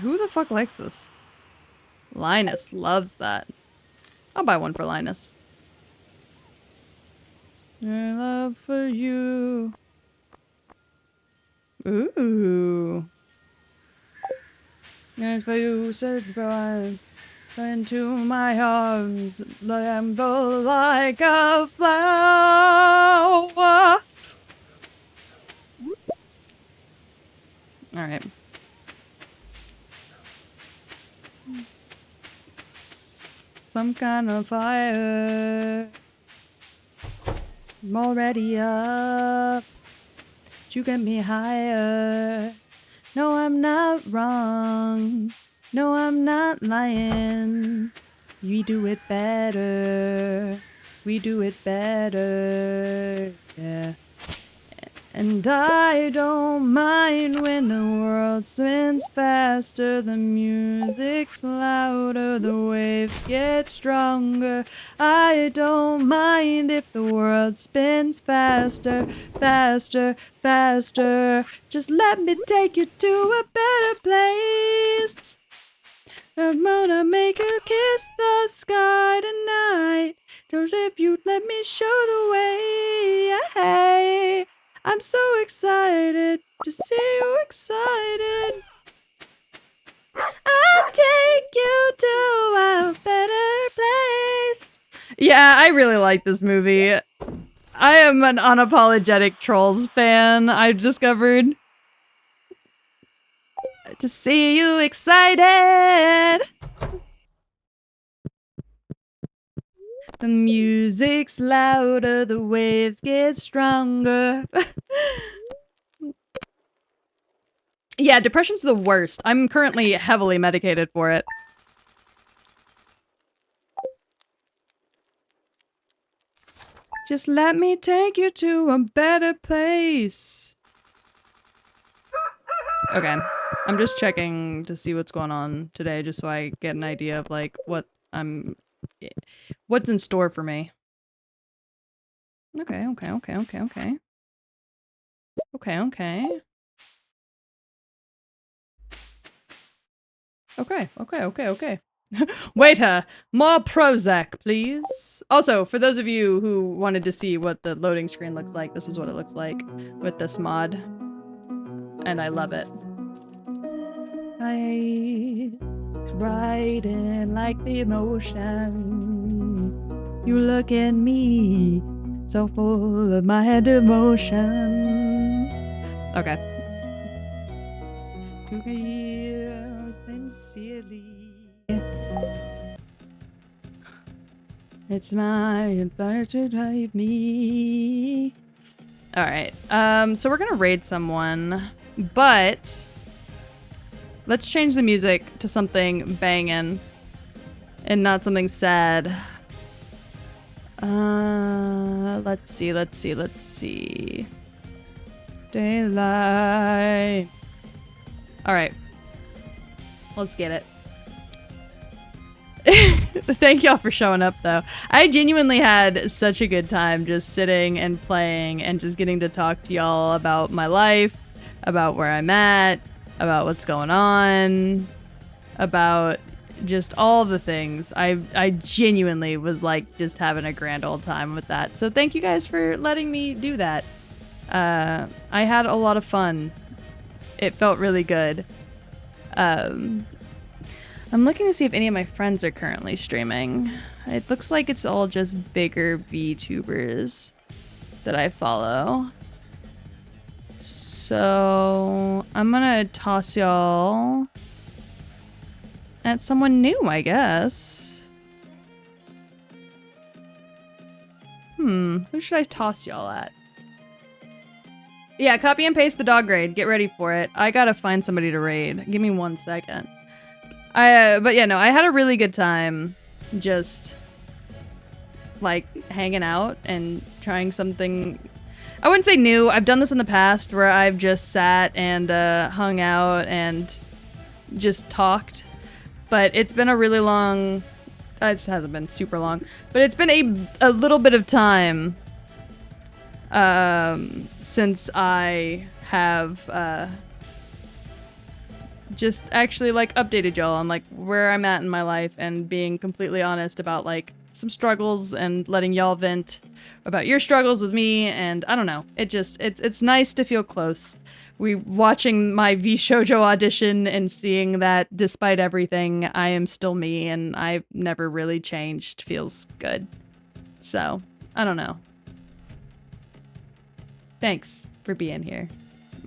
Who the fuck likes this? Linus loves that. I'll buy one for Linus. Your love for you. Ooh. As for you, said Brian, into my arms, tremble like a flower. All right. Some kind of fire. I'm already up. You get me higher. No, I'm not wrong. No, I'm not lying. We do it better. We do it better. Yeah. And I don't mind when the world spins faster, the music's louder, the waves get stronger. I don't mind if the world spins faster, faster, faster. Just let me take you to a better place. I'm gonna make you kiss the sky tonight. Cause if you let me show the way, hey. I'm so excited to see you excited. I'll take you to a better place. Yeah, I really like this movie. I am an unapologetic Trolls fan, I've discovered. To see you excited. The music's louder, the waves get stronger. Yeah, depression's the worst. I'm currently heavily medicated for it. Just let me take you to a better place. Okay, I'm just checking to see what's going on today, just so I get an idea of like what's in store for me. Okay. Okay. Waiter, more Prozac, please. Also, for those of you who wanted to see what the loading screen looks like, this is what it looks like with this mod. And I love it. Eyes riding like the emotion. You look at me, so full of my devotion. Okay. To hear sincerely. It's my advice to drive me. Alright, so we're gonna raid someone, but let's change the music to something banging and not something sad. Let's see. Daylight. Alright. Let's get it. Thank y'all for showing up, though. I genuinely had such a good time just sitting and playing and just getting to talk to y'all about my life, about where I'm at, about what's going on, about just all the things. I genuinely was like just having a grand old time with that. So thank you guys for letting me do that. I had a lot of fun. It felt really good. I'm looking to see if any of my friends are currently streaming. It looks like it's all just bigger VTubers that I follow. So I'm gonna toss y'all at someone new, I guess. Who should I toss y'all at? Yeah, copy and paste the dog raid. Get ready for it. I gotta find somebody to raid. Give me 1 second. But yeah, no, I had a really good time just like hanging out and trying something. I wouldn't say new. I've done this in the past where I've just sat and hung out and just talked. But it's been a really long, it just hasn't been super long, but it's been a little bit of time since I have just actually like updated y'all on like where I'm at in my life and being completely honest about like some struggles and letting y'all vent about your struggles with me. And I don't know, it's nice to feel close. Watching my V Shoujo audition and seeing that despite everything, I am still me and I've never really changed feels good. So, I don't know. Thanks for being here.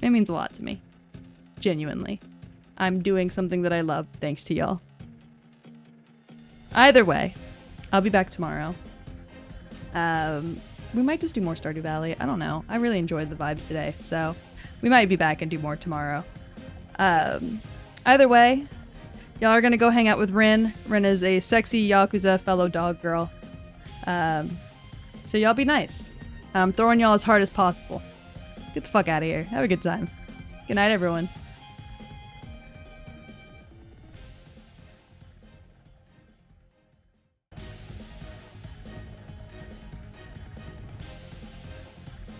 It means a lot to me. Genuinely. I'm doing something that I love thanks to y'all. Either way, I'll be back tomorrow. We might just do more Stardew Valley. I don't know. I really enjoyed the vibes today, so we might be back and do more tomorrow. Either way, y'all are gonna go hang out with Rin. Rin is a sexy Yakuza fellow dog girl. So y'all be nice. I'm throwing y'all as hard as possible. Get the fuck out of here. Have a good time. Good night, everyone.